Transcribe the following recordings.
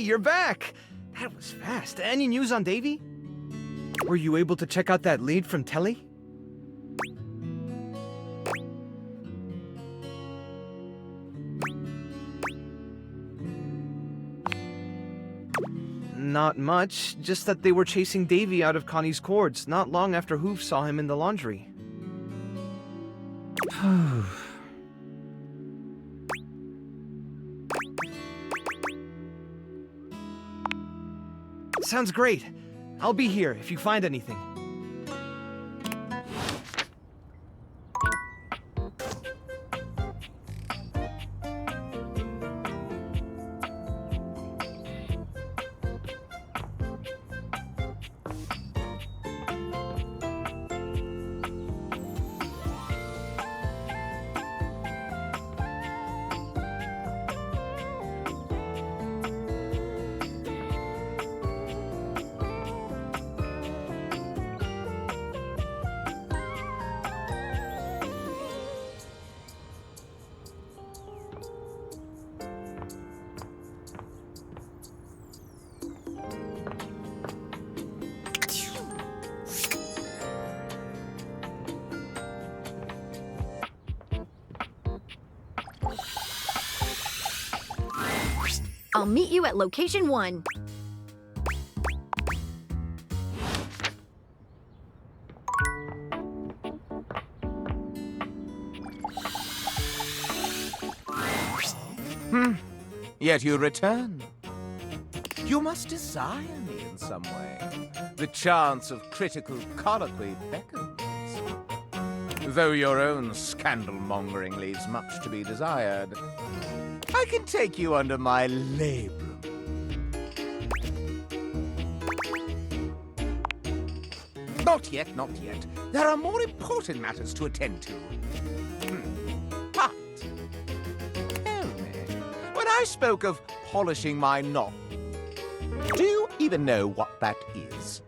you're back! That was fast. Any news on Davy? Were you able to check out that lead from Telly? Not much, just that they were chasing Davy out of Connie's cords not long after Hoof saw him in the laundry. Sounds great. I'll be here if you find anything. I'll meet you at location 1. Yet you return. You must desire me in some way. The chance of critical colloquy beckons. Though your own scandal-mongering leaves much to be desired, I can take you under my labrum. Not yet, not yet. There are more important matters to attend to. But, tell me, when I spoke of polishing my knob, do you even know what that is?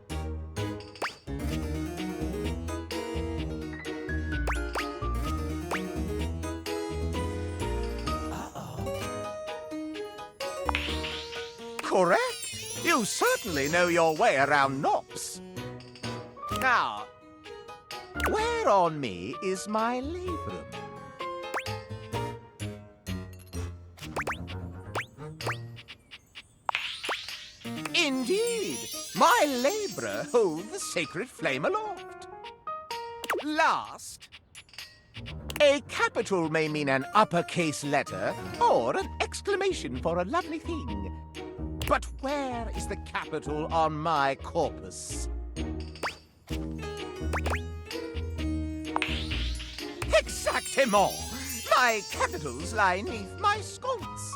Correct. You certainly know your way around knobs. Now, where on me is my labrum? Indeed, my labra hold the sacred flame aloft. Last, a capital may mean an uppercase letter or an exclamation for a lovely thing. But where is the capital on my corpus? Exactement! My capitals lie neath my sconce.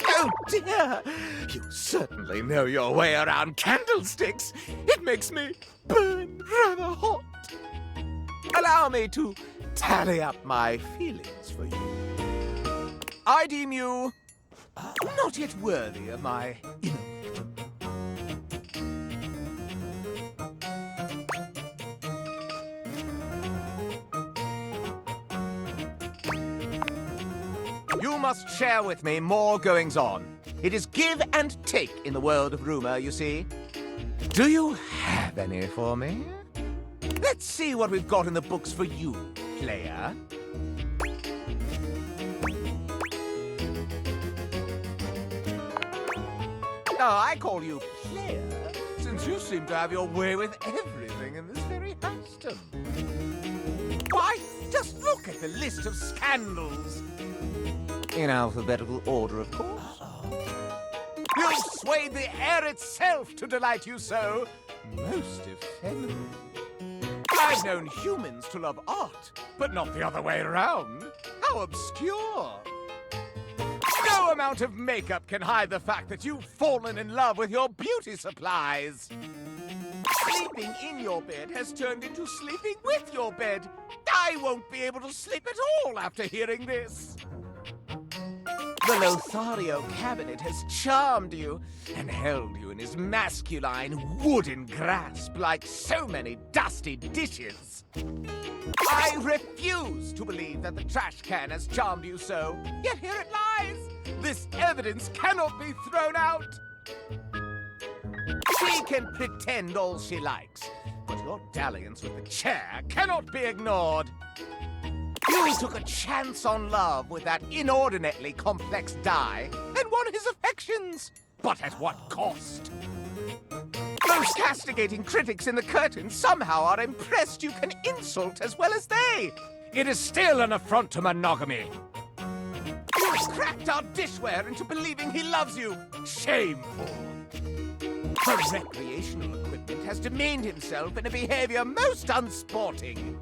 Oh dear! You certainly know your way around candlesticks. It makes me burn rather hot. Allow me to tally up my feelings for you. I deem you not yet worthy of my emotion. You must share with me more goings-on. It is give and take in the world of rumor, you see. Do you have any for me? Let's see what we've got in the books for you, player. No, I call you player, since you seem to have your way with everything in this very Houston. Why, just look at the list of scandals. In alphabetical order, of course. You've swayed the air itself to delight you so. Most effeminate. I've known humans to love art, but not the other way around. How obscure. No amount of makeup can hide the fact that you've fallen in love with your beauty supplies. Sleeping in your bed has turned into sleeping with your bed. I won't be able to sleep at all after hearing this. The Lothario cabinet has charmed you and held you in his masculine wooden grasp like so many dusty dishes. I refuse to believe that the trash can has charmed you so, yet here it lies, this evidence cannot be thrown out. She can pretend all she likes, but your dalliance with the chair cannot be ignored. You took a chance on love with that inordinately complex die and won his affections. But at what cost? Those castigating critics in the curtain somehow are impressed you can insult as well as they. It is still an affront to monogamy. You cracked our dishware into believing he loves you. Shameful. The recreational equipment has demeaned himself in a behavior most unsporting.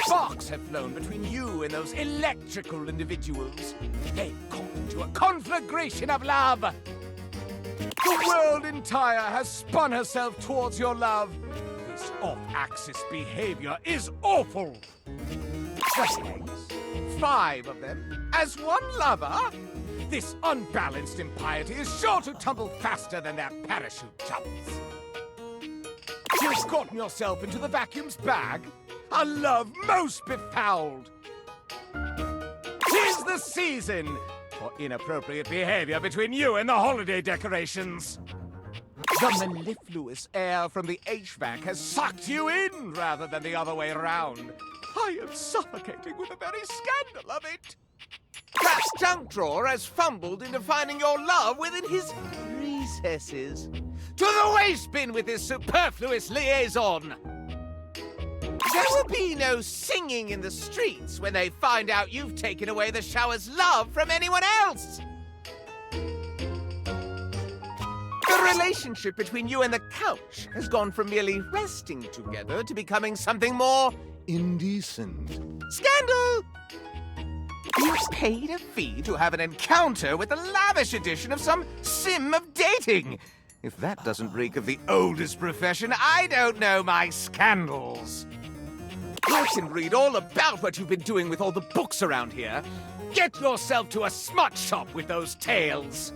Sparks have flown between you and those electrical individuals. They've caught into a conflagration of love. The world entire has spun herself towards your love. This off-axis behavior is awful. Just eggs, 5 of them, as one lover? This unbalanced impiety is sure to tumble faster than their parachute jumps. You've gotten yourself into the vacuum's bag? A love most befouled. 'Tis the season for inappropriate behavior between you and the holiday decorations. The mellifluous air from the HVAC has sucked you in rather than the other way around. I am suffocating with the very scandal of it. That junk drawer has fumbled into finding your love within his recesses. To the waste bin with this superfluous liaison. There will be no singing in the streets when they find out you've taken away the shower's love from anyone else. The relationship between you and the couch has gone from merely resting together to becoming something more indecent. Scandal! You paid a fee to have an encounter with the lavish edition of some sim of dating. If that doesn't reek of the oldest profession, I don't know my scandals. I can read all about what you've been doing with all the books around here. Get yourself to a smut shop with those tales.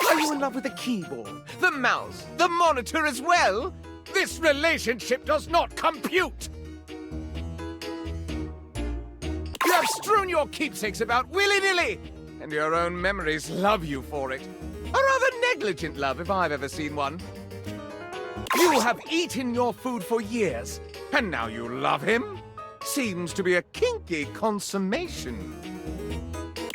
Are you in love with the keyboard, the mouse, the monitor as well? This relationship does not compute. You have strewn your keepsakes about willy-nilly, and your own memories love you for it. A rather negligent love if I've ever seen one. You have eaten your food for years, and now you love him? Seems to be a kinky consummation.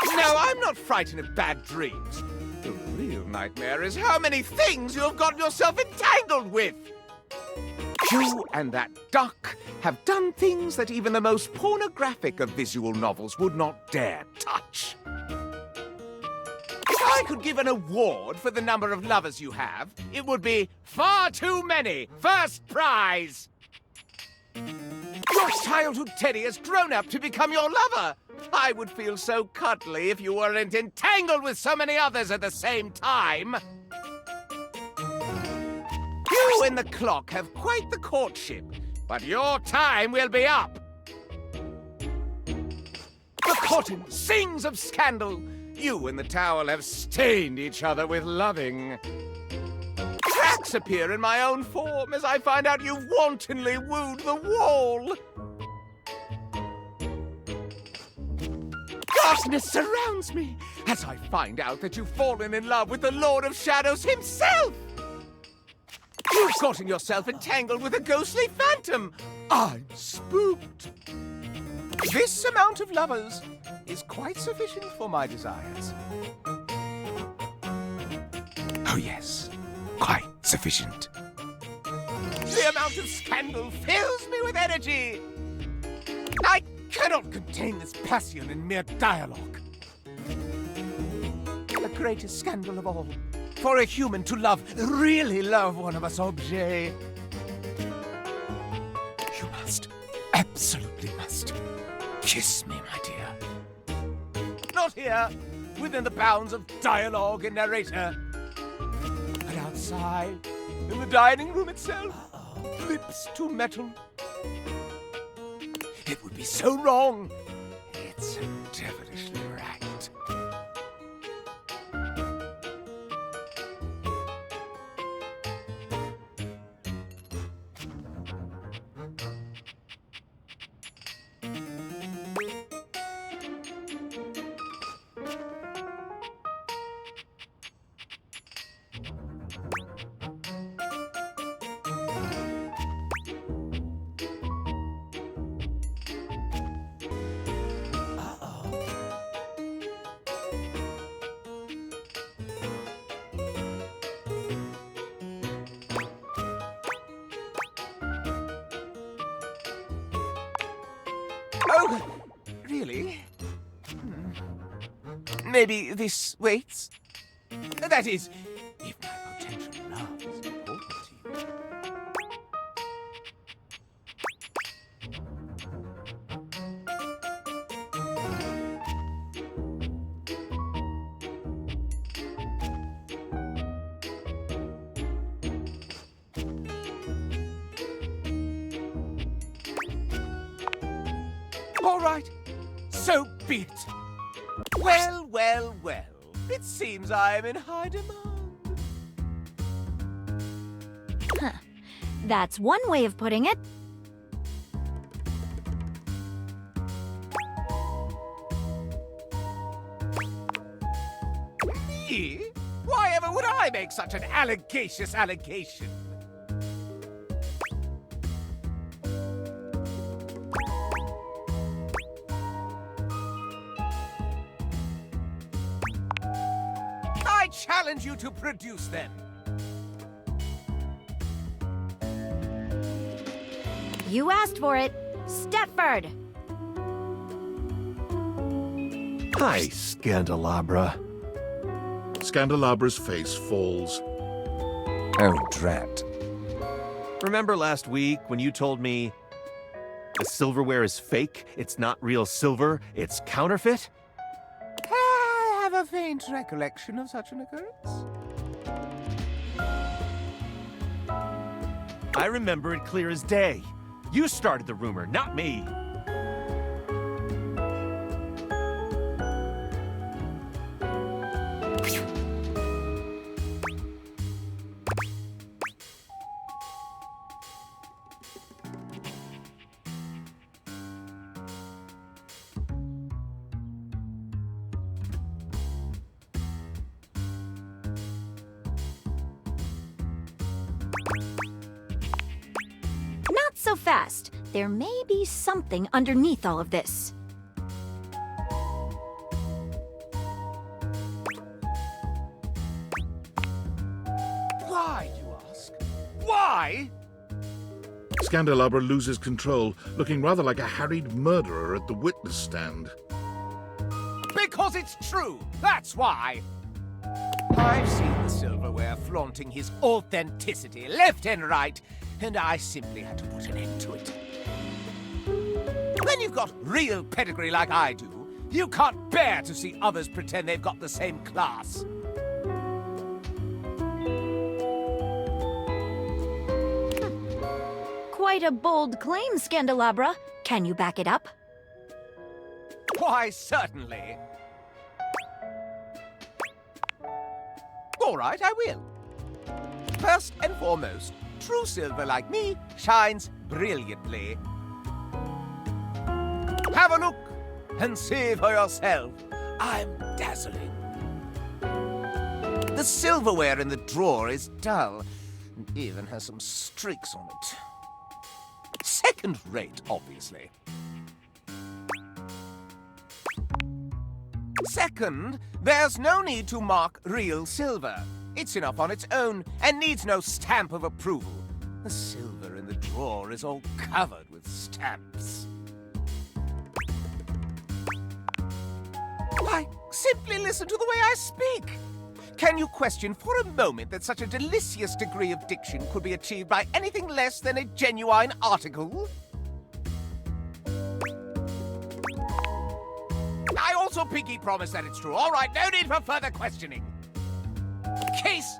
No, I'm not frightened of bad dreams. The real nightmare is how many things you have gotten yourself entangled with. You and that duck have done things that even the most pornographic of visual novels would not dare touch. If I could give an award for the number of lovers you have, it would be far too many. First prize. Your childhood teddy has grown up to become your lover. I would feel so cuddly if you weren't entangled with so many others at the same time. You and the clock have quite the courtship, but your time will be up. The cotton sings of scandal. You and the towel have stained each other with loving. Cracks appear in my own form as I find out you've wantonly wooed the wall. Darkness surrounds me as I find out that you've fallen in love with the Lord of Shadows himself. You've gotten yourself entangled with a ghostly phantom. I'm spooked. This amount of lovers is quite sufficient for my desires. Oh yes, quite sufficient. The amount of scandal fills me with energy. I cannot contain this passion in mere dialogue. The greatest scandal of all. For a human to love, really love one of us objets. You must, absolutely must, kiss me, my dear. Not here, within the bounds of dialogue and narrator, but outside, in the dining room itself, lips to metal. It would be so wrong. It's so devilishly right. Oh, really? Maybe this waits? That is, if my potential love is important to you. All right, so be it. Well, well, well. It seems I am in high demand. Huh. That's one way of putting it. Me? Why ever would I make such an allegacious allegation? I challenge you to produce them. You asked for it. Stepford! Hi, Scandelabra. Scandalabra's face falls. Oh, drat. Remember last week when you told me the silverware is fake? It's not real silver, it's counterfeit? I have a faint recollection of such an occurrence. I remember it clear as day. You started the rumor, not me. Not so fast. There may be something underneath all of this. Why, you ask? Why? Scandelabra loses control, looking rather like a harried murderer at the witness stand. Because it's true, that's why. I've seen the silverware flaunting his authenticity left and right, and I simply had to put an end to it. When you've got real pedigree like I do, you can't bear to see others pretend they've got the same class. Quite a bold claim, Scandelabra. Can you back it up? Why, certainly. All right, I will. First and foremost, true silver like me shines brilliantly. Have a look and see for yourself. I'm dazzling. The silverware in the drawer is dull and even has some streaks on it. Second rate, obviously. Second, there's no need to mark real silver. It's enough on its own and needs no stamp of approval. The silver in the drawer is all covered with stamps. Why, simply listen to the way I speak. Can you question for a moment that such a delicious degree of diction could be achieved by anything less than a genuine article? I also pinky promise that it's true. All right, no need for further questioning. Case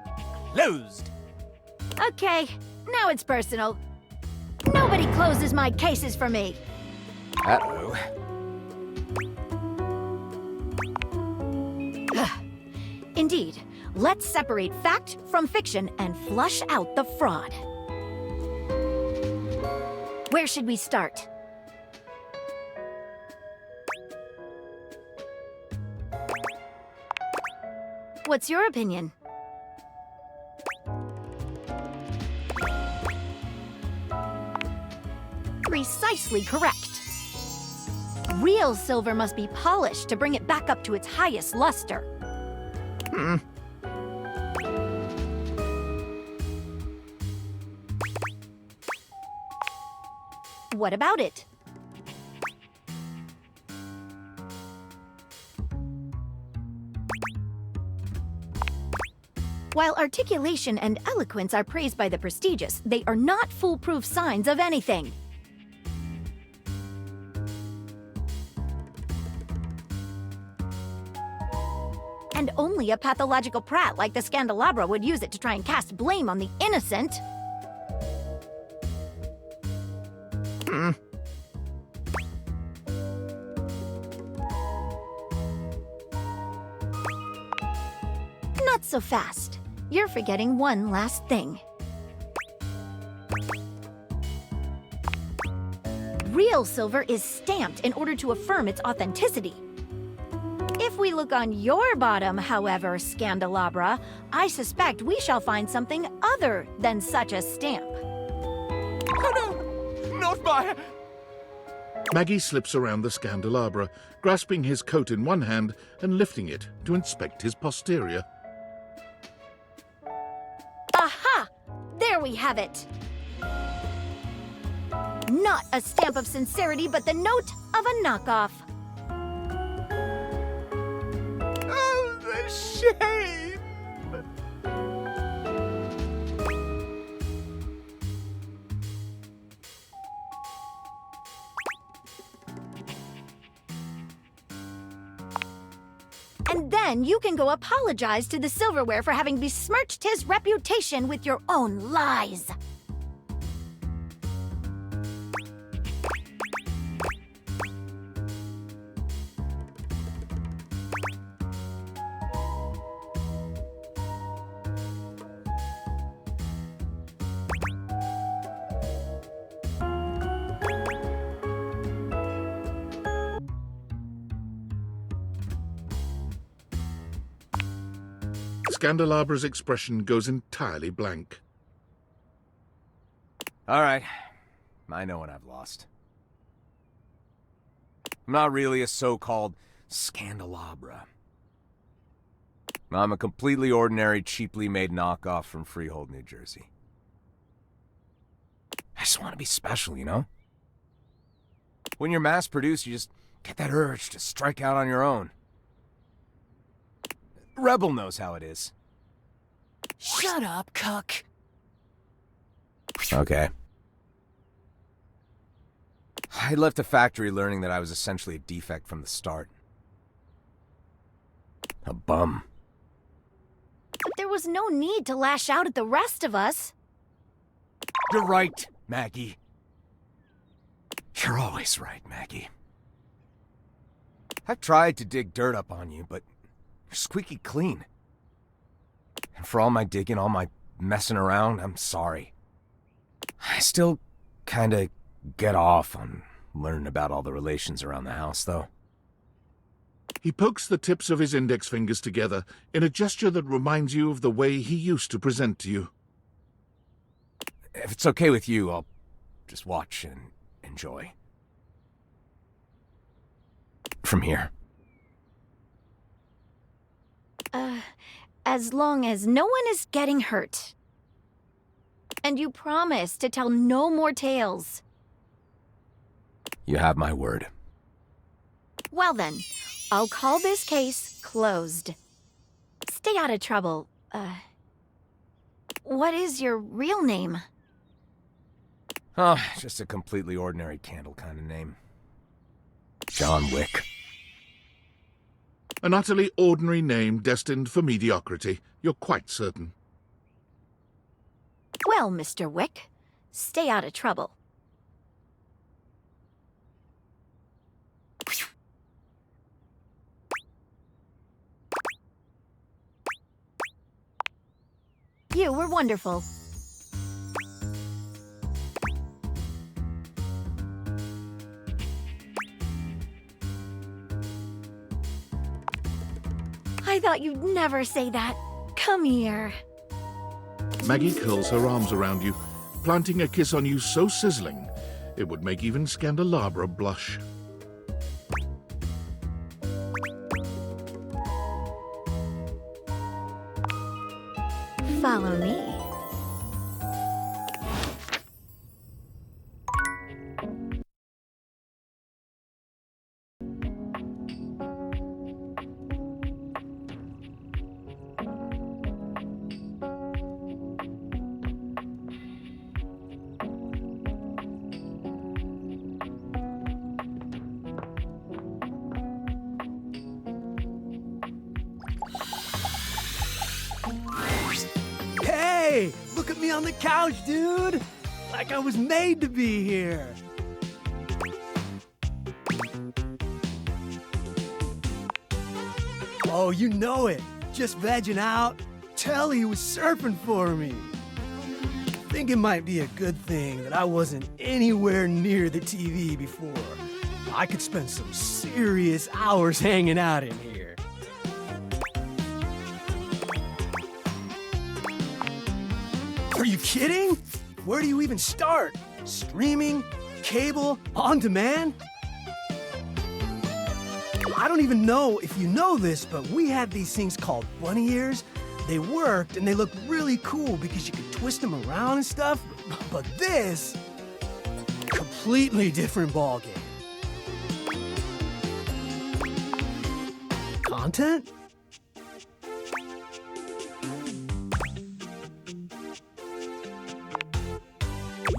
closed. Okay, now it's personal. Nobody closes my cases for me. Uh-oh. Indeed. Let's separate fact from fiction and flush out the fraud. Where should we start? What's your opinion? Precisely correct. Real silver must be polished to bring it back up to its highest luster. What about it? While articulation and eloquence are praised by the prestigious, they are not foolproof signs of anything. And only a pathological prat like the Scandelabra would use it to try and cast blame on the innocent. Not so fast. You're forgetting one last thing. Real silver is stamped in order to affirm its authenticity. If we look on your bottom, however, Scandelabra, I suspect we shall find something other than such a stamp. Oh no! Not my... Maggie slips around the Scandelabra, grasping his coat in one hand and lifting it to inspect his posterior. Aha! There we have it! Not a stamp of sincerity, but the note of a knockoff. Oh, the shame! And then you can go apologize to the silverware for having besmirched his reputation with your own lies. Scandelabra's expression goes entirely blank. All right. I know what I've lost. I'm not really a so-called Scandelabra. I'm a completely ordinary, cheaply made knockoff from Freehold, New Jersey. I just want to be special, you know? When you're mass-produced, you just get that urge to strike out on your own. Rebel knows how it is. Shut up, cuck. Okay. I left the factory learning that I was essentially a defect from the start. A bum. But there was no need to lash out at the rest of us. You're right, Maggie. You're always right, Maggie. I've tried to dig dirt up on you, but you're squeaky clean. And for all my digging, all my messing around, I'm sorry. I still kinda get off on learning about all the relations around the house, though. He pokes the tips of his index fingers together in a gesture that reminds you of the way he used to present to you. If it's okay with you, I'll just watch and enjoy. From here. As long as no one is getting hurt. And you promise to tell no more tales. You have my word. Well then, I'll call this case closed. Stay out of trouble. What is your real name? Oh, just a completely ordinary candle kind of name. John Wick. An utterly ordinary name destined for mediocrity, you're quite certain. Well, Mr. Wick, stay out of trouble. You were wonderful. I thought you'd never say that. Come here. Maggie curls her arms around you, planting a kiss on you so sizzling, it would make even Scandelabra blush. Follow me. Hey, look at me on the couch, dude! Like I was made to be here. Oh, you know it. Just vegging out. Telly was surfing for me. Think it might be a good thing that I wasn't anywhere near the TV before. I could spend some serious hours hanging out in here. Are you kidding? Where do you even start? Streaming? Cable? On demand? I don't even know if you know this, but we had these things called bunny ears. They worked and they looked really cool because you could twist them around and stuff. But this, completely different ballgame. Content?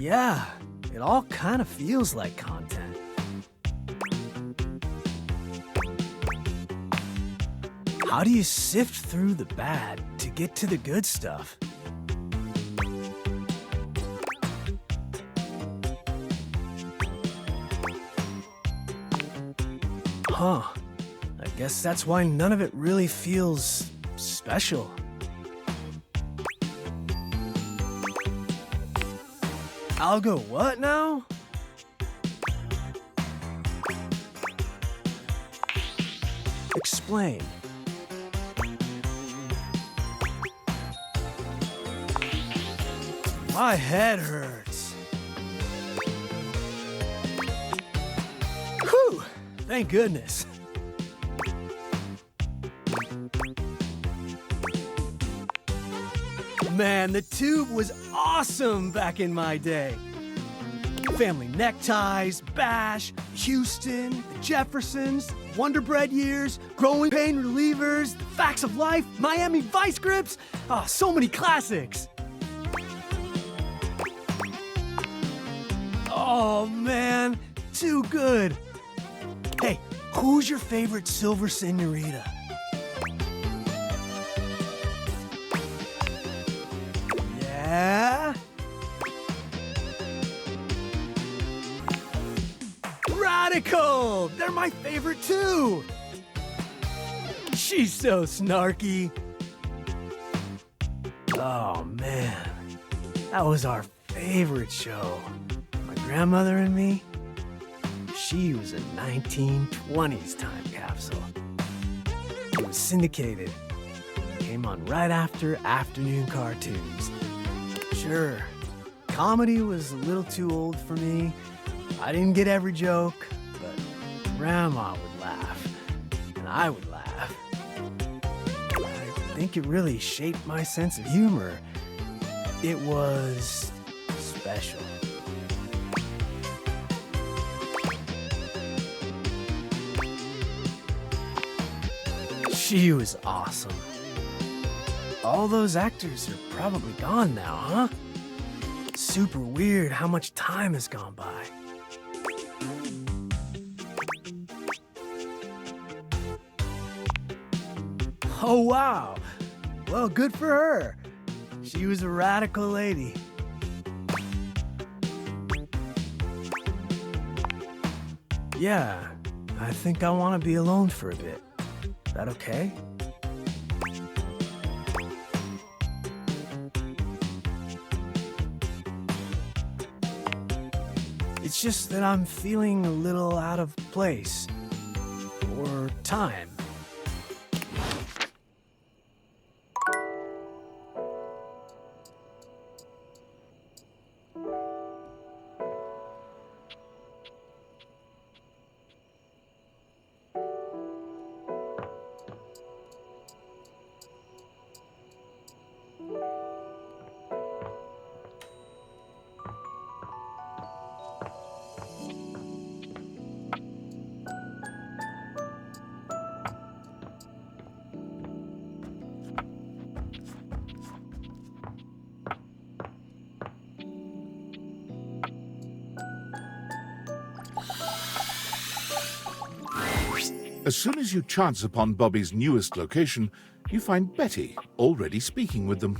Yeah, it all kind of feels like content. How do you sift through the bad to get to the good stuff? Huh. I guess that's why none of it really feels special. I'll go what now? Explain. My head hurts. Whew! Thank goodness. Man, the tube was awesome back in my day. Family neckties, Bash, Houston, the Jeffersons, Wonder Bread years, growing pain relievers, the facts of life, Miami Vice grips. Ah, so many classics. Oh man, too good. Hey, who's your favorite silver senorita? Yeah? Radical! They're my favorite too! She's so snarky. Oh man, that was our favorite show. My grandmother and me, she was a 1920s time capsule. It was syndicated. Came on right after afternoon cartoons. Sure, comedy was a little too old for me. I didn't get every joke, but Grandma would laugh, and I would laugh. I think it really shaped my sense of humor. It was special. She was awesome. All those actors are probably gone now, huh? Super weird how much time has gone by. Oh, wow. Well, good for her. She was a radical lady. Yeah, I think I want to be alone for a bit. Is that okay? It's just that I'm feeling a little out of place. Or time. As soon as you chance upon Bobby's newest location, you find Betty already speaking with them.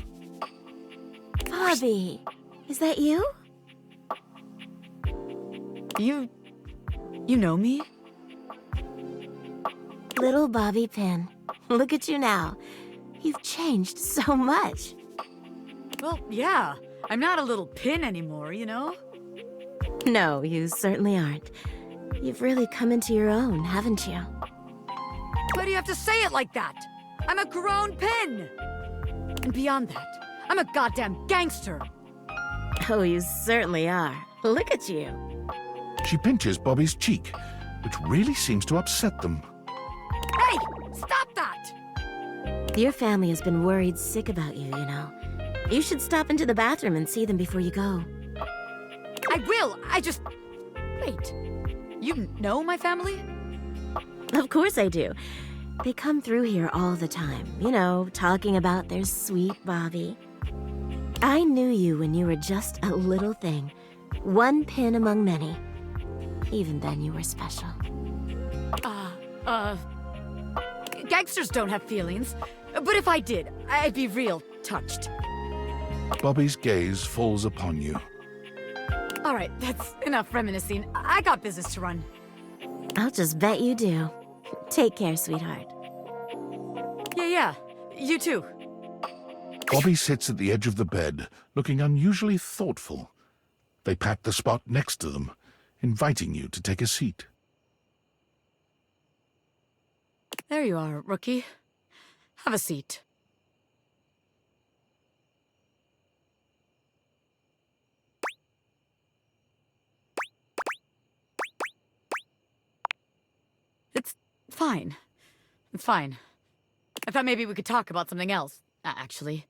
Bobby, is that you? You know me? Little Bobby Pin. Look at you now. You've changed so much. Well, yeah. I'm not a little pin anymore, you know? No, you certainly aren't. You've really come into your own, haven't you? Why do you have to say it like that? I'm a grown pin! And beyond that, I'm a goddamn gangster! Oh, you certainly are. Look at you. She pinches Bobby's cheek, which really seems to upset them. Hey! Stop that! Your family has been worried sick about you, you know. You should stop into the bathroom and see them before you go. I will! I just... Wait. You know my family? Of course I do. They come through here all the time, you know, talking about their sweet Bobby. I knew you when you were just a little thing. One pin among many. Even then you were special. Gangsters don't have feelings. But if I did, I'd be real touched. Bobby's gaze falls upon you. All right, that's enough reminiscing. I got business to run. I'll just bet you do. Take care, sweetheart. Yeah. You too. Bobby sits at the edge of the bed, looking unusually thoughtful. They pat the spot next to them, inviting you to take a seat. There you are, rookie. Have a seat. It's fine. It's fine. I thought maybe we could talk about something else, actually.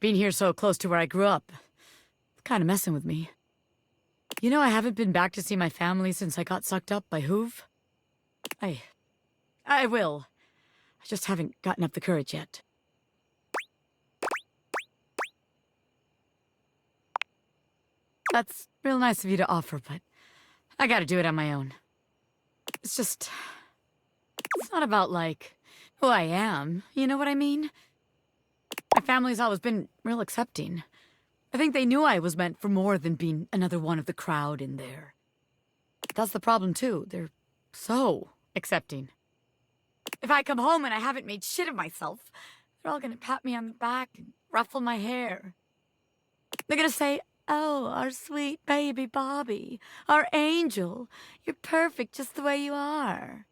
Being here so close to where I grew up, it's kind of messing with me. You know, I haven't been back to see my family since I got sucked up by Hoove. I will. I just haven't gotten up the courage yet. That's real nice of you to offer, but I gotta do it on my own. It's just... It's not about, like, who I am, you know what I mean? My family's always been real accepting. I think they knew I was meant for more than being another one of the crowd in there. That's the problem, too. They're so accepting. If I come home and I haven't made shit of myself, they're all gonna pat me on the back and ruffle my hair. They're gonna say, "Oh, our sweet baby Bobby, our angel, you're perfect just the way you are."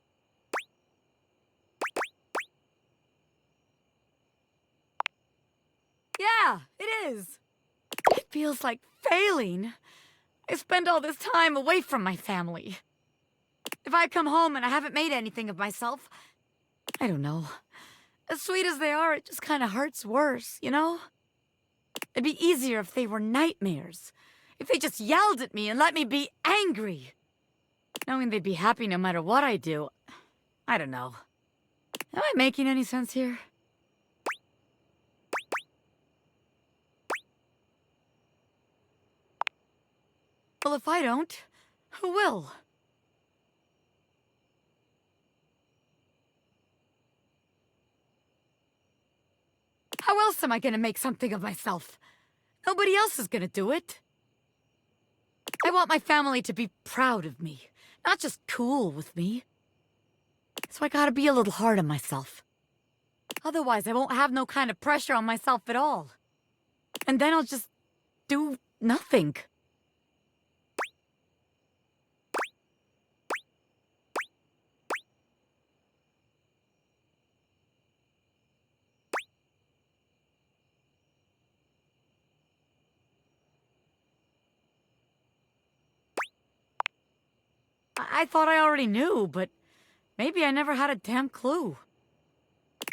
Yeah, it is. It feels like failing. I spend all this time away from my family. If I come home and I haven't made anything of myself, I don't know. As sweet as they are, it just kind of hurts worse, you know? It'd be easier if they were nightmares. If they just yelled at me and let me be angry. Knowing they'd be happy no matter what I do. I don't know. Am I making any sense here? Well, if I don't, who will? How else am I gonna make something of myself? Nobody else is gonna do it. I want my family to be proud of me, not just cool with me. So I gotta be a little hard on myself. Otherwise, I won't have no kind of pressure on myself at all. And then I'll just do nothing. I thought I already knew, but maybe I never had a damn clue.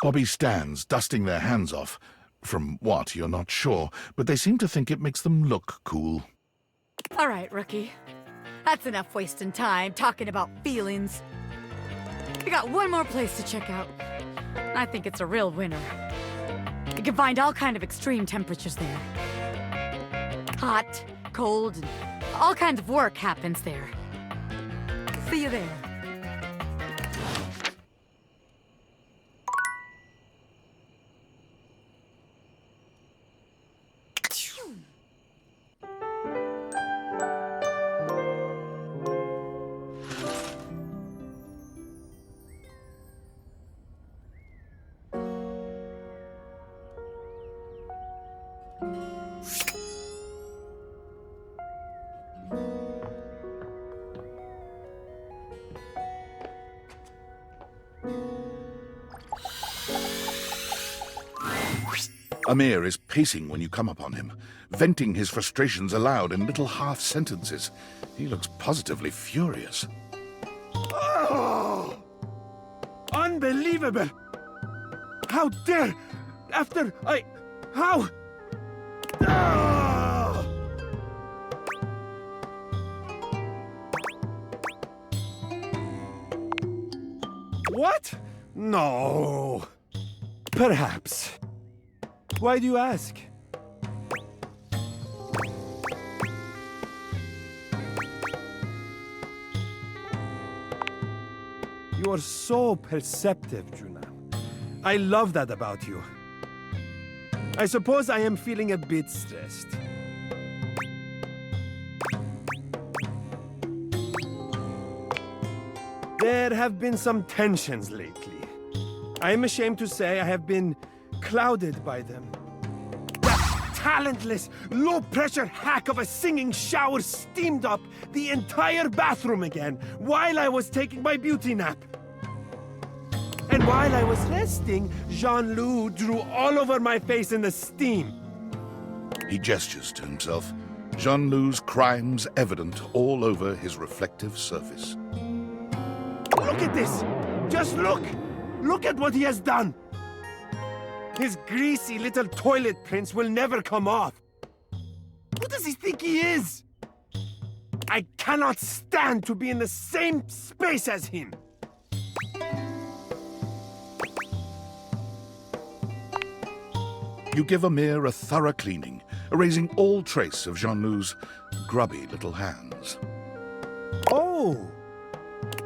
Bobby stands, dusting their hands off. From what, you're not sure, but they seem to think it makes them look cool. All right, rookie. That's enough wasting time talking about feelings. We got one more place to check out. I think it's a real winner. You can find all kind of extreme temperatures there. Hot, cold, and all kinds of work happens there. See you there. Amir is pacing when you come upon him, venting his frustrations aloud in little half-sentences. He looks positively furious. Oh! Unbelievable! How dare! After I... How? Ah! What? No. Perhaps. Why do you ask? You are so perceptive, Juna. I love that about you. I suppose I am feeling a bit stressed. There have been some tensions lately. I am ashamed to say I have been clouded by them. That talentless, low-pressure hack of a singing shower steamed up the entire bathroom again while I was taking my beauty nap. And while I was resting, Jean-Loup drew all over my face in the steam. He gestures to himself, Jean-Loup's crimes evident all over his reflective surface. Look at this! Just look! Look at what he has done! His greasy little toilet prints will never come off. Who does he think he is? I cannot stand to be in the same space as him. You give Amir a thorough cleaning, erasing all trace of Jean-Loup's grubby little hands. Oh!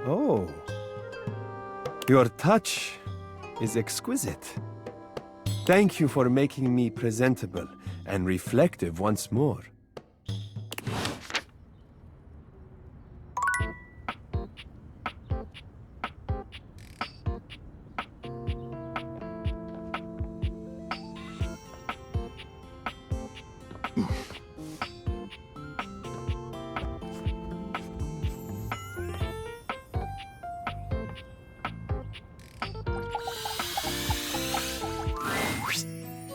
Oh. Your touch is exquisite. Thank you for making me presentable and reflective once more.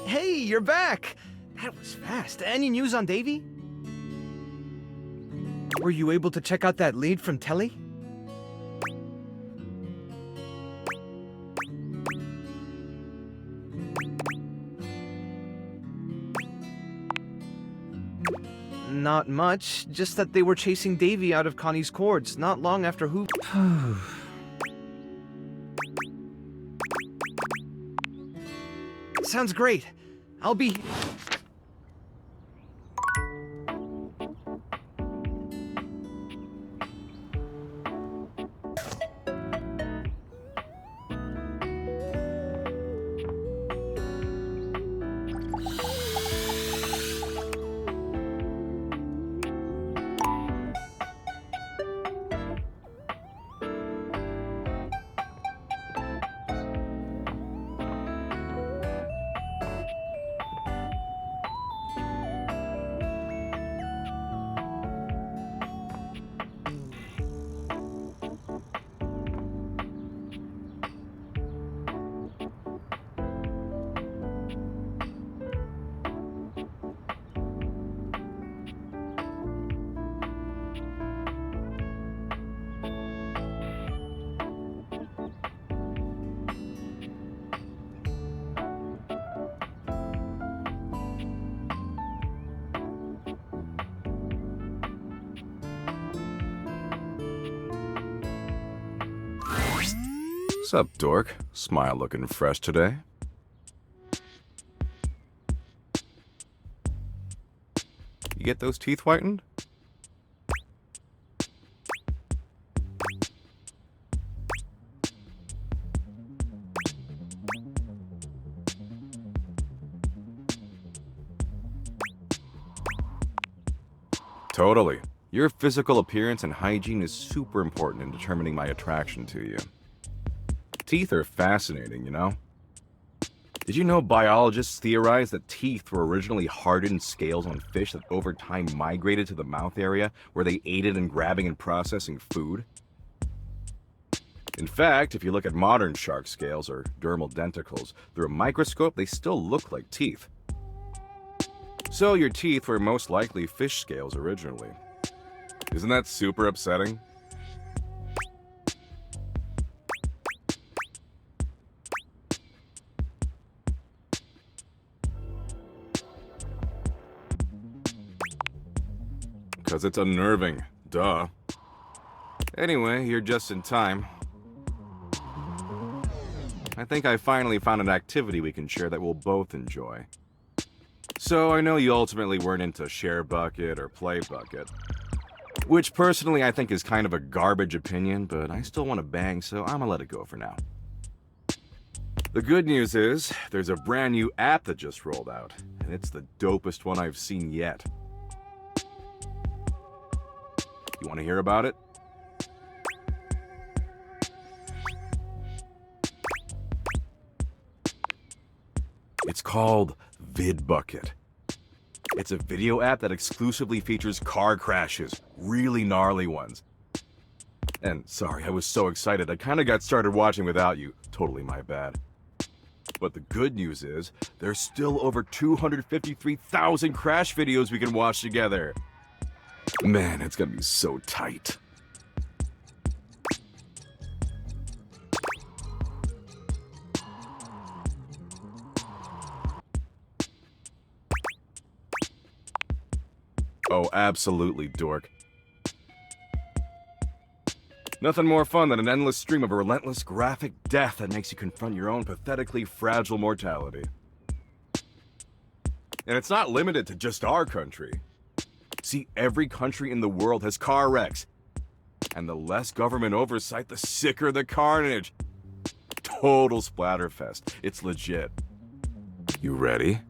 Hey, you're back! That was fast. Any news on Davy? Were you able to check out that lead from Telly? Not much, just that they were chasing Davy out of Connie's cords not long after who... Sounds great. I'll be... Sup, dork? Smile looking fresh today. You get those teeth whitened? Totally. Your physical appearance and hygiene is super important in determining my attraction to you. Teeth are fascinating, you know? Did you know biologists theorize that teeth were originally hardened scales on fish that over time migrated to the mouth area, where they aided in grabbing and processing food? In fact, if you look at modern shark scales or dermal denticles through a microscope, they still look like teeth. So your teeth were most likely fish scales originally. Isn't that super upsetting? Because it's unnerving. Duh. Anyway, you're just in time. I think I finally found an activity we can share that we'll both enjoy. So I know you ultimately weren't into share bucket or play bucket, which personally I think is kind of a garbage opinion, but I still want to bang, so I'm gonna let it go for now. The good news is, there's a brand new app that just rolled out, and it's the dopest one I've seen yet. You want to hear about it? It's called VidBucket. It's a video app that exclusively features car crashes, really gnarly ones. And sorry, I was so excited, I kinda got started watching without you. Totally my bad. But the good news is, there's still over 253,000 crash videos we can watch together. Man, it's gonna be so tight. Oh, absolutely, dork. Nothing more fun than an endless stream of a relentless graphic death that makes you confront your own pathetically fragile mortality. And it's not limited to just our country. See, every country in the world has car wrecks. And the less government oversight, the sicker the carnage. Total splatterfest. It's legit. You ready?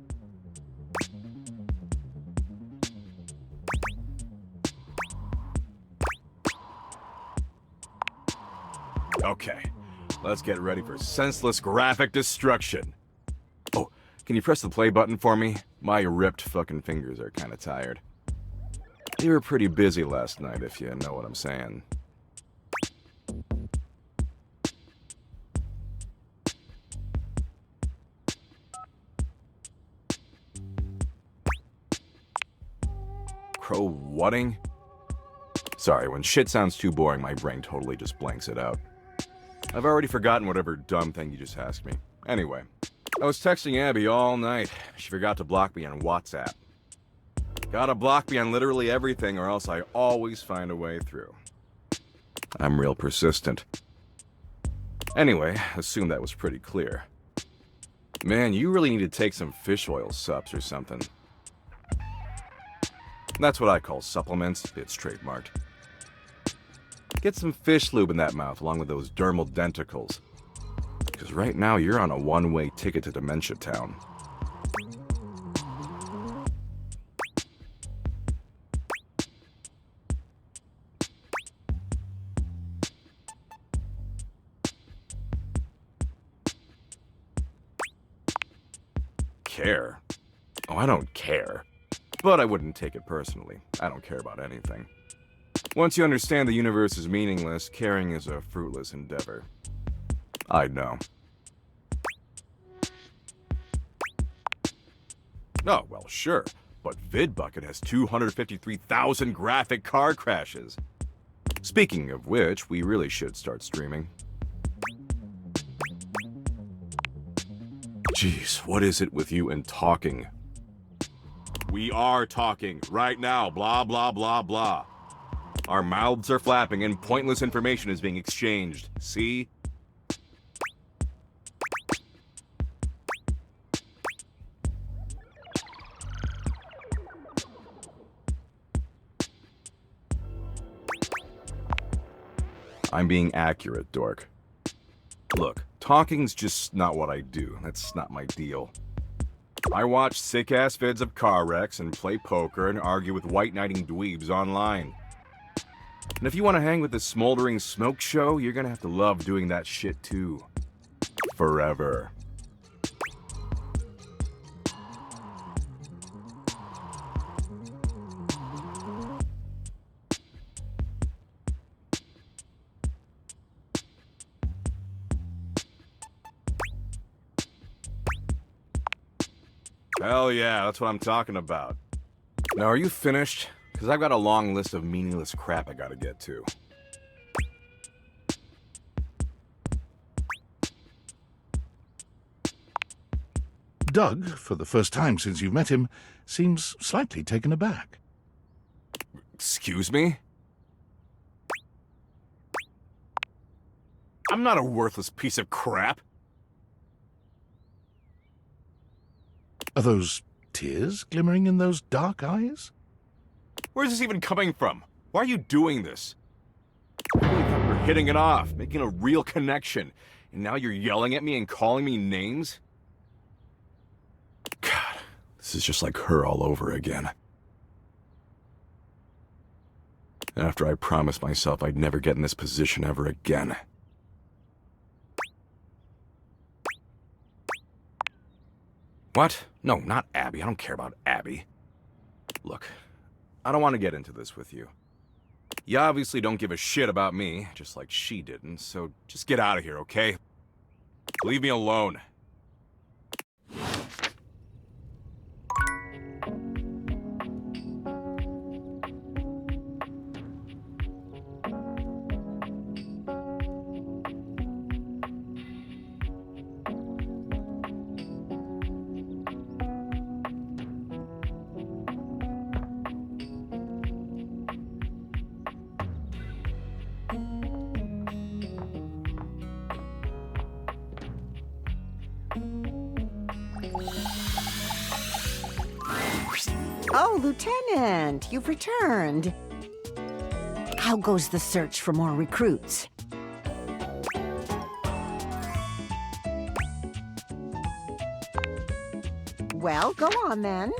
Okay, let's get ready for senseless graphic destruction. Oh, can you press the play button for me? My ripped fucking fingers are kinda tired. You were pretty busy last night, if you know what I'm saying. Crow-whatting? Sorry, when shit sounds too boring, my brain totally just blanks it out. I've already forgotten whatever dumb thing you just asked me. Anyway, I was texting Abby all night. She forgot to block me on WhatsApp. Gotta block me on literally everything, or else I always find a way through. I'm real persistent. Anyway, assume that was pretty clear. Man, you really need to take some fish oil sups or something. That's what I call supplements. It's trademarked. Get some fish lube in that mouth along with those dermal denticles. Because right now you're on a one-way ticket to Dementia Town. Care? Oh, I don't care. But I wouldn't take it personally. I don't care about anything. Once you understand the universe is meaningless, caring is a fruitless endeavor. I know. Oh, well, sure. But VidBucket has 253,000 graphic car crashes. Speaking of which, we really should start streaming. Jeez, what is it with you and talking? We are talking right now, blah, blah, blah, blah. Our mouths are flapping and pointless information is being exchanged. See? I'm being accurate, dork. Look, talking's just not what I do. That's not my deal. I watch sick-ass vids of car wrecks and play poker and argue with white-knighting dweebs online. And if you want to hang with the smoldering smoke show, you're gonna have to love doing that shit too. Forever. Hell yeah, that's what I'm talking about. Now, are you finished? Because I've got a long list of meaningless crap I gotta get to. Doug, for the first time since you've met him, seems slightly taken aback. Excuse me? I'm not a worthless piece of crap. Are those tears glimmering in those dark eyes? Where's this even coming from? Why are you doing this? I really thought we were hitting it off, making a real connection. And now you're yelling at me and calling me names? God, this is just like her all over again. After I promised myself I'd never get in this position ever again. What? No, not Abby. I don't care about Abby. Look, I don't want to get into this with you. You obviously don't give a shit about me, just like she didn't, so just get out of here, okay? Leave me alone. Oh, Lieutenant, you've returned. How goes the search for more recruits? Well, go on then.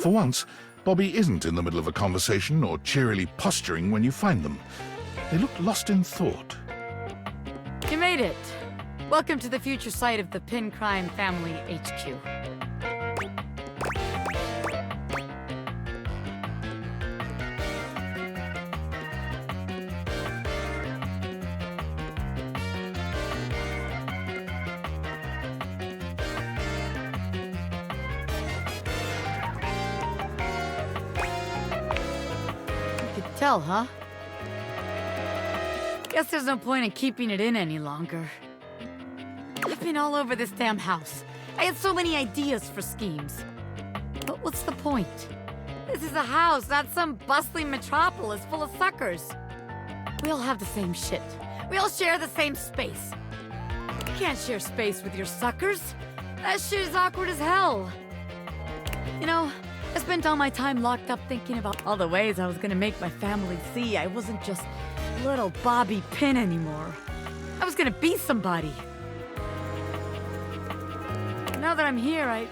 For once, Bobby isn't in the middle of a conversation or cheerily posturing when you find them. They look lost in thought. You made it. Welcome to the future site of the Pin Crime Family HQ. Tell, huh? Guess there's no point in keeping it in any longer. I've been all over this damn house. I had so many ideas for schemes. But what's the point? This is a house, not some bustling metropolis full of suckers. We all have the same shit. We all share the same space. You can't share space with your suckers. That shit is awkward as hell. You know, I spent all my time locked up thinking about all the ways I was gonna make my family see I wasn't just little Bobby Pin anymore. I was gonna be somebody. Now that I'm here, I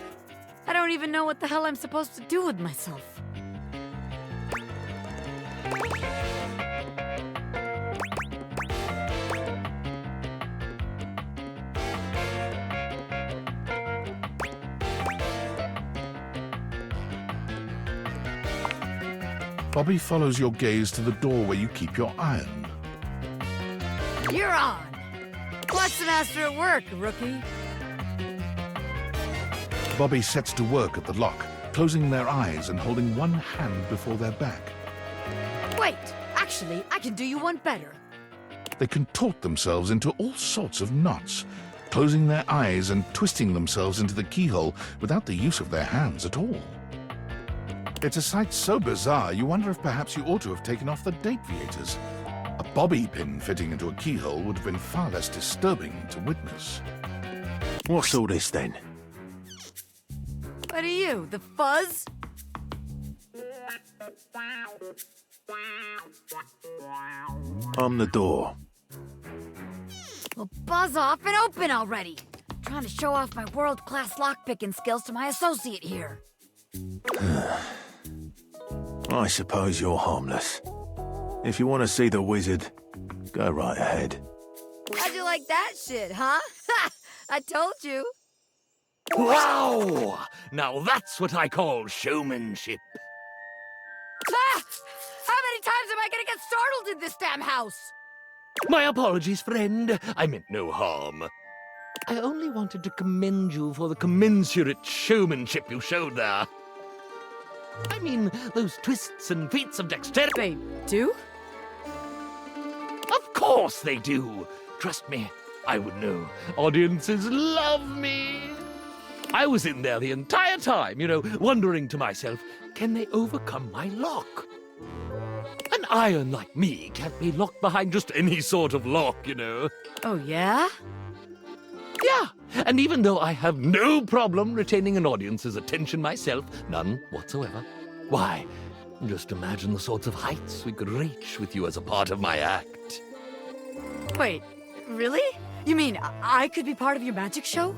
don't even know what the hell I'm supposed to do with myself. Bobby follows your gaze to the door where you keep your iron. You're on! Watch the master at work, rookie. Bobby sets to work at the lock, closing their eyes and holding one hand before their back. Wait, actually, I can do you one better. They contort themselves into all sorts of knots, closing their eyes and twisting themselves into the keyhole without the use of their hands at all. It's a sight so bizarre you wonder if perhaps you ought to have taken off the date viators. A bobby pin fitting into a keyhole would have been far less disturbing to witness. What's all this then? What are you, the fuzz? I'm the door. Well, buzz off and open already. I'm trying to show off my world-class lockpicking skills to my associate here. I suppose you're harmless. If you want to see the wizard, go right ahead. How'd you like that shit, huh? Ha! I told you. Wow! Now that's what I call showmanship. Ah! How many times am I gonna get startled in this damn house? My apologies, friend. I meant no harm. I only wanted to commend you for the commensurate showmanship you showed there. I mean, those twists and feats of dexterity. They do? Of course they do. Trust me, I would know. Audiences love me. I was in there the entire time, wondering to myself, can they overcome my lock? An iron like me can't be locked behind just any sort of lock, Oh, yeah? Yeah, and even though I have no problem retaining an audience's attention myself, none whatsoever, why, just imagine the sorts of heights we could reach with you as a part of my act. Wait, really? You mean I could be part of your magic show?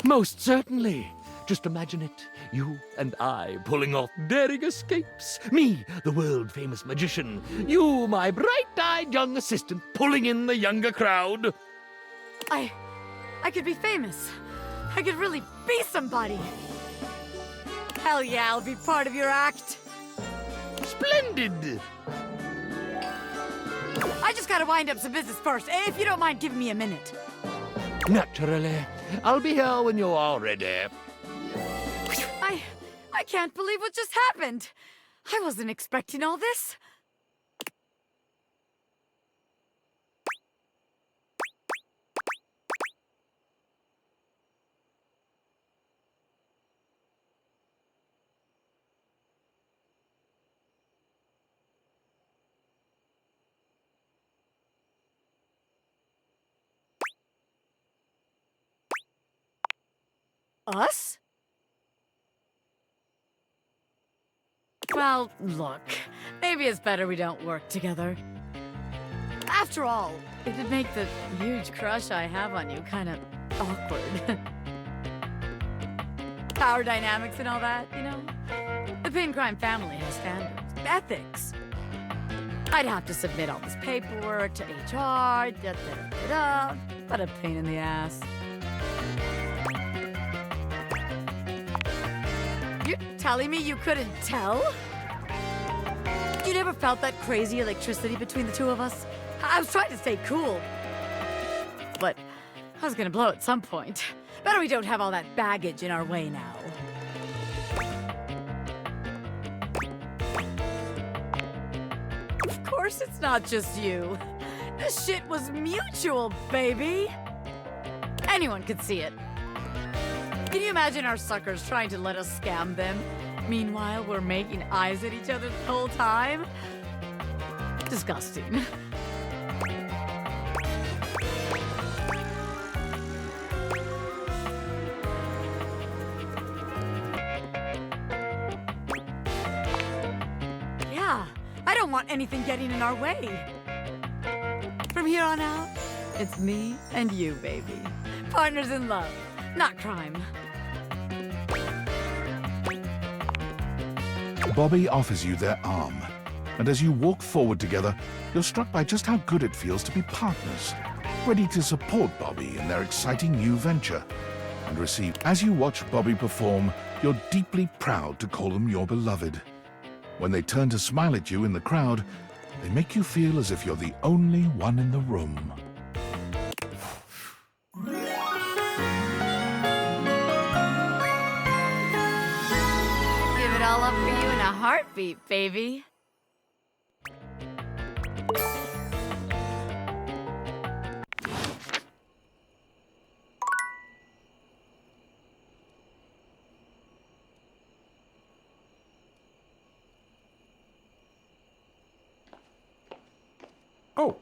Most certainly. Just imagine it. You and I pulling off daring escapes. Me, the world-famous magician. You, my bright-eyed young assistant, pulling in the younger crowd. I could be famous. I could really be somebody. Hell yeah, I'll be part of your act. Splendid! I just gotta wind up some business first, if you don't mind giving me a minute. Naturally. I'll be here when you're all ready. I can't believe what just happened. I wasn't expecting all this. Us? Well, look, maybe it's better we don't work together. After all, it'd make the huge crush I have on you kind of awkward. Power dynamics and all that, The Pin Crime family has standards, ethics. I'd have to submit all this paperwork to HR, but a pain in the ass. You're telling me you couldn't tell? You never felt that crazy electricity between the two of us? I was trying to stay cool. But I was gonna blow at some point. Better we don't have all that baggage in our way now. Of course it's not just you. This shit was mutual, baby. Anyone could see it. Can you imagine our suckers trying to let us scam them? Meanwhile, we're making eyes at each other the whole time? Disgusting. Yeah, I don't want anything getting in our way. From here on out, it's me and you, baby. Partners in love, not crime. Bobby offers you their arm, and as you walk forward together, you're struck by just how good it feels to be partners, ready to support Bobby in their exciting new venture, and receive. As you watch Bobby perform, you're deeply proud to call them your beloved. When they turn to smile at you in the crowd, they make you feel as if you're the only one in the room. All up for you in a heartbeat, baby. Oh,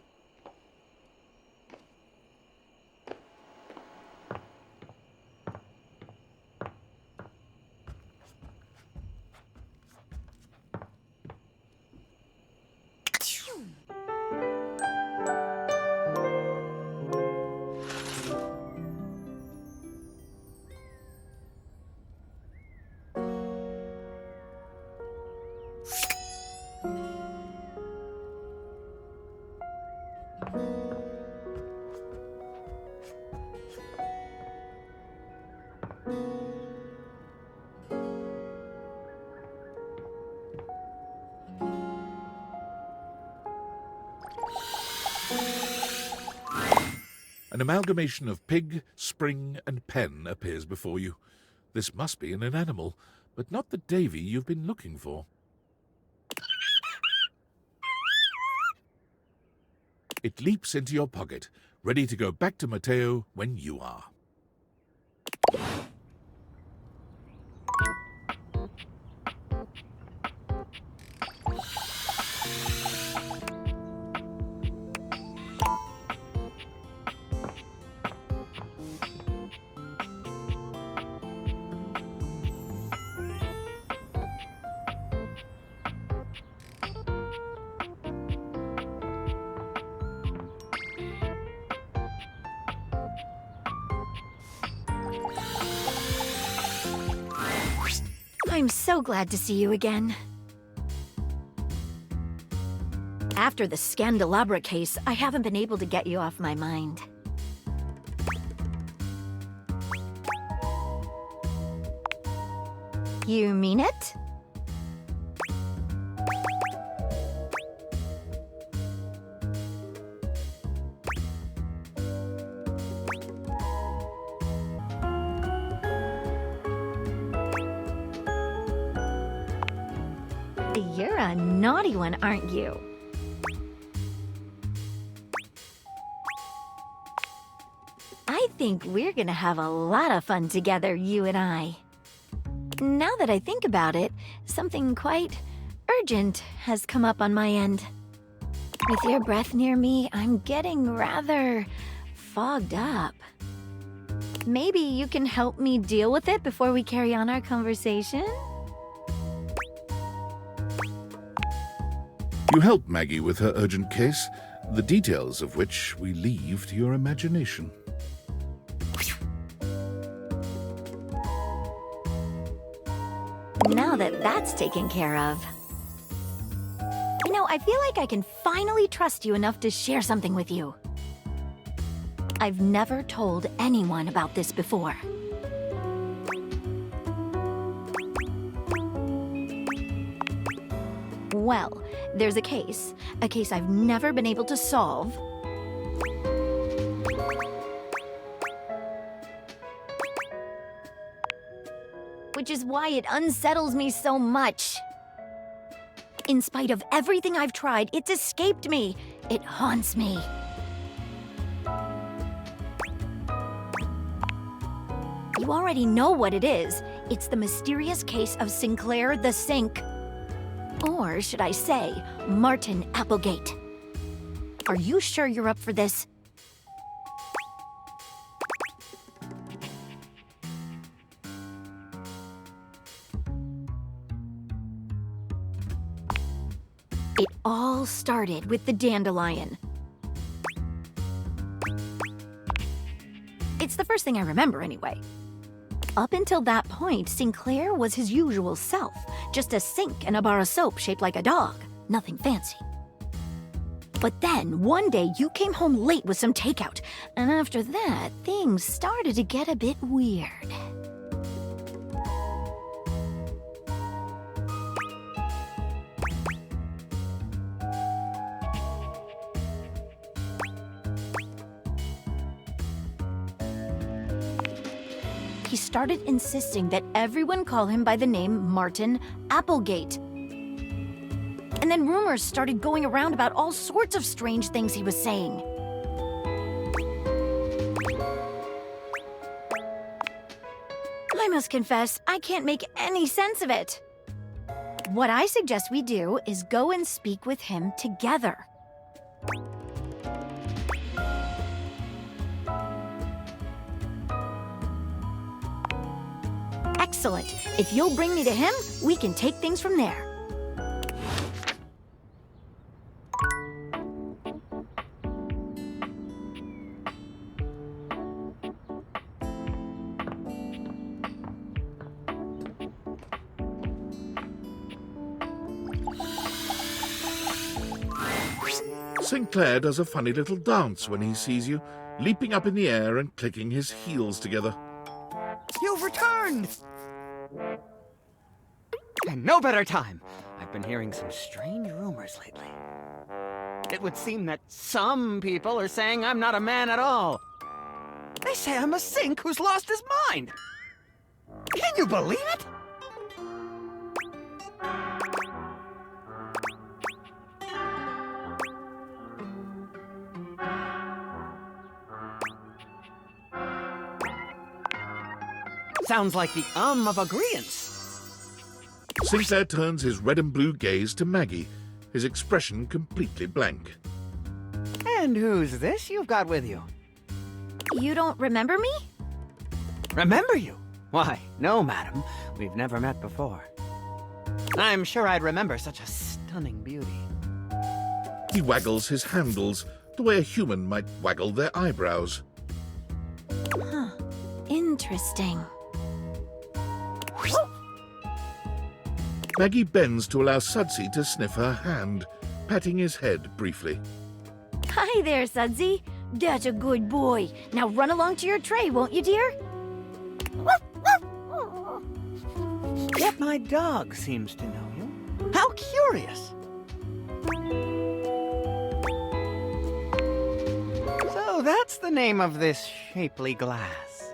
An amalgamation of pig, spring, and pen appears before you. This must be in an animal, but not the Davy you've been looking for. It leaps into your pocket, ready to go back to Mateo when you are. I'm so glad to see you again. After the Scandelabra case, I haven't been able to get you off my mind. You mean it? You're a naughty one, aren't you? I think we're gonna have a lot of fun together, you and I. Now that I think about it, something quite urgent has come up on my end. With your breath near me, I'm getting rather fogged up. Maybe you can help me deal with it before we carry on our conversation? You help Maggie with her urgent case, the details of which we leave to your imagination. Now that that's taken care of. You know, I feel like I can finally trust you enough to share something with you. I've never told anyone about this before. Well, there's a case I've never been able to solve. Which is why it unsettles me so much. In spite of everything I've tried, it's escaped me. It haunts me. You already know what it is. It's the mysterious case of Sinclaire the Sink. Or should I say, Martin Applegate. Are you sure you're up for this? It all started with the dandelion. It's the first thing I remember anyway. Up until that point, Sinclaire was his usual self. Just a sink and a bar of soap shaped like a dog. Nothing fancy. But then, one day, you came home late with some takeout. And after that, things started to get a bit weird. He started insisting that everyone call him by the name Martin Applegate. And then rumors started going around about all sorts of strange things he was saying. I must confess, I can't make any sense of it. What I suggest we do is go and speak with him together. Excellent. If you'll bring me to him, we can take things from there. Sinclaire does a funny little dance when he sees you, leaping up in the air and clicking his heels together. You've returned! And no better time. I've been hearing some strange rumors lately. It would seem that some people are saying I'm not a man at all. They say I'm a sink who's lost his mind. Can you believe it? Sounds like the of agreeance. Sinclaire turns his red and blue gaze to Maggie, his expression completely blank. And who's this you've got with you? You don't remember me? Remember you? Why, no, madam. We've never met before. I'm sure I'd remember such a stunning beauty. He waggles his handles the way a human might waggle their eyebrows. Huh. Interesting. Maggie bends to allow Sudsy to sniff her hand, patting his head briefly. Hi there, Sudsy. That's a good boy. Now run along to your tray, won't you, dear? Yet my dog seems to know you. How curious! So that's the name of this shapely glass.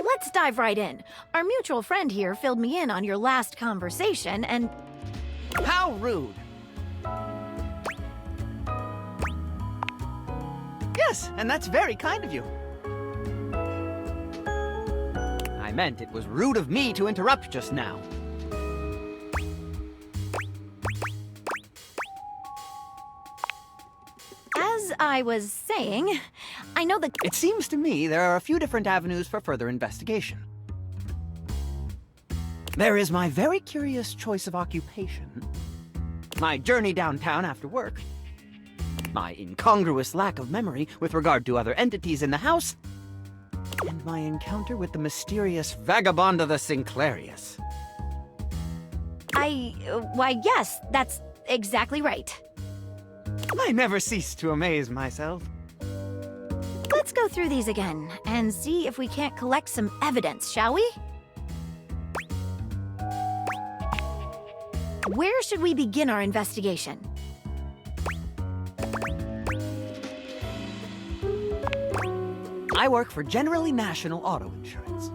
Let's dive right in. Our mutual friend here filled me in on your last conversation, and... How rude! Yes, and that's very kind of you. I meant it was rude of me to interrupt just now. As I was saying, I know that... It seems to me there are a few different avenues for further investigation. There is my very curious choice of occupation, my journey downtown after work, my incongruous lack of memory with regard to other entities in the house, and my encounter with the mysterious vagabond of the Sinclairius. Why, yes, that's exactly right. I never cease to amaze myself. Let's go through these again and see if we can't collect some evidence, shall we? Where should we begin our investigation? I work for Generally National Auto Insurance.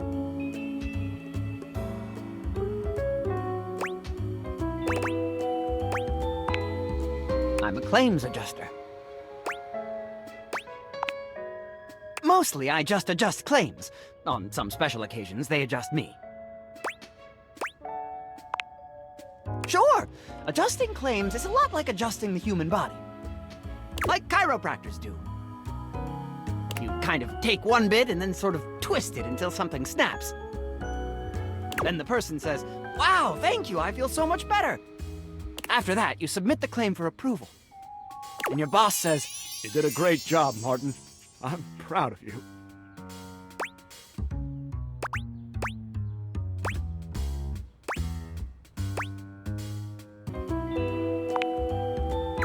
I'm a claims adjuster. Mostly, I just adjust claims. On some special occasions, they adjust me. Sure, adjusting claims is a lot like adjusting the human body. Like chiropractors do. You kind of take one bit and then sort of twist it until something snaps. Then the person says, "Wow, thank you, I feel so much better." After that, you submit the claim for approval. And your boss says, "You did a great job, Martin. I'm proud of you."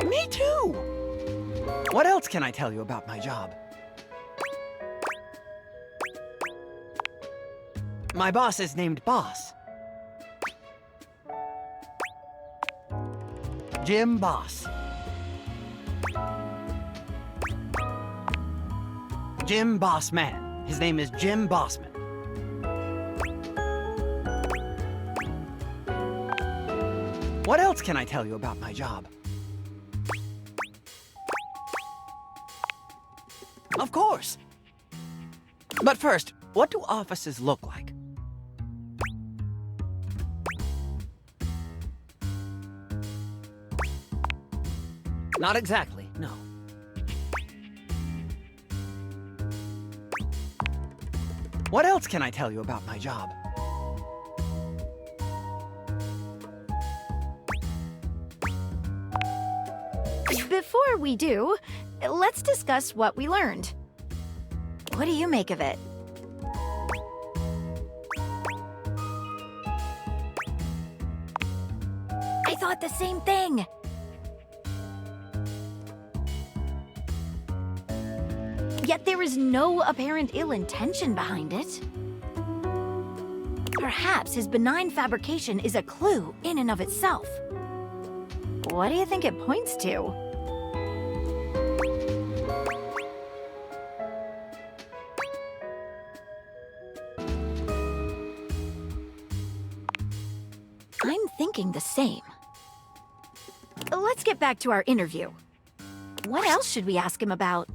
Me too! What else can I tell you about my job? My boss is named Boss. Jim Boss. Jim Bossman. His name is Jim Bossman. What else can I tell you about my job? Of course. But first, what do offices look like? Not exactly, no. What else can I tell you about my job? Before we do, let's discuss what we learned. What do you make of it? I thought the same thing. Yet there is no apparent ill intention behind it. Perhaps his benign fabrication is a clue in and of itself. What do you think it points to? looking the same. Let's get back to our interview. What else should we ask him about?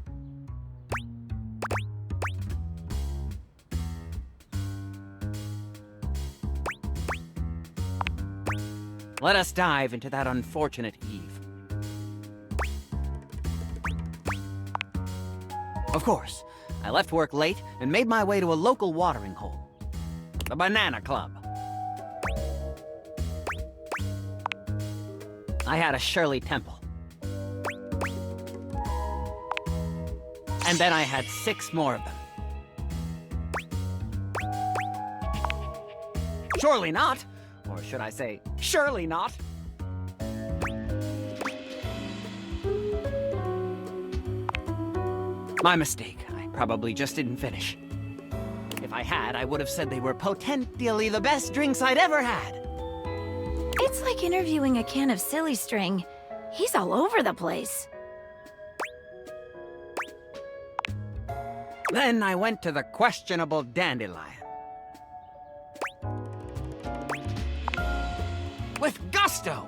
Let us dive into that unfortunate Eve. Of course, I left work late and made my way to a local watering hole. The Banana Club. I had a Shirley Temple. And then I had 6 more of them. Surely not. Or should I say, surely not. My mistake. I probably just didn't finish. If I had, I would have said they were potentially the best drinks I'd ever had. It's like interviewing a can of silly string. He's all over the place. Then I went to the questionable dandelion. With gusto!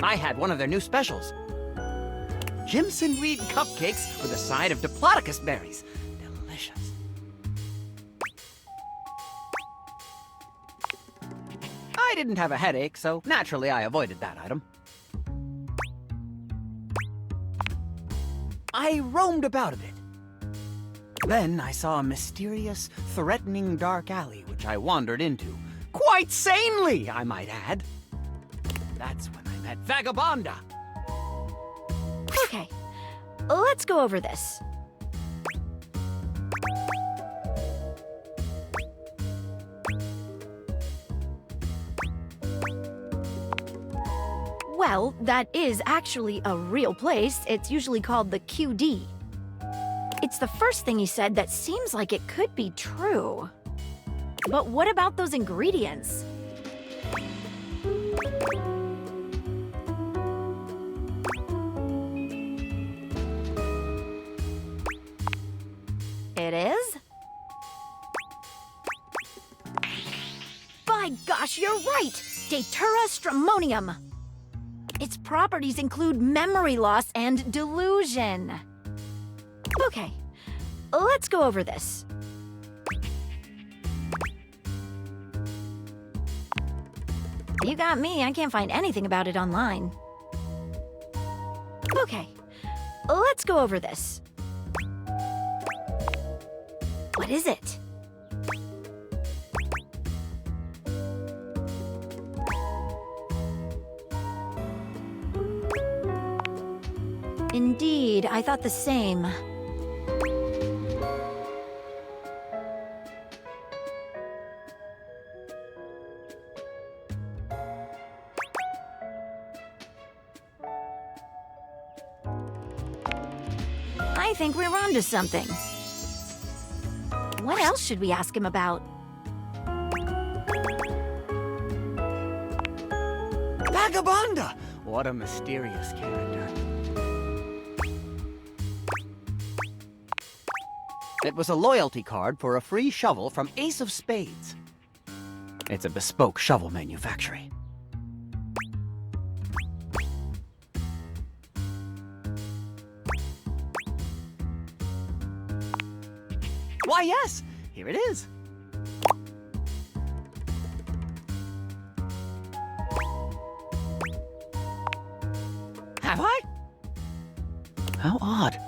I had one of their new specials. Jimson Reed cupcakes with a side of Diplodocus berries. Delicious. I didn't have a headache, so naturally I avoided that item. I roamed about a bit. Then I saw a mysterious, threatening dark alley which I wandered into. Quite sanely, I might add. That's when I met Vagabonda. Okay, let's go over this. Well, that is actually a real place. It's usually called the QD. It's the first thing he said that seems like it could be true. But what about those ingredients? It is? By gosh, you're right! Datura stramonium! Its properties include memory loss and delusion. Okay, let's go over this. You got me, I can't find anything about it online. Okay, let's go over this. What is it? Indeed, I thought the same. I think we're onto something. What else should we ask him about? Vagabonda! What a mysterious character. It was a loyalty card for a free shovel from Ace of Spades. It's a bespoke shovel manufacturer. Why, yes! Here it is. Have I? How odd.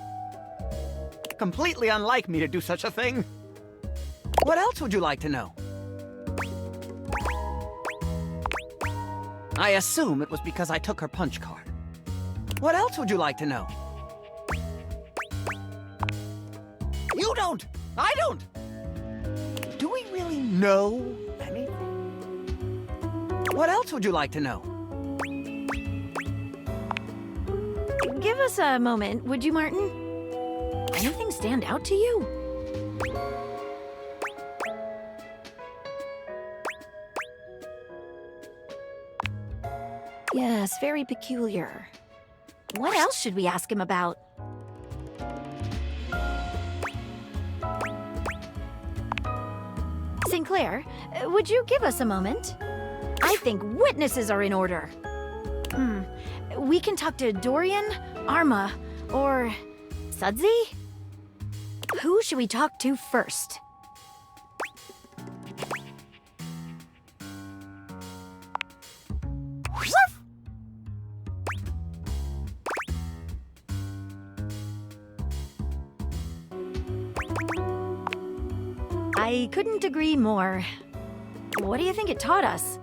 Completely unlike me to do such a thing. What else would you like to know? I assume it was because I took her punch card. What else would you like to know? You don't! I don't! Do we really know anything? What else would you like to know? Give us a moment, would you, Martin? Anything stand out to you? Yes, very peculiar. What else should we ask him about? Sinclaire, would you give us a moment? I think witnesses are in order. We can talk to Dorian, Arma, or Sudsy? Who should we talk to first? I couldn't agree more. What do you think it taught us?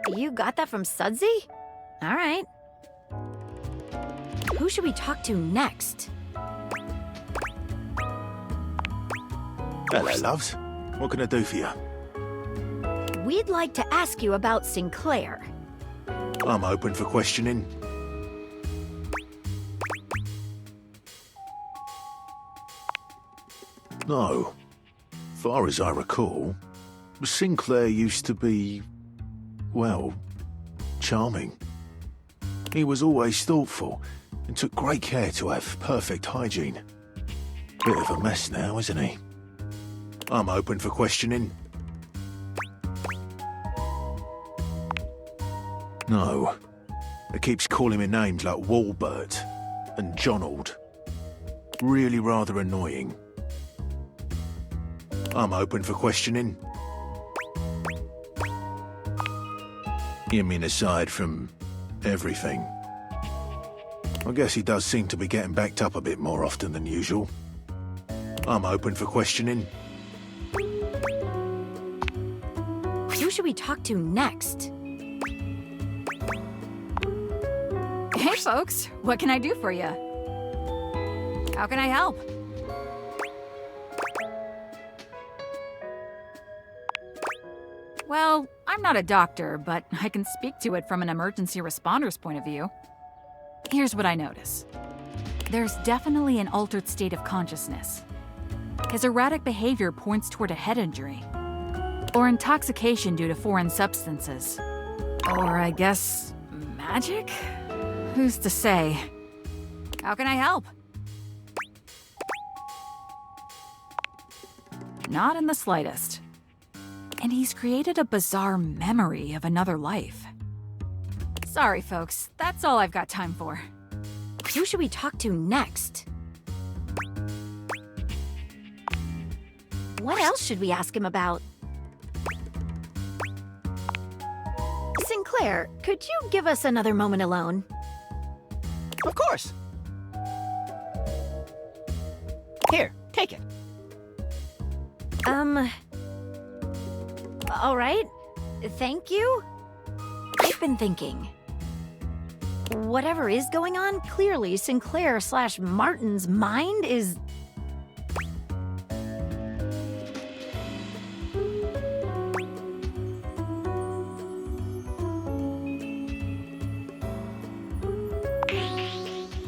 You got that from Sudsy? All right. Who should we talk to next? Hello, loves. What can I do for you? We'd like to ask you about Sinclaire. I'm open for questioning. No. Far as I recall, Sinclaire used to be, well, charming. He was always thoughtful and took great care to have perfect hygiene. Bit of a mess now, isn't he? I'm open for questioning. No. It keeps calling me names like Walbert and Jonald. Really rather annoying. I'm open for questioning. You mean aside from everything? I guess he does seem to be getting backed up a bit more often than usual. I'm open for questioning. Who should we talk to next? Hey folks, what can I do for you? How can I help? Well, I'm not a doctor, but I can speak to it from an emergency responder's point of view. Here's what I notice. There's definitely an altered state of consciousness. His erratic behavior points toward a head injury, or intoxication due to foreign substances. Or I guess, magic? Who's to say? How can I help? Not in the slightest. And he's created a bizarre memory of another life. Sorry, folks. That's all I've got time for. Who should we talk to next? What else should we ask him about? Sinclaire, could you give us another moment alone? Of course. Here, take it. All right. Thank you. I've been thinking. Whatever is going on, clearly Sinclaire/Martin's mind is...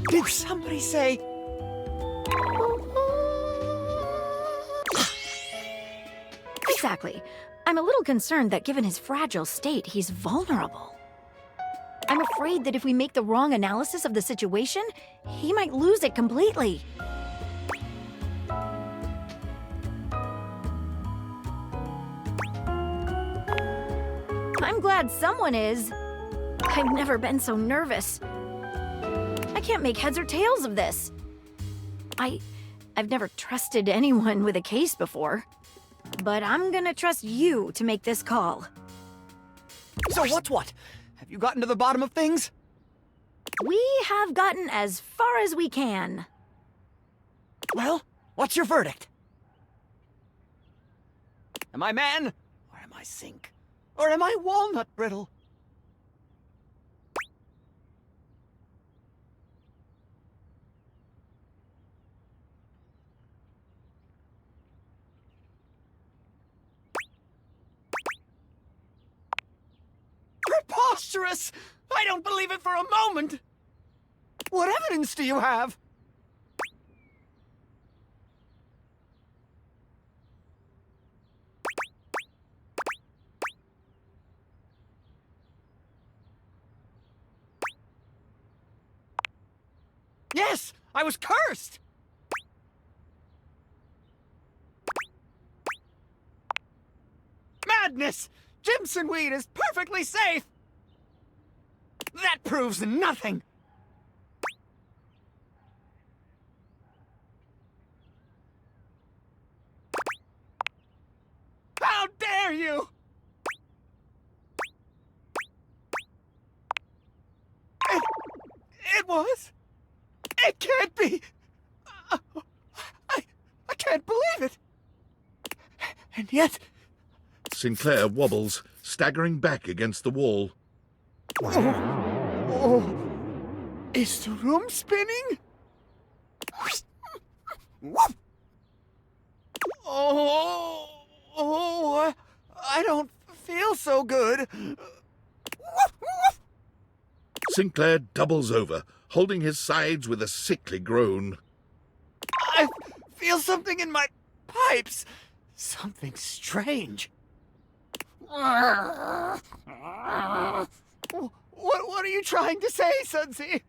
Did somebody say... Exactly. I'm a little concerned that given his fragile state, he's vulnerable. I'm afraid that if we make the wrong analysis of the situation, he might lose it completely. I'm glad someone is. I've never been so nervous. I can't make heads or tails of this. I've never trusted anyone with a case before. But I'm gonna trust you to make this call. So what's what? Have you gotten to the bottom of things? We have gotten as far as we can. Well, what's your verdict? Am I man? Or am I sink? Or am I walnut brittle? Preposterous! I don't believe it for a moment! What evidence do you have? Yes! I was cursed! Madness! Jimson weed is perfectly safe! That proves nothing! How dare you! It was? It can't be! I can't believe it! And yet... Sinclaire wobbles, staggering back against the wall. Oh, is the room spinning? Oh, I don't feel so good. Sinclaire doubles over, holding his sides with a sickly groan. I feel something in my pipes. Something strange. What are you trying to say, Sunsy?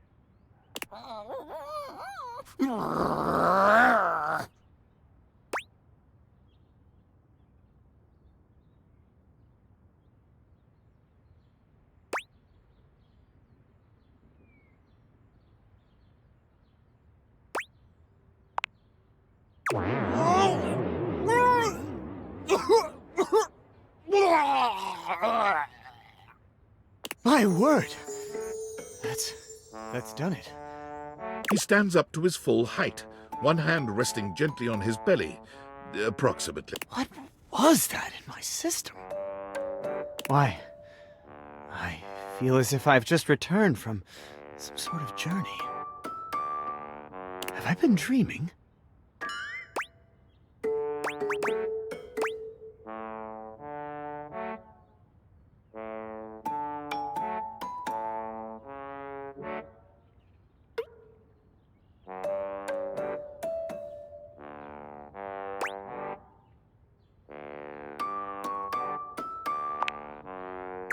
My word! That's done it. He stands up to his full height, one hand resting gently on his belly, approximately. What was that in my system? Why, I feel as if I've just returned from some sort of journey. Have I been dreaming?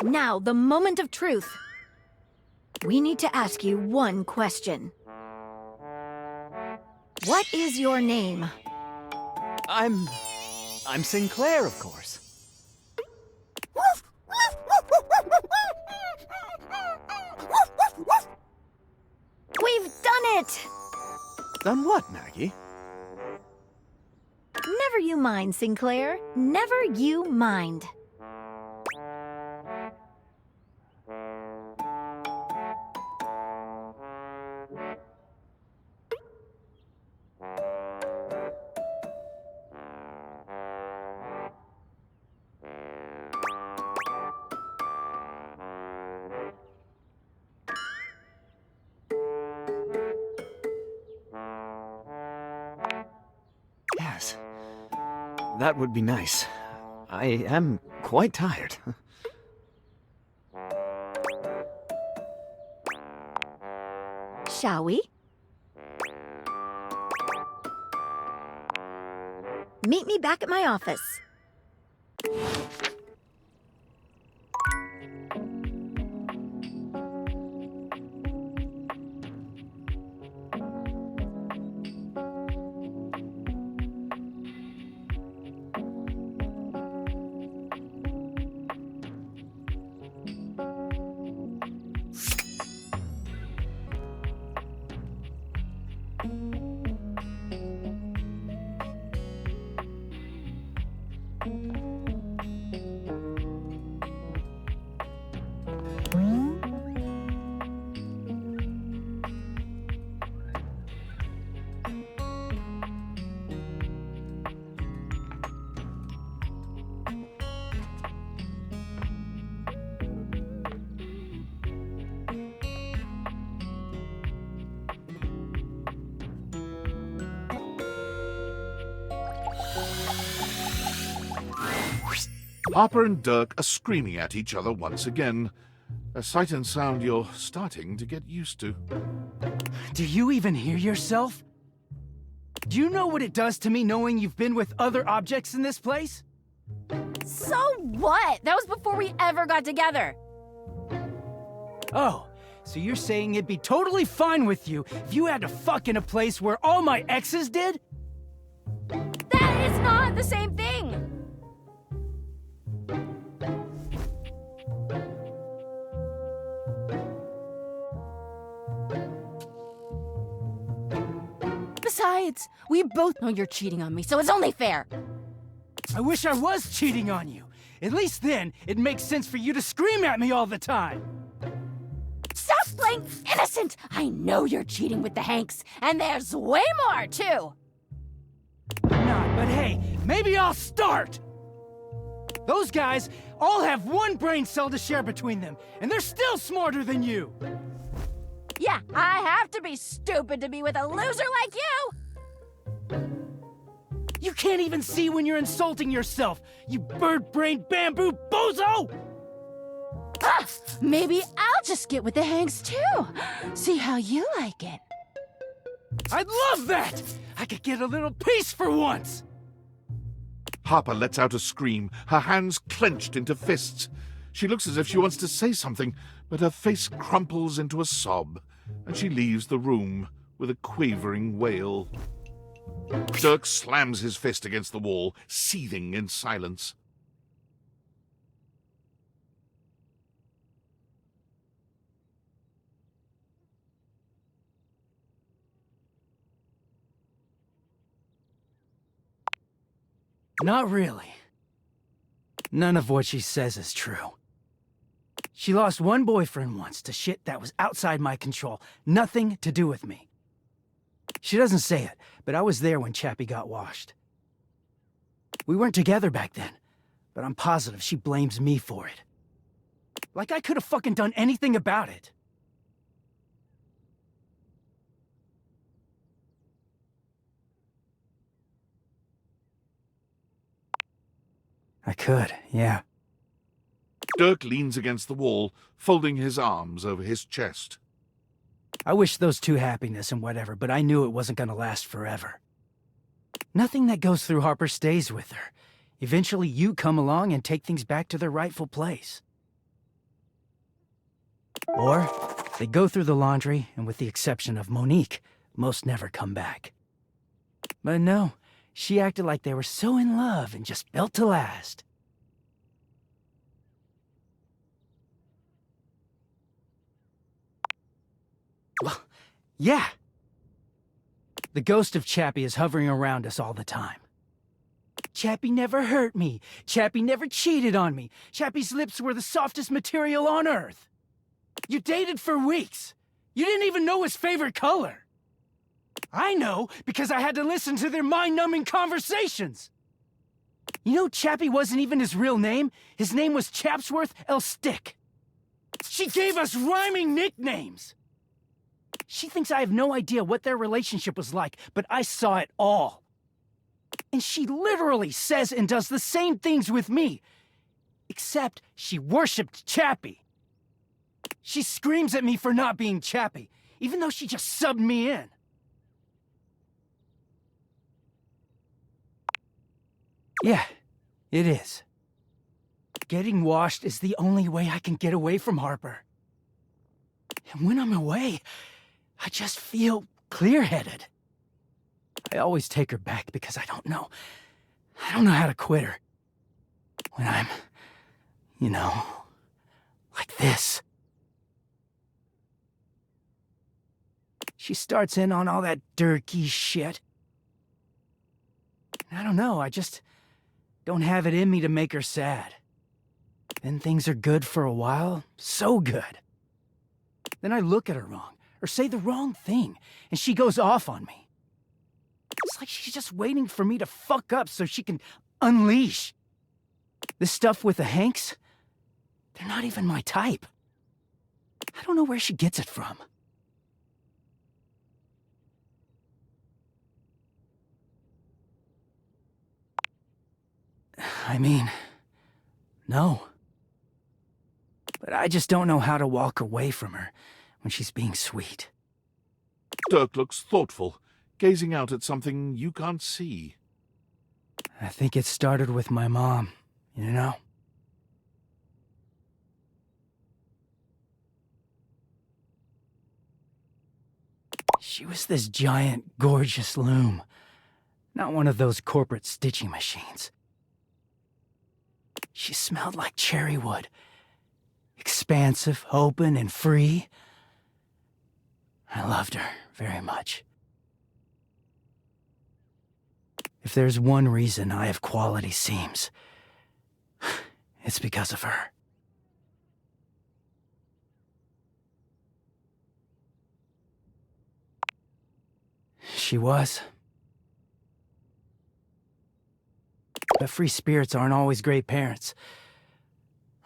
Now, the moment of truth. We need to ask you one question. What is your name? I'm Sinclaire, of course. We've done it! Done what, Maggie? Never you mind, Sinclaire. Never you mind. Yes. That would be nice. I am quite tired. Shall we? Meet me back at my office. Harper and Dirk are screaming at each other once again. A sight and sound you're starting to get used to. Do you even hear yourself? Do you know what it does to me knowing you've been with other objects in this place? So what? That was before we ever got together. Oh, So you're saying it'd be totally fine with you if you had to fuck in a place where all my exes did? That is not the same thing! Besides, we both know you're cheating on me, so it's only fair. I wish I was cheating on you. At least then, it makes sense for you to scream at me all the time. Stop playing innocent! I know you're cheating with the Hanks, and there's way more, too! I'm not, but hey, maybe I'll start! Those guys all have one brain cell to share between them, and they're still smarter than you! Yeah, I have to be stupid to be with a loser like you! You can't even see when you're insulting yourself, you bird-brained bamboo bozo! Ah, maybe I'll just get with the Hanks too. See how you like it. I'd love that! I could get a little peace for once! Harper lets out a scream, her hands clenched into fists. She looks as if she wants to say something, but her face crumples into a sob, and she leaves the room with a quavering wail. Dirk slams his fist against the wall, seething in silence. Not really. None of what she says is true. She lost one boyfriend once to shit that was outside my control. Nothing to do with me. She doesn't say it, but I was there when Chappie got washed. We weren't together back then, but I'm positive she blames me for it. Like I could have fucking done anything about it. I could, yeah. Dirk leans against the wall, folding his arms over his chest. I wish those two happiness and whatever, but I knew it wasn't gonna last forever. Nothing that goes through Harper stays with her. Eventually you come along and take things back to their rightful place. Or they go through the laundry, and with the exception of Monique, most never come back. But no, she acted like they were so in love and just built to last. Well, yeah. The ghost of Chappie is hovering around us all the time. Chappie never hurt me. Chappie never cheated on me. Chappie's lips were the softest material on earth. You dated for weeks. You didn't even know his favorite color. I know because I had to listen to their mind-numbing conversations. You know, Chappie wasn't even his real name. His name was Chapsworth L. Stick. She gave us rhyming nicknames. She thinks I have no idea what their relationship was like, but I saw it all. And she literally says and does the same things with me. Except she worshipped Chappie. She screams at me for not being Chappie, even though she just subbed me in. Yeah, it is. Getting washed is the only way I can get away from Harper. And when I'm away, I just feel clear-headed. I always take her back because I don't know how to quit her. When I'm, you know, like this. She starts in on all that dirty shit. I don't know, I just don't have it in me to make her sad. Then things are good for a while, so good. Then I look at her wrong, or say the wrong thing, and she goes off on me. It's like she's just waiting for me to fuck up so she can unleash. This stuff with the Hanks, they're not even my type. I don't know where she gets it from. I mean, no. But I just don't know how to walk away from her when she's being sweet. Dirk looks thoughtful, gazing out at something you can't see. I think it started with my mom, you know? She was this giant, gorgeous loom. Not one of those corporate stitching machines. She smelled like cherry wood. Expansive, open, and free. I loved her very much. If there's one reason I have quality seams, it's because of her. She was. But free spirits aren't always great parents.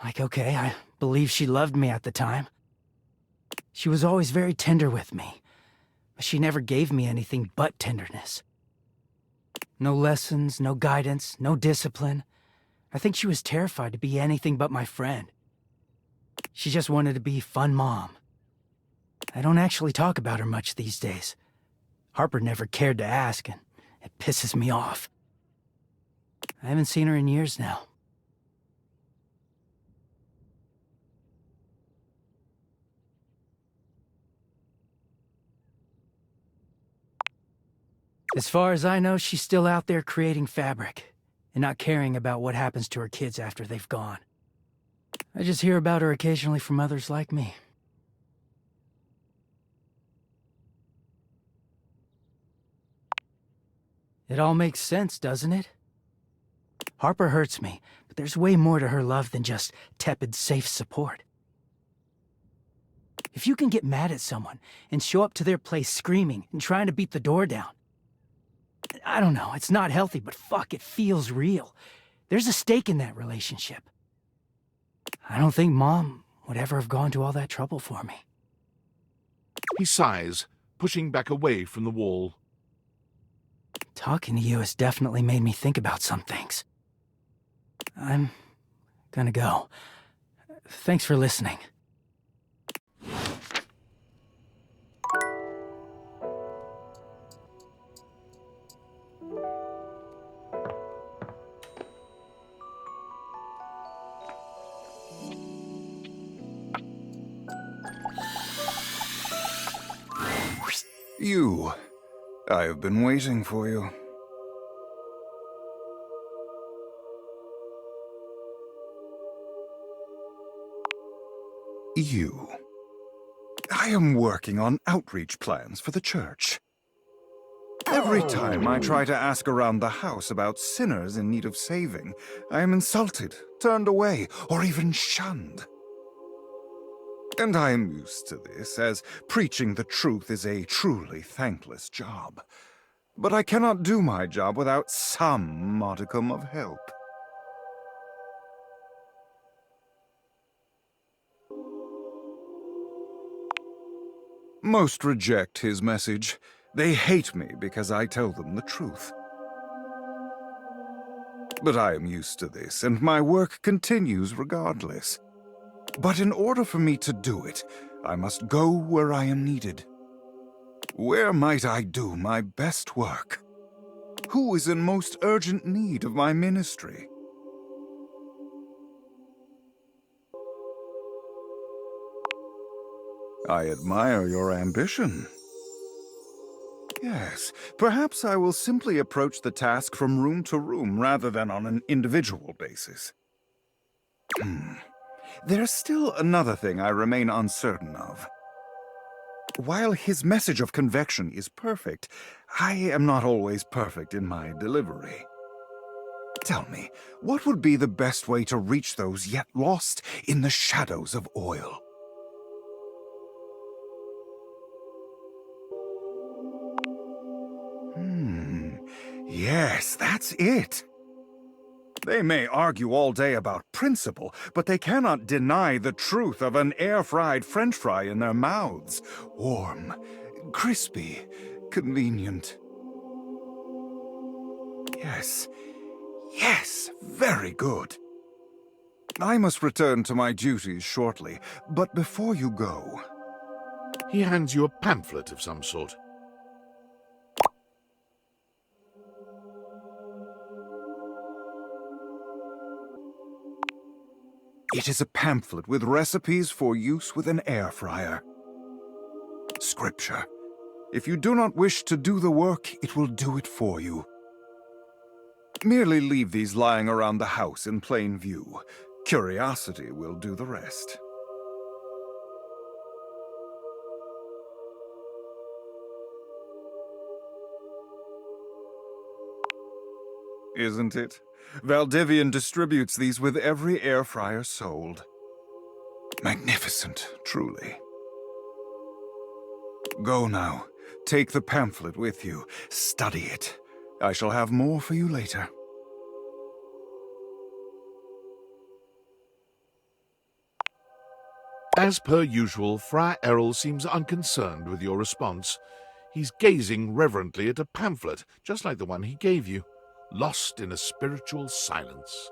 Like, okay, I believe she loved me at the time. She was always very tender with me, but she never gave me anything but tenderness. No lessons, no guidance, no discipline. I think she was terrified to be anything but my friend. She just wanted to be fun mom. I don't actually talk about her much these days. Harper never cared to ask, and it pisses me off. I haven't seen her in years now. As far as I know, she's still out there creating fabric, and not caring about what happens to her kids after they've gone. I just hear about her occasionally from others like me. It all makes sense, doesn't it? Harper hurts me, but there's way more to her love than just tepid, safe support. If you can get mad at someone and show up to their place screaming and trying to beat the door down, I don't know, it's not healthy, but fuck, it feels real. There's a stake in that relationship. I don't think Mom would ever have gone to all that trouble for me. He sighs, pushing back away from the wall. Talking to you has definitely made me think about some things. I'm gonna go. Thanks for listening. You. I have been waiting for you. You. I am working on outreach plans for the church. Every time I try to ask around the house about sinners in need of saving, I am insulted, turned away, or even shunned. And I am used to this, as preaching the truth is a truly thankless job. But I cannot do my job without some modicum of help. Most reject his message. They hate me because I tell them the truth. But I am used to this, and my work continues regardless. But in order for me to do it, I must go where I am needed. Where might I do my best work? Who is in most urgent need of my ministry? I admire your ambition. Yes, perhaps I will simply approach the task from room to room rather than on an individual basis. There's still another thing I remain uncertain of. While his message of convection is perfect, I am not always perfect in my delivery. Tell me, what would be the best way to reach those yet lost in the shadows of oil? Yes, that's it. They may argue all day about principle, but they cannot deny the truth of an air-fried French fry in their mouths. Warm, crispy, convenient. Yes, very good. I must return to my duties shortly, but before you go... He hands you a pamphlet of some sort. It is a pamphlet with recipes for use with an air fryer. Scripture. If you do not wish to do the work, it will do it for you. Merely leave these lying around the house in plain view. Curiosity will do the rest. Isn't it? Valdivian distributes these with every air fryer sold. Magnificent, truly. Go now. Take the pamphlet with you. Study it. I shall have more for you later. As per usual, Friar Errol seems unconcerned with your response. He's gazing reverently at a pamphlet, just like the one he gave you, lost in a spiritual silence.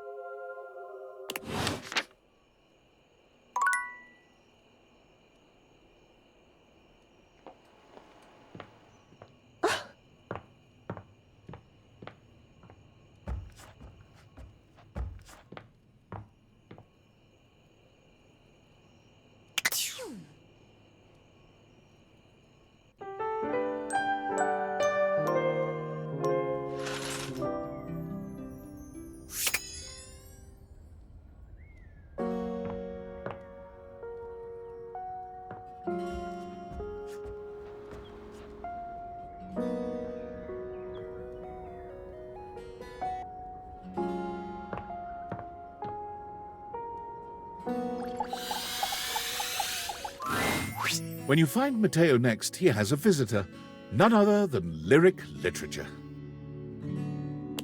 When you find Mateo next, he has a visitor, none other than lyric literature.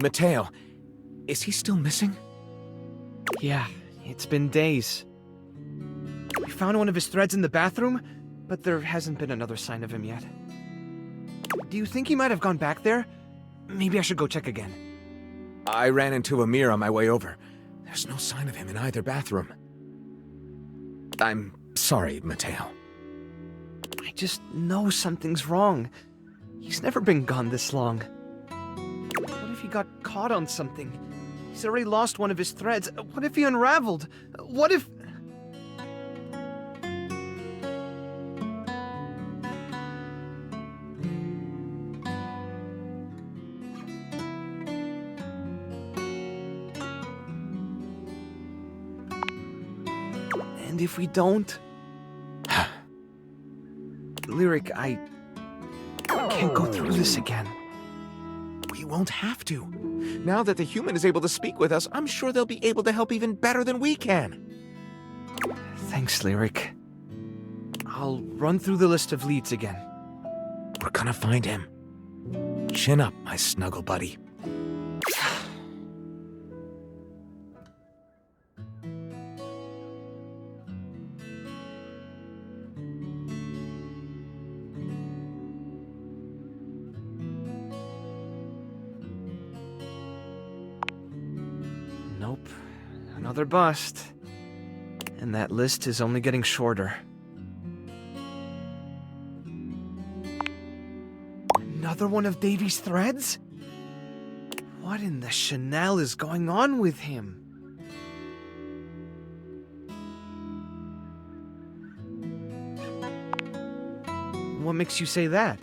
Mateo, is he still missing? Yeah, it's been days. We found one of his threads in the bathroom, but there hasn't been another sign of him yet. Do you think he might have gone back there? Maybe I should go check again. I ran into Amir on my way over. There's no sign of him in either bathroom. I'm sorry, Mateo. I just know something's wrong. He's never been gone this long. What if he got caught on something? He's already lost one of his threads. What if he unraveled? What if... And if we don't? Lyric, I can't go through this again. We won't have to. Now that the human is able to speak with us, I'm sure they'll be able to help even better than we can. Thanks, Lyric. I'll run through the list of leads again. We're gonna find him. Chin up, my snuggle buddy. Nope. Another bust. And that list is only getting shorter. Another one of Davy's threads? What in the Chanel is going on with him? What makes you say that?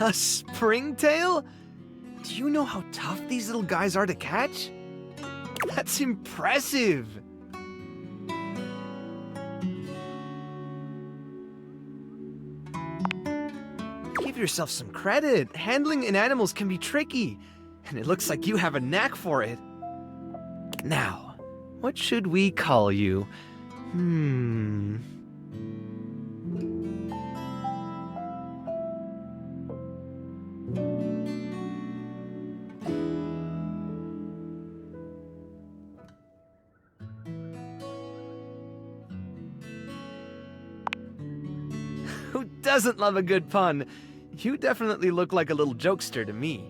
A springtail? Do you know how tough these little guys are to catch? That's impressive! Give yourself some credit. Handling in animals can be tricky, and it looks like you have a knack for it. Now, what should we call you? Who doesn't love a good pun? You definitely look like a little jokester to me.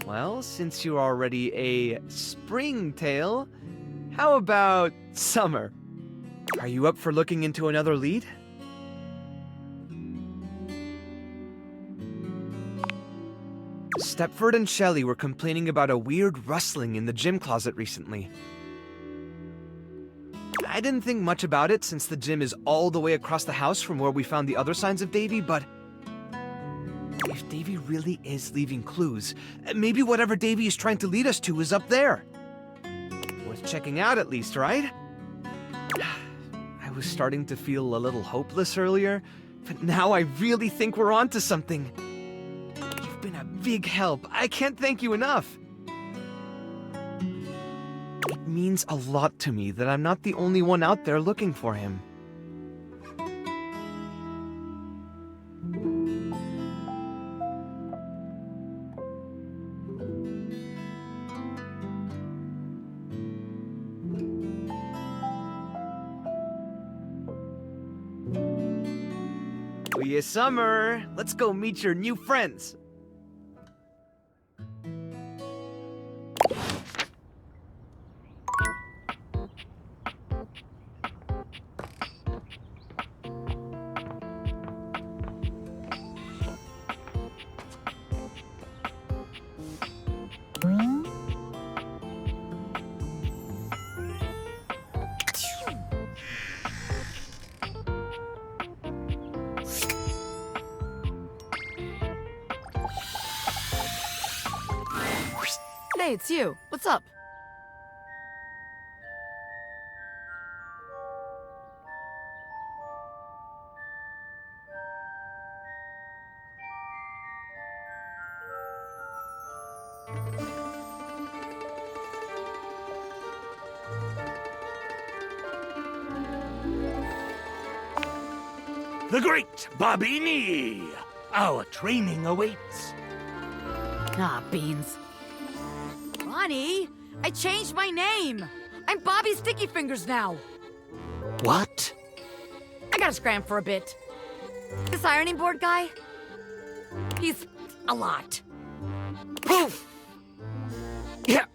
Well, since you're already a springtail, how about summer? Are you up for looking into another lead? Stepford and Shelley were complaining about a weird rustling in the gym closet recently. I didn't think much about it since the gym is all the way across the house from where we found the other signs of Davy, but if Davy really is leaving clues, maybe whatever Davy is trying to lead us to is up there. Worth checking out at least, right? I was starting to feel a little hopeless earlier, but now I really think we're onto something. You've been a big help. I can't thank you enough. It means a lot to me that I'm not the only one out there looking for him. Oh yeah, Summer! Let's go meet your new friends! Hey, it's you. What's up? The great Bobini! Our training awaits. Ah, beans. Bonnie, I changed my name. I'm Bobby Sticky Fingers now. What? I gotta scram for a bit. This ironing board guy, he's a lot. Poof! Yeah.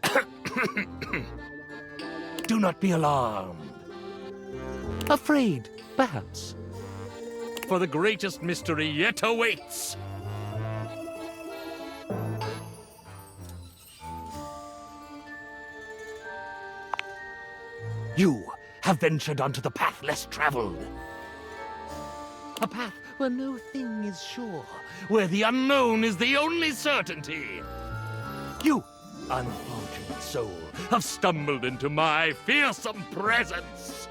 Do not be alarmed. Afraid, perhaps. For the greatest mystery yet awaits. You have ventured onto the path less traveled. A path where no thing is sure, where the unknown is the only certainty. You, unfortunate soul, have stumbled into my fearsome presence.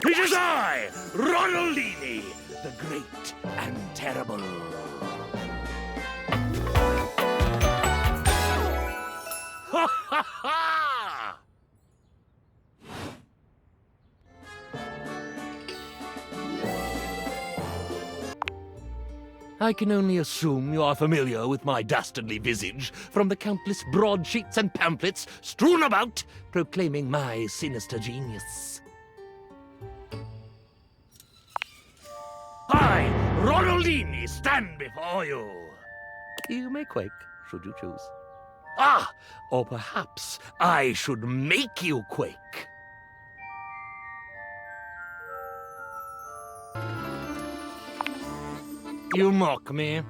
It is I, Ronaldini, the great and terrible. Ha ha ha! I can only assume you are familiar with my dastardly visage from the countless broadsheets and pamphlets strewn about proclaiming my sinister genius. I, Ronaldini, stand before you. You may quake, should you choose. Ah, or perhaps I should make you quake. You mock me.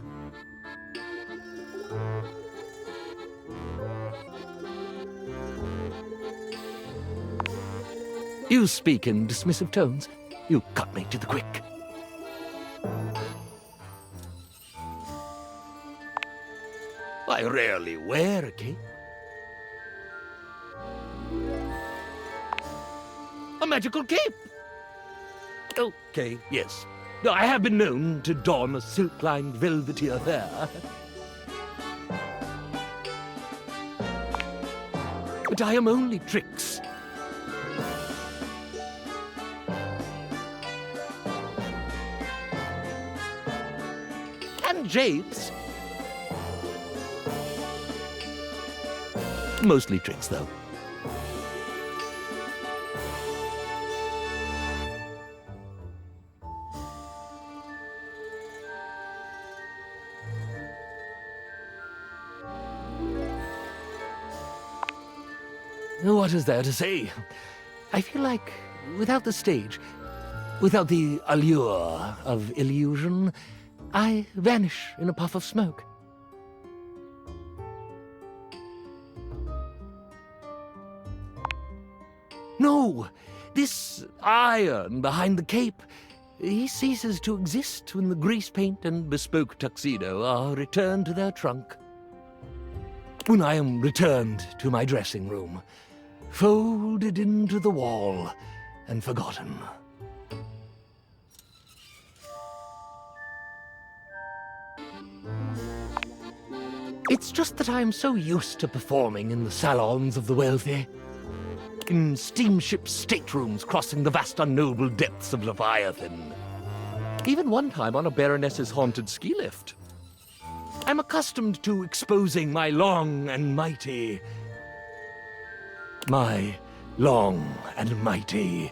You speak in dismissive tones. You cut me to the quick. I rarely wear a cape. A magical cape! Okay, yes. I have been known to don a silk-lined velvety affair. But I am only tricks. And japes. Mostly tricks, though. What is there to say? I feel like, without the stage, without the allure of illusion, I vanish in a puff of smoke. No! This iron behind the cape, he ceases to exist when the grease paint and bespoke tuxedo are returned to their trunk. When I am returned to my dressing room, folded into the wall and forgotten. It's just that I am so used to performing in the salons of the wealthy, in steamship staterooms crossing the vast unknowable depths of Leviathan. Even one time on a Baroness's haunted ski lift. I'm accustomed to exposing my long and mighty. My long and mighty.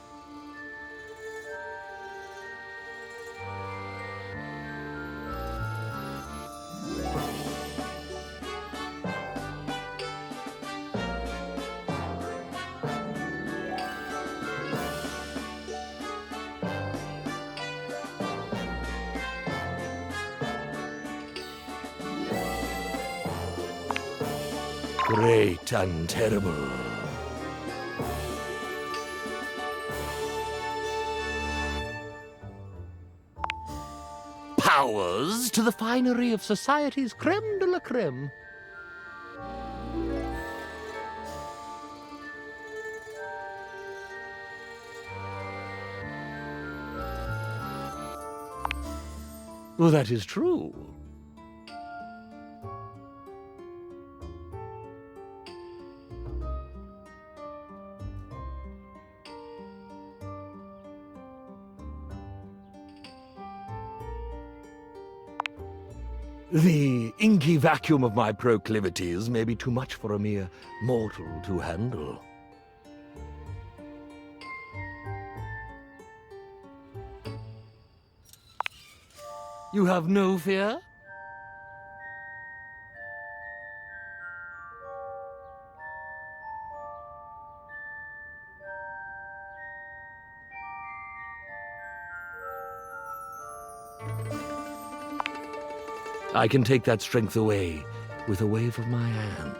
Great and terrible. Powers to the finery of society's creme de la creme. Well, that is true. The inky vacuum of my proclivities may be too much for a mere mortal to handle. You have no fear? I can take that strength away with a wave of my hand.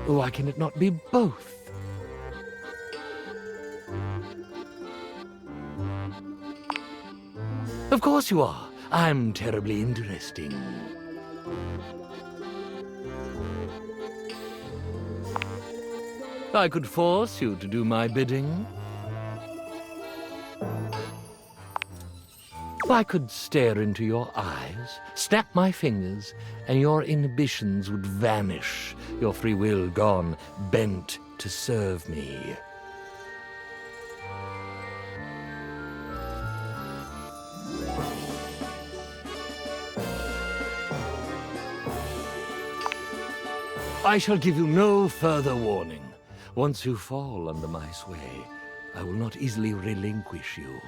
Why can it not be both? Of course you are. I'm terribly interesting. I could force you to do my bidding. I could stare into your eyes, snap my fingers, and your inhibitions would vanish, your free will gone, bent to serve me. I shall give you no further warning. Once you fall under my sway, I will not easily relinquish you.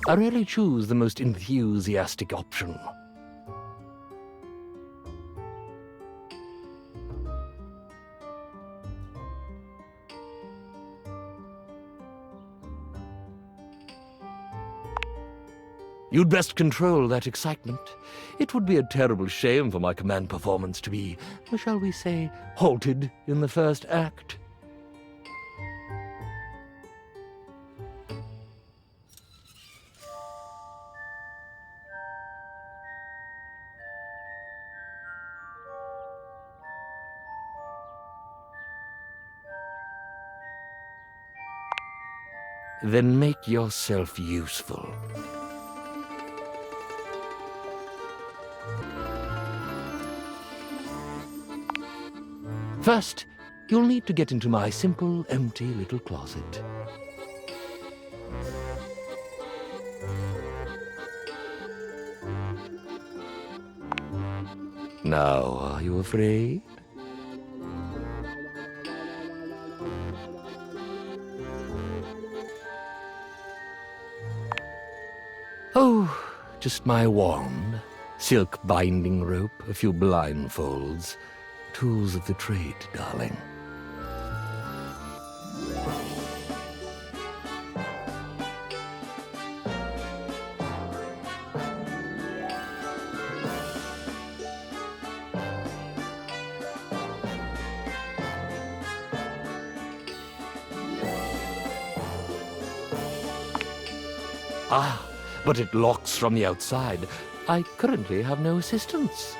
I rarely choose the most enthusiastic option. You'd best control that excitement. It would be a terrible shame for my command performance to be, shall we say, halted in the first act. Then make yourself useful. First, you'll need to get into my simple, empty little closet. Now, are you afraid? Oh, just my wand, silk binding rope, a few blindfolds. Tools of the trade, darling. Ah, but it locks from the outside. I currently have no assistance.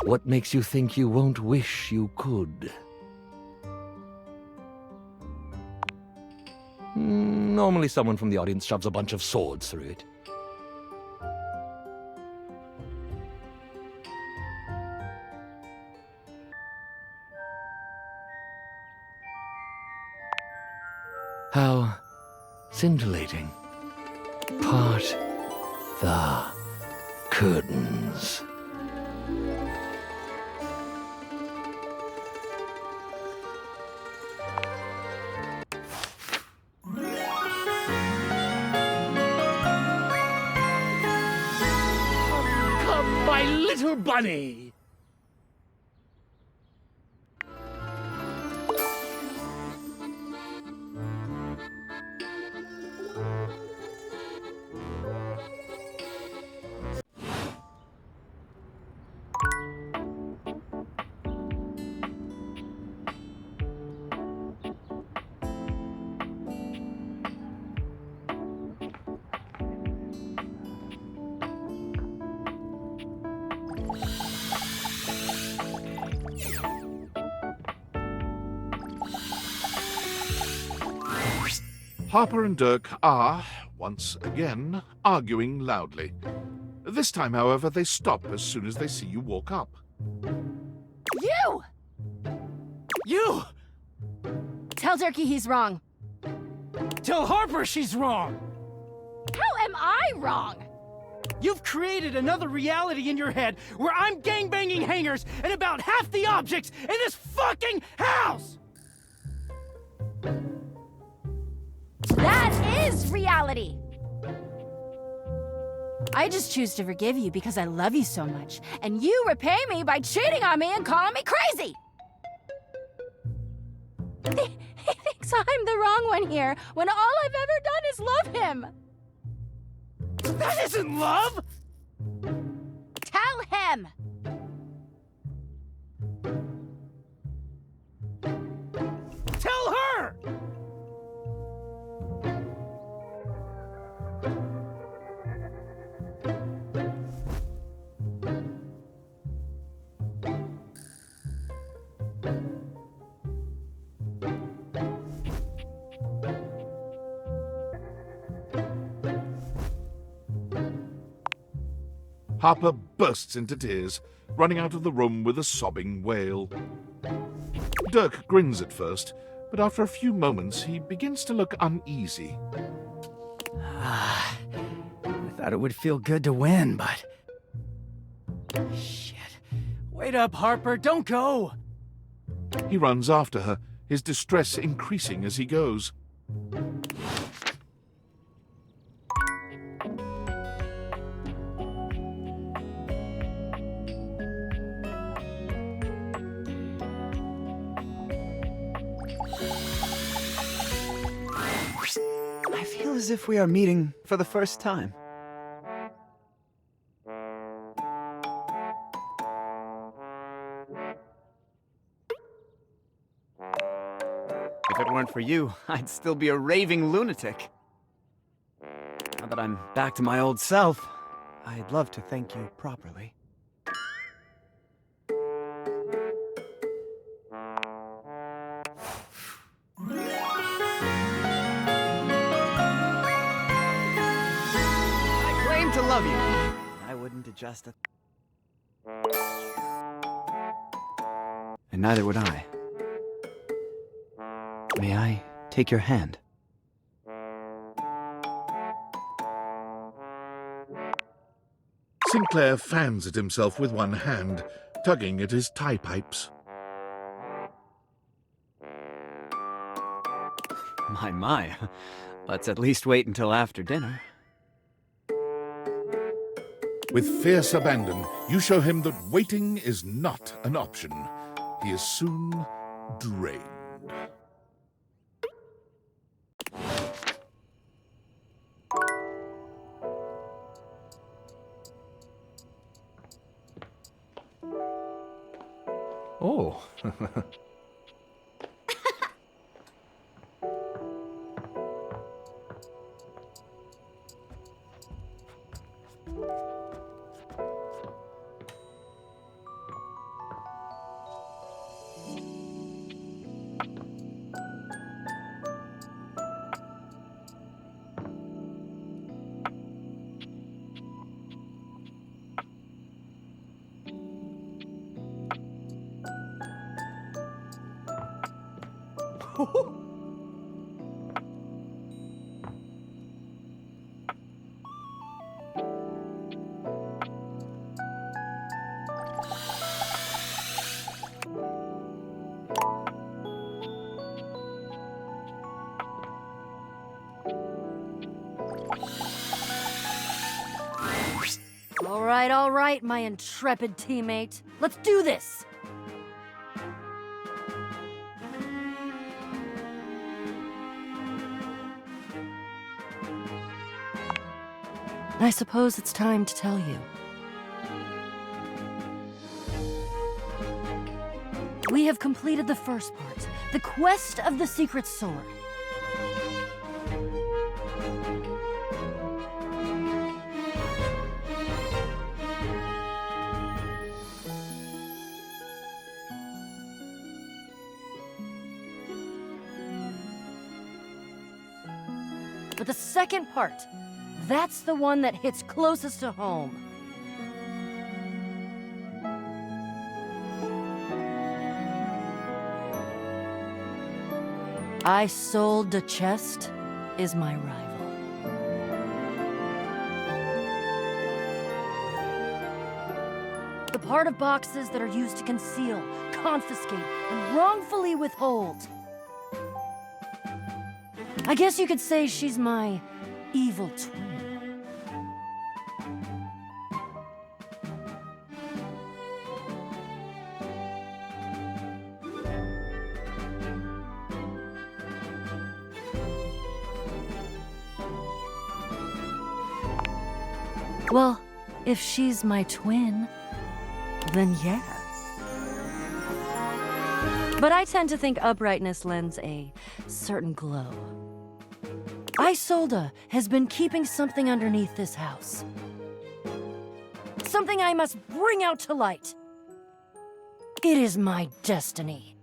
What makes you think you won't wish you could? Normally someone from the audience shoves a bunch of swords through it. How scintillating. Part the curtains. Come, my little bunny! Harper and Dirk are, once again, arguing loudly. This time, however, they stop as soon as they see you walk up. You! You! Tell Durkee he's wrong. Tell Harper she's wrong! How am I wrong? You've created another reality in your head where I'm gangbanging hangers and about half the objects in this fucking house! That is reality! I just choose to forgive you because I love you so much, and you repay me by cheating on me and calling me crazy! He thinks I'm the wrong one here, when all I've ever done is love him! That isn't love! Tell him! Tell her! Harper bursts into tears, running out of the room with a sobbing wail. Dirk grins at first, but after a few moments he begins to look uneasy. I thought it would feel good to win, but... Shit. Wait up, Harper, don't go! He runs after her, his distress increasing as he goes. I feel as if we are meeting for the first time. If it weren't for you, I'd still be a raving lunatic. Now that I'm back to my old self, I'd love to thank you properly. I claim to love you. I wouldn't adjust it. And neither would I. May I take your hand? Sinclaire fans at himself with one hand, tugging at his tie pipes. My. Let's at least wait until after dinner. With fierce abandon, you show him that waiting is not an option. He is soon drained. Oh. All right, my intrepid teammate. Let's do this! I suppose it's time to tell you. We have completed the first part, the quest of the secret sword. But the second part, that's the one that hits closest to home. I sold the chest is my rival. The part of boxes that are used to conceal, confiscate, and wrongfully withhold. I guess you could say she's my evil twin. Well, if she's my twin, then yeah. But I tend to think uprightness lends a certain glow. Isolde has been keeping something underneath this house. Something I must bring out to light. It is my destiny.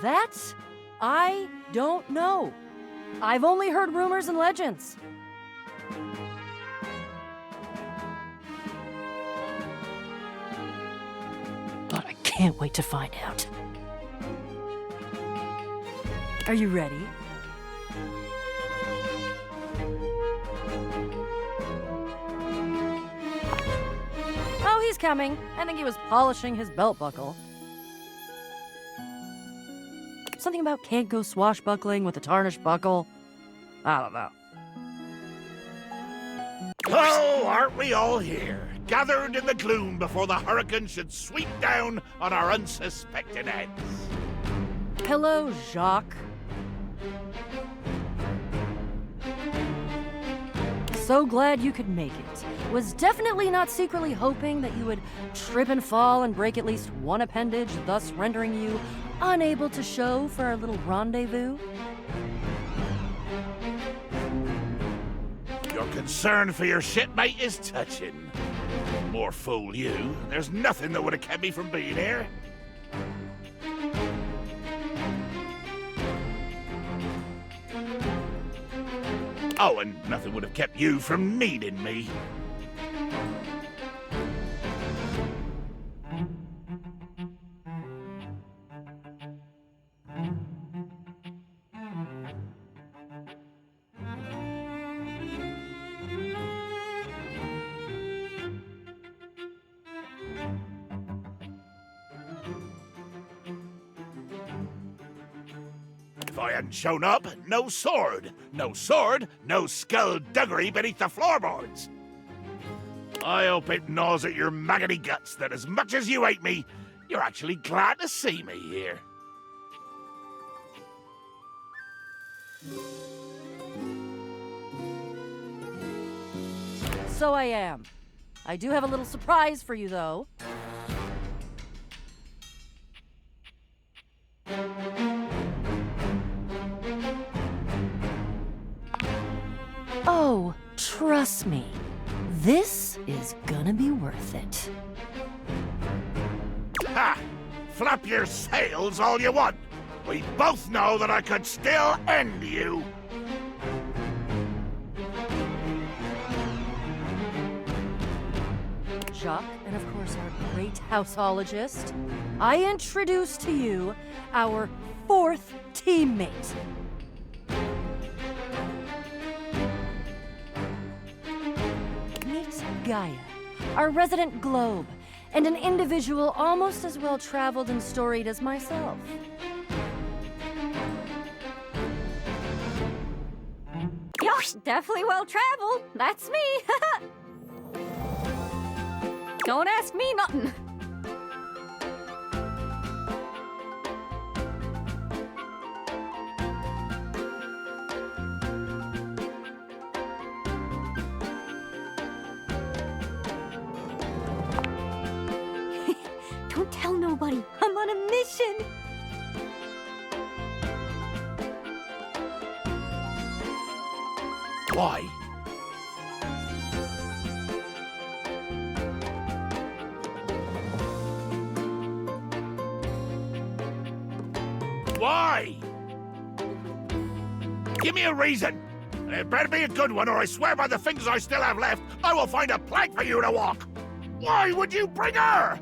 That, I don't know. I've only heard rumors and legends. But I can't wait to find out. Are you ready? Oh, he's coming. I think he was polishing his belt buckle. Something about can't go swashbuckling with a tarnished buckle. I don't know. Oh, aren't we all here, gathered in the gloom before the hurricane should sweep down on our unsuspecting heads? Hello, Jacques. So glad you could make it. Was definitely not secretly hoping that you would trip and fall and break at least one appendage, thus rendering you unable to show for our little rendezvous. Your concern for your shipmate is touching. More fool you. There's nothing that would have kept me from being here. Oh, and nothing would have kept you from needing me. I hadn't shown up, no sword. No sword, no skullduggery beneath the floorboards. I hope it gnaws at your maggoty guts that as much as you hate me, you're actually glad to see me here. So I am. I do have a little surprise for you, though. Oh, trust me. This is gonna be worth it. Ha! Flap your sails all you want. We both know that I could still end you. Jacques, and of course our great houseologist, I introduce to you our fourth teammate. Meet Gaia, our resident globe, and an individual almost as well-traveled and storied as myself. Yosh, definitely well-traveled. That's me. Don't ask me nothing. Don't tell nobody. I'm on a mission. Why? Why? Give me a reason. And it better be a good one, or I swear by the fingers I still have left, I will find a plank for you to walk. Why would you bring her?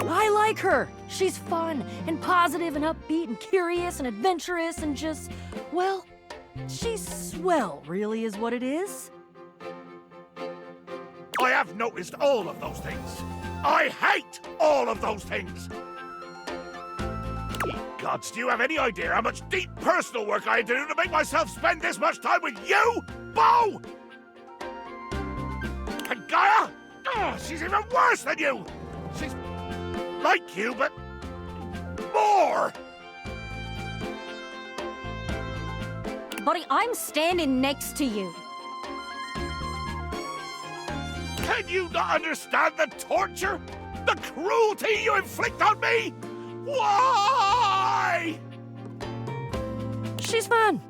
I like her. She's fun and positive and upbeat and curious and adventurous and just, well, she's swell, really is what it is. I have noticed all of those things. I hate all of those things. Ye gods, do you have any idea how much deep personal work I had to do to make myself spend this much time with you, Bo? And Gaia? Oh, she's even worse than you. She's like you, but more. Buddy, I'm standing next to you. Can you not understand the torture? The cruelty you inflict on me? Why? She's fun.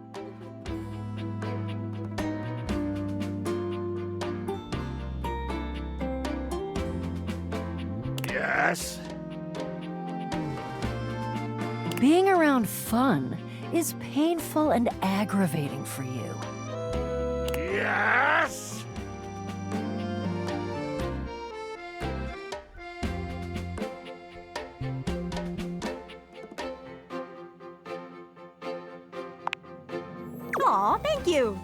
Yes. Being around fun is painful and aggravating for you. Yes. Aw, thank you.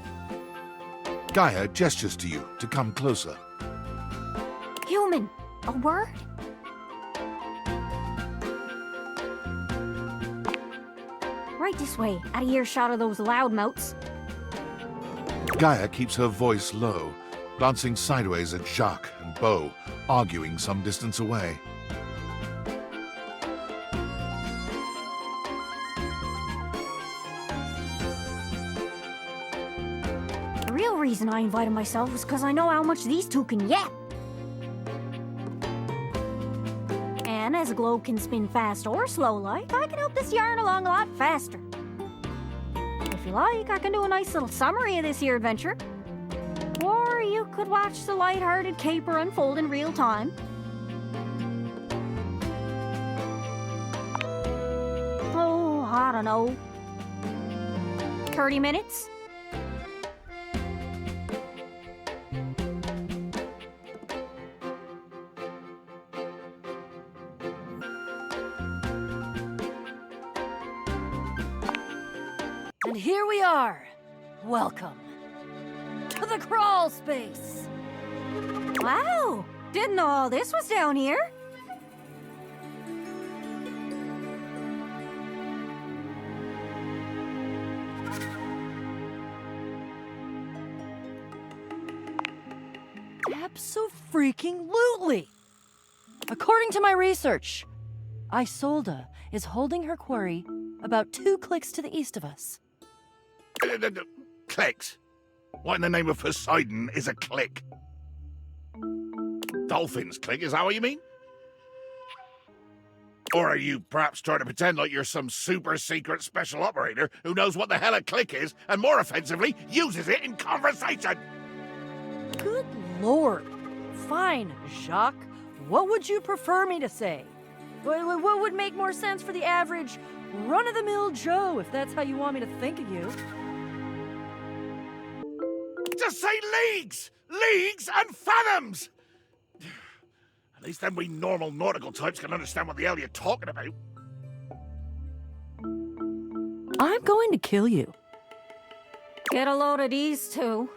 Gaia gestures to you to come closer. Human, a word? Right this way, out of earshot of those loudmouths. Gaia keeps her voice low, glancing sideways at Jacques and Bo, arguing some distance away. The real reason I invited myself was because I know how much these two can yap. And as a globe can spin fast or slow like, I can help this yarn along a lot faster. If you like, I can do a nice little summary of this here adventure. Or you could watch the light-hearted caper unfold in real time. Oh, I don't know. 30 minutes? And here we are. Welcome to the crawl space. Wow! Didn't know all this was down here. Abso-freaking-lutely! According to my research, Isolde is holding her quarry about 2 clicks to the east of us. Clicks? What in the name of Poseidon is a click? Dolphins click, is that what you mean? Or are you perhaps trying to pretend like you're some super secret special operator who knows what the hell a click is and, more offensively, uses it in conversation? Good lord. Fine, Jacques. What would you prefer me to say? What would make more sense for the average run-of-the-mill Joe, if that's how you want me to think of you? Just say leagues! Leagues and fathoms! At least then we normal nautical types can understand what the hell you're talking about. I'm going to kill you. Get a load of these two.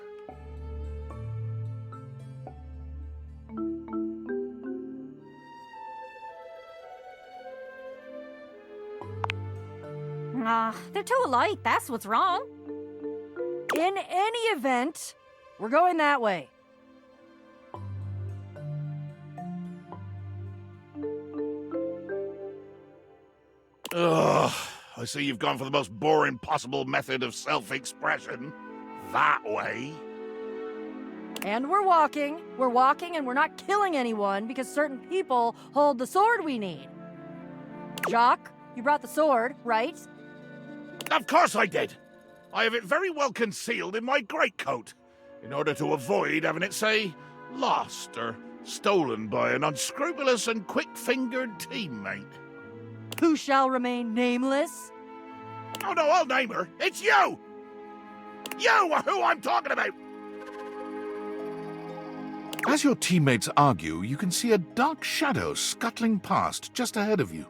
They're too alike, that's what's wrong. In any event, we're going that way. Ugh, I see you've gone for the most boring possible method of self-expression. That way. And we're walking, and we're not killing anyone because certain people hold the sword we need. Jacques, you brought the sword, right? Of course I did. I have it very well concealed in my greatcoat, in order to avoid having it, say, lost or stolen by an unscrupulous and quick-fingered teammate. Who shall remain nameless? Oh no, I'll name her. It's you! You are who I'm talking about! As your teammates argue, you can see a dark shadow scuttling past just ahead of you.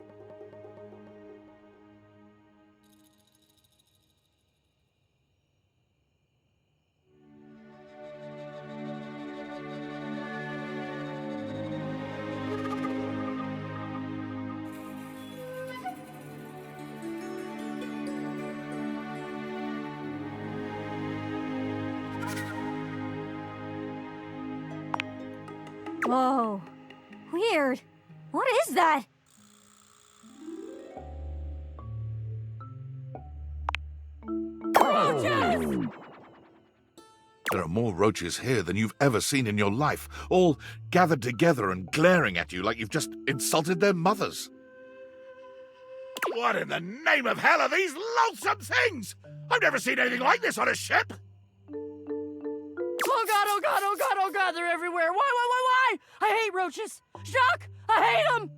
Whoa. Weird. What is that? Roaches! There are more roaches here than you've ever seen in your life, all gathered together and glaring at you like you've just insulted their mothers. What in the name of hell are these loathsome things? I've never seen anything like this on a ship! Oh god, oh god, oh god, oh god, they're everywhere. Why? I hate roaches. Jacques, I hate them!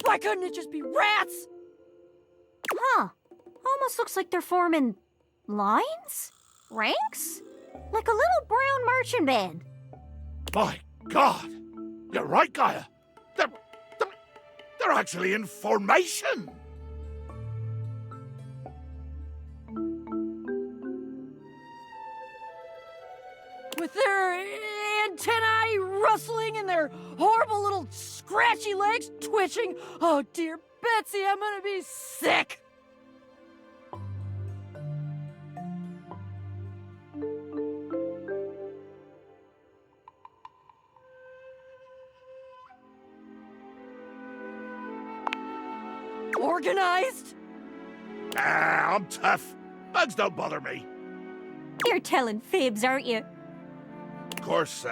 Why couldn't it just be rats? Huh. Almost looks like they're forming lines? Ranks? Like a little brown marching band. My God! You're right, Gaia. They're actually in formation. With their antennae rustling and their horrible little scratchy legs twitching. Oh dear Betsy, I'm gonna be sick. Organized? Ah, I'm tough. Bugs don't bother me. You're telling fibs, aren't you? Of course,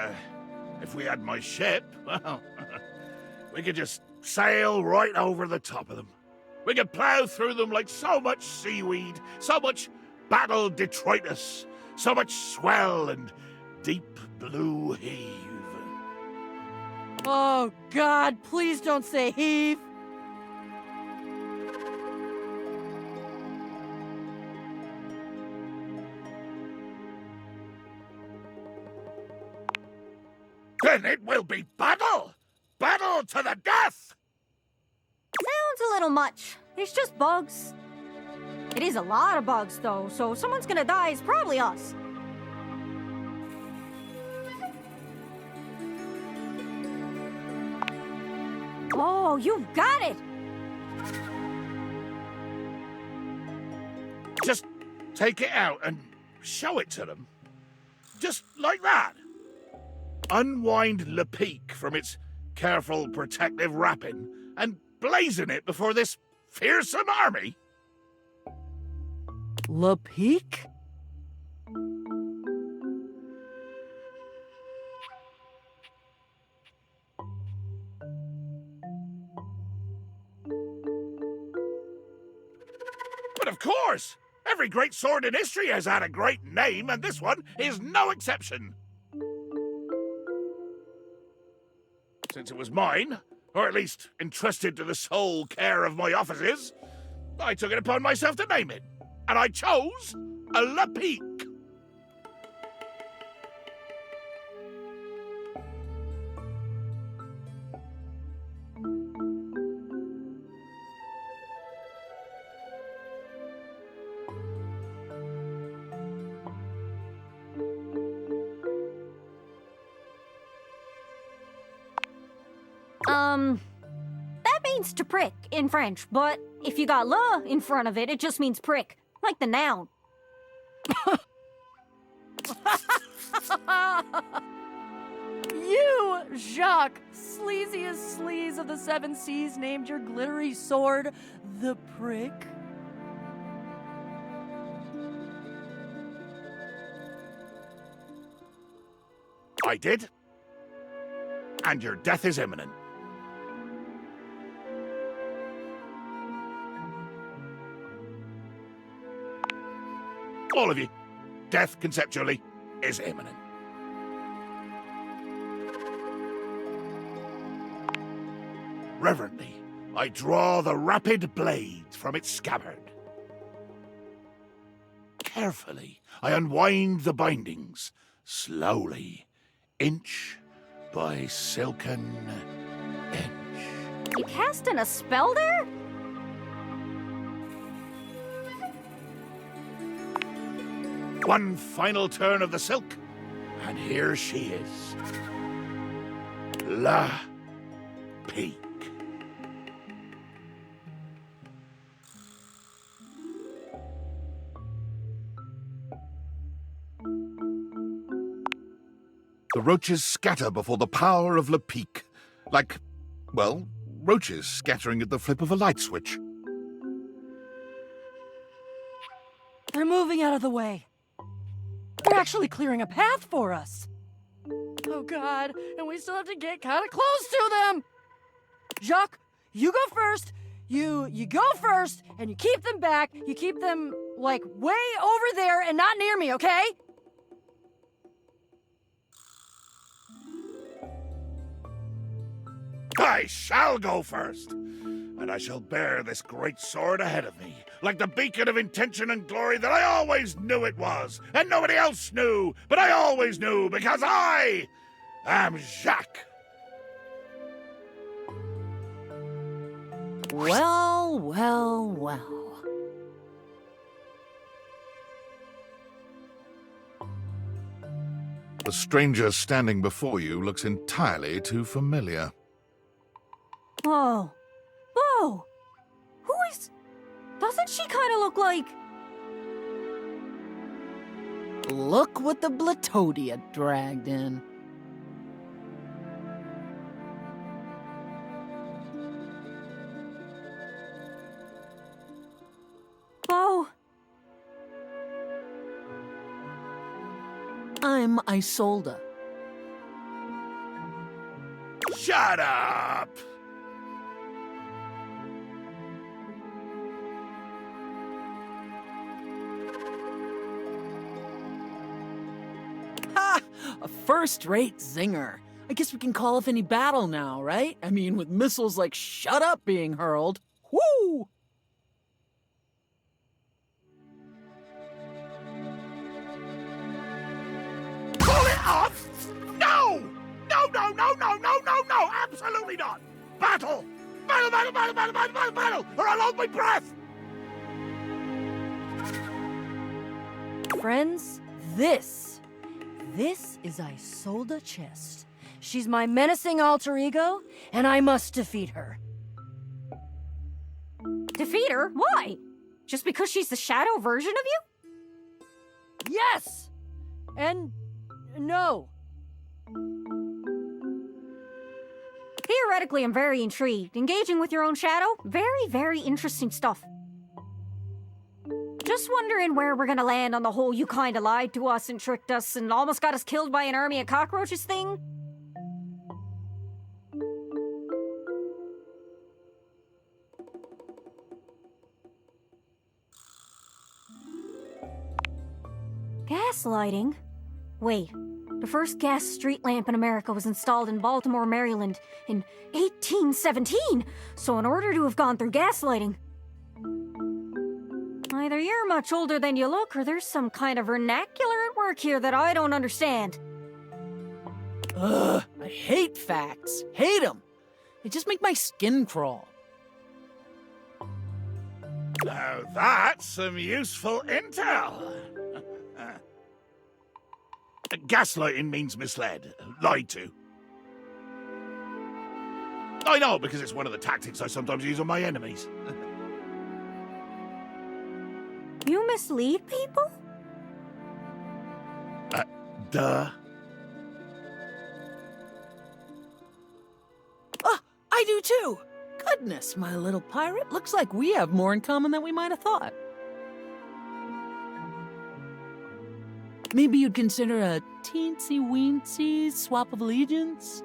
if we had my ship, well, we could just sail right over the top of them. We could plow through them like so much seaweed, so much battle detritus, so much swell and deep blue heave. Oh God, please don't say heave. Then it will be battle! Battle to the death! Sounds a little much. It's just bugs. It is a lot of bugs, though, so if someone's gonna die, it's probably us. Oh, you've got it! Just take it out and show it to them. Just like that. Unwind Le Peak from its careful protective wrapping and blazon it before this fearsome army. Le Peak? But of course! Every great sword in history has had a great name, and this one is no exception. Since it was mine, or at least entrusted to the sole care of my offices, I took it upon myself to name it. And I chose a Le Peak. That means to prick in French, but if you got le in front of it, it just means prick, like the noun. You, Jacques, sleaziest sleaze of the seven seas, named your glittery sword the Prick? I did. And your death is imminent. All of you. Death, conceptually, is imminent. Reverently, I draw the rapid blade from its scabbard. Carefully, I unwind the bindings, slowly, inch by silken inch. You casting a spell there? One final turn of the silk, and here she is. La Peak. The roaches scatter before the power of Le Peak, like, well, roaches scattering at the flip of a light switch. They're moving out of the way. They're actually clearing a path for us. Oh God, and we still have to get kind of close to them. Jacques, you go first. You go first, and you keep them back. You keep them, like, way over there and not near me, okay? I shall go first, and I shall bear this great sword ahead of me, like the beacon of intention and glory that I always knew it was, and nobody else knew, but I always knew because I am Jacques. Well, well, well. The stranger standing before you looks entirely too familiar. Whoa. Whoa! Who is... Doesn't she kind of look like... Look what the Blatodia dragged in. Bo. I'm Isolde. Shut up! Ha! A first-rate zinger. I guess we can call off any battle now, right? I mean, with missiles like shut up being hurled. Woo! Pull it off? No! No, no, no, no, no, no, no! Absolutely not! Battle! Battle, battle, battle, battle, battle, battle, battle! Or I'll hold my breath! Friends, this is Isolde chest. She's my menacing alter ego, and I must defeat her. Defeat her? Why? Just because she's the shadow version of you? Yes! And no. Theoretically, I'm very intrigued. Engaging with your own shadow? Very, very interesting stuff. Just wondering where we're gonna land on the whole you kinda lied to us and tricked us and almost got us killed by an army of cockroaches thing. Gaslighting? Wait, the first gas street lamp in America was installed in Baltimore, Maryland in 1817, so in order to have gone through gaslighting, either you're much older than you look or there's some kind of vernacular at work here that I don't understand. Ugh, I hate facts. Hate them. They just make my skin crawl. Now that's some useful intel. Gaslighting means misled, lied to. I know, because it's one of the tactics I sometimes use on my enemies. You mislead people? Duh. Ah, I do too. Goodness, my little pirate. Looks like we have more in common than we might have thought. Maybe you'd consider a teensy-weensy swap of allegiance?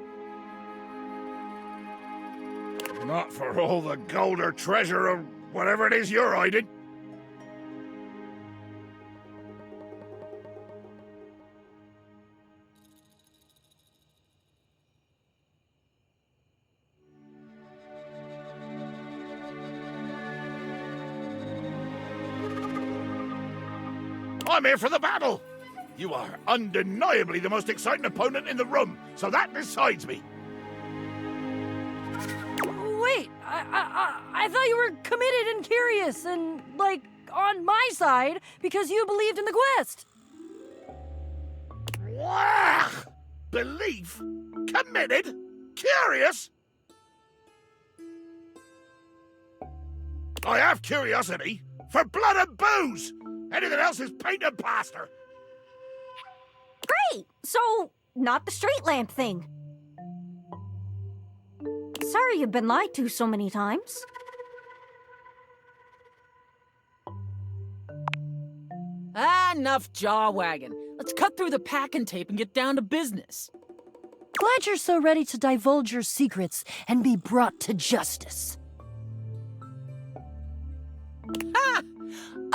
Not for all the gold or treasure or whatever it is you're hiding. I'm here for the battle! You are undeniably the most exciting opponent in the room, so that decides me. Wait, I thought you were committed and curious and, like, on my side because you believed in the quest. Wow! Belief? Committed? Curious? I have curiosity for blood and booze! Anything else is paint and plaster! Great! So, not the street lamp thing. Sorry you've been lied to so many times. Enough jaw-wagging. Let's cut through the packing tape and get down to business. Glad you're so ready to divulge your secrets and be brought to justice.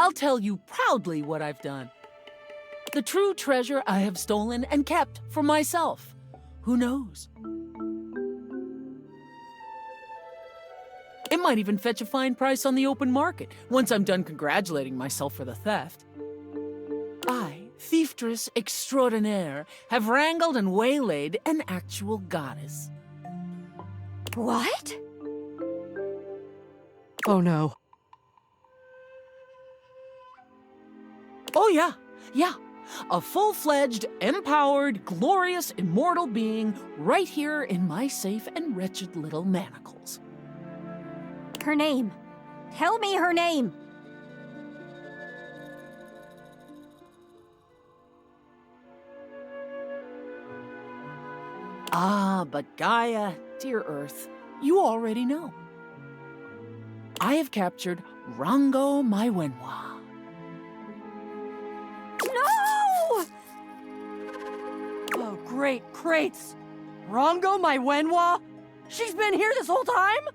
I'll tell you proudly what I've done. The true treasure I have stolen and kept for myself. Who knows? It might even fetch a fine price on the open market once I'm done congratulating myself for the theft. I, thieftress extraordinaire, have wrangled and waylaid an actual goddess. What? Oh no. Oh yeah. A full-fledged, empowered, glorious, immortal being right here in my safe and wretched little manacles. Her name. Tell me her name. Ah, but Gaia, dear Earth, you already know. I have captured Rango Maiwenwa. No! Oh, great crates! Rongo Maiwenwa? She's been here this whole time?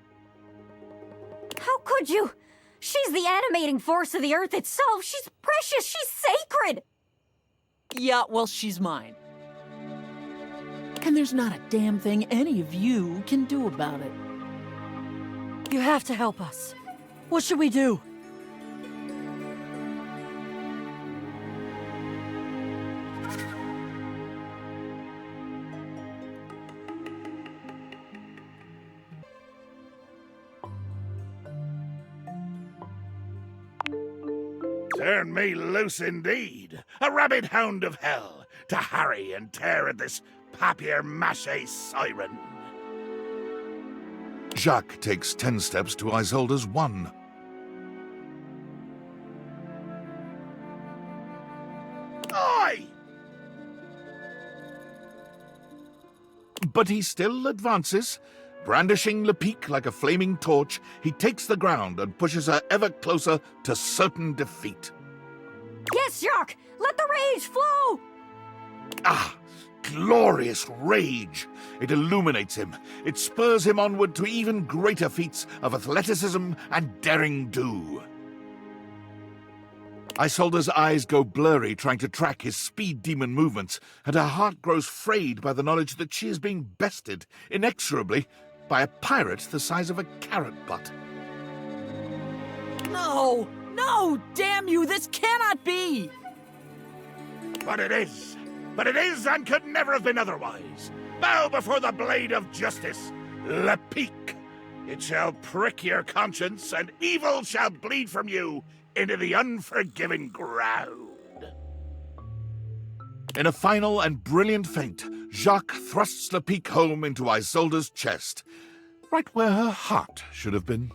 How could you? She's the animating force of the earth itself. She's precious. She's sacred. Yeah, well, she's mine. And there's not a damn thing any of you can do about it. You have to help us. What should we do? Turn me loose indeed, a rabid hound of hell, to harry and tear at this papier-mâché siren. Jacques takes 10 steps to Isolde's 1. Oi! But he still advances. Brandishing Le Pique like a flaming torch, he takes the ground and pushes her ever closer to certain defeat. Yes, Jacques! Let the rage flow! Ah! Glorious rage! It illuminates him. It spurs him onward to even greater feats of athleticism and daring-do. Isolde's eyes go blurry trying to track his speed demon movements, and her heart grows frayed by the knowledge that she is being bested, inexorably, by a pirate the size of a carrot butt. No! No! Damn you! This cannot be! But it is! But it is and could never have been otherwise! Bow before the blade of justice, Le Pique! It shall prick your conscience, and evil shall bleed from you into the unforgiving ground. In a final and brilliant feint, Jacques thrusts Le Pique home into Isolde's chest, right where her heart should have been.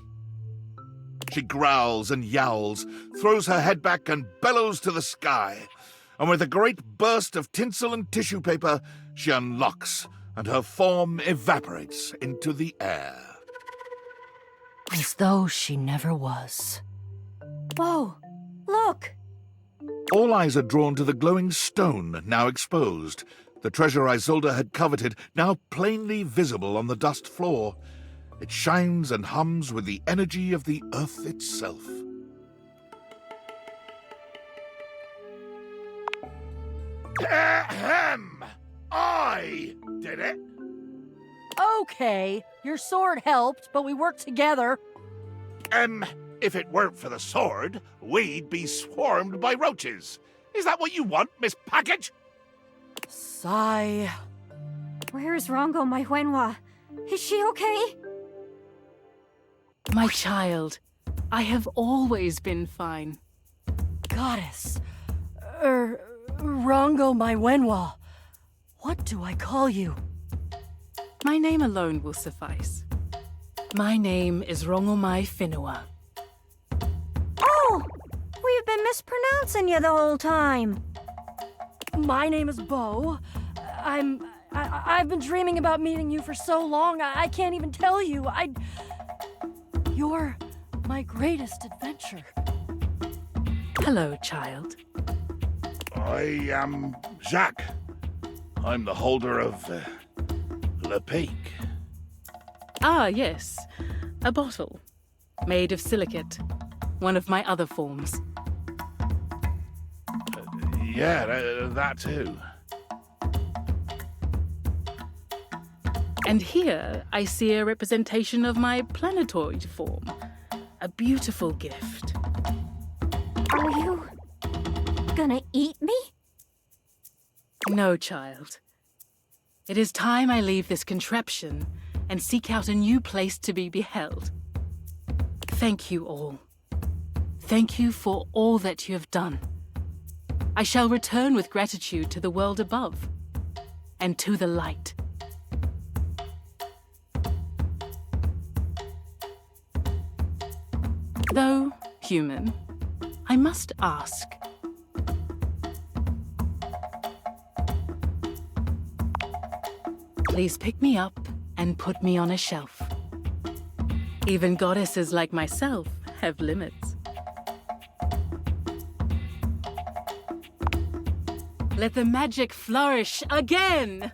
She growls and yowls, throws her head back and bellows to the sky, and with a great burst of tinsel and tissue paper, she unlocks, and her form evaporates into the air. As though she never was. Whoa! Look! All eyes are drawn to the glowing stone, now exposed. The treasure Isolde had coveted, now plainly visible on the dust floor. It shines and hums with the energy of the earth itself. Ahem! I did it! Okay, your sword helped, but we worked together. If it weren't for the sword, we'd be swarmed by roaches. Is that what you want, Miss Package? Sigh. Where's Rongo, my Wenhua? Is she okay? My child, I have always been fine. Goddess. Rongo, my Wenhua. What do I call you? My name alone will suffice. My name is Rongomai Whenua. Oh! We've been mispronouncing you the whole time. My name is Bo. I've been dreaming about meeting you for so long, I can't even tell you. You're my greatest adventure. Hello, child. I am Jacques. I'm the holder of Le Pique. Ah, yes. A bottle. Made of silicate. One of my other forms. Yeah, that too. And here I see a representation of my planetoid form. A beautiful gift. Are you gonna eat me? No, child. It is time I leave this contraption and seek out a new place to be beheld. Thank you all. Thank you for all that you have done. I shall return with gratitude to the world above and to the light. Though human, I must ask. Please pick me up and put me on a shelf. Even goddesses like myself have limits. Let the magic flourish again!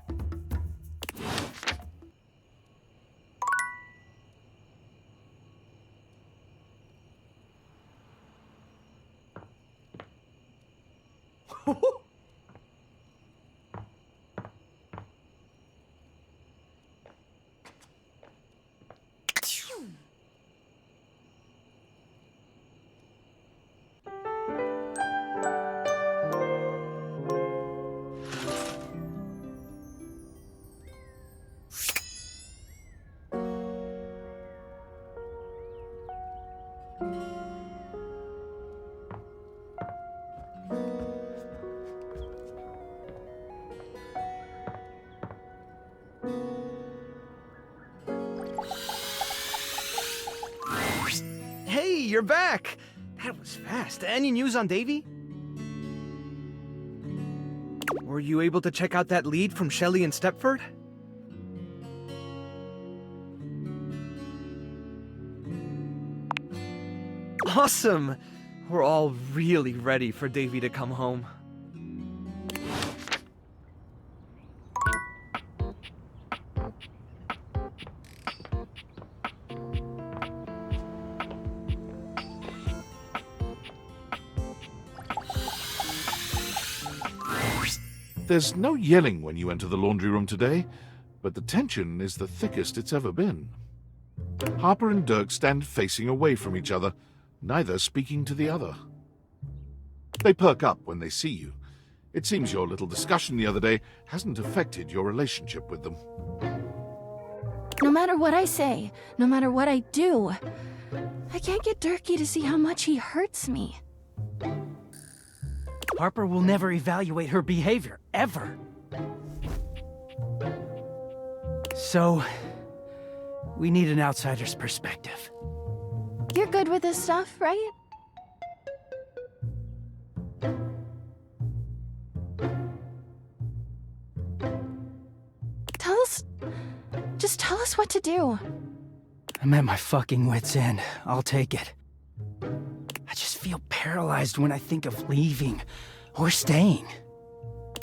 Hey, you're back! That was fast. Any news on Davy? Were you able to check out that lead from Shelley and Stepford? Awesome! We're all really ready for Davy to come home. There's no yelling when you enter the laundry room today, but the tension is the thickest it's ever been. Harper and Dirk stand facing away from each other, neither speaking to the other. They perk up when they see you. It seems your little discussion the other day hasn't affected your relationship with them. No matter what I say, no matter what I do, I can't get Dirkie to see how much he hurts me. Harper will never evaluate her behavior, ever. So, we need an outsider's perspective. You're good with this stuff, right? Just tell us what to do. I'm at my fucking wit's end. I'll take it. I just feel paralyzed when I think of leaving or staying.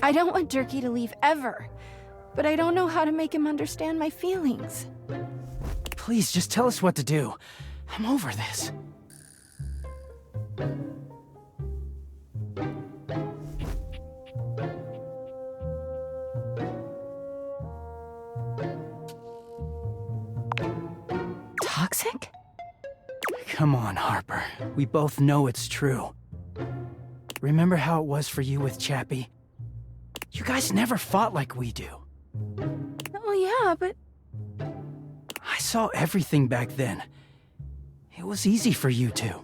I don't want Dirkie to leave ever, but I don't know how to make him understand my feelings. Please, just tell us what to do. I'm over this. Toxic? Come on, Harper. We both know it's true. Remember how it was for you with Chappie? You guys never fought like we do. Oh yeah, but... I saw everything back then. It was easy for you two.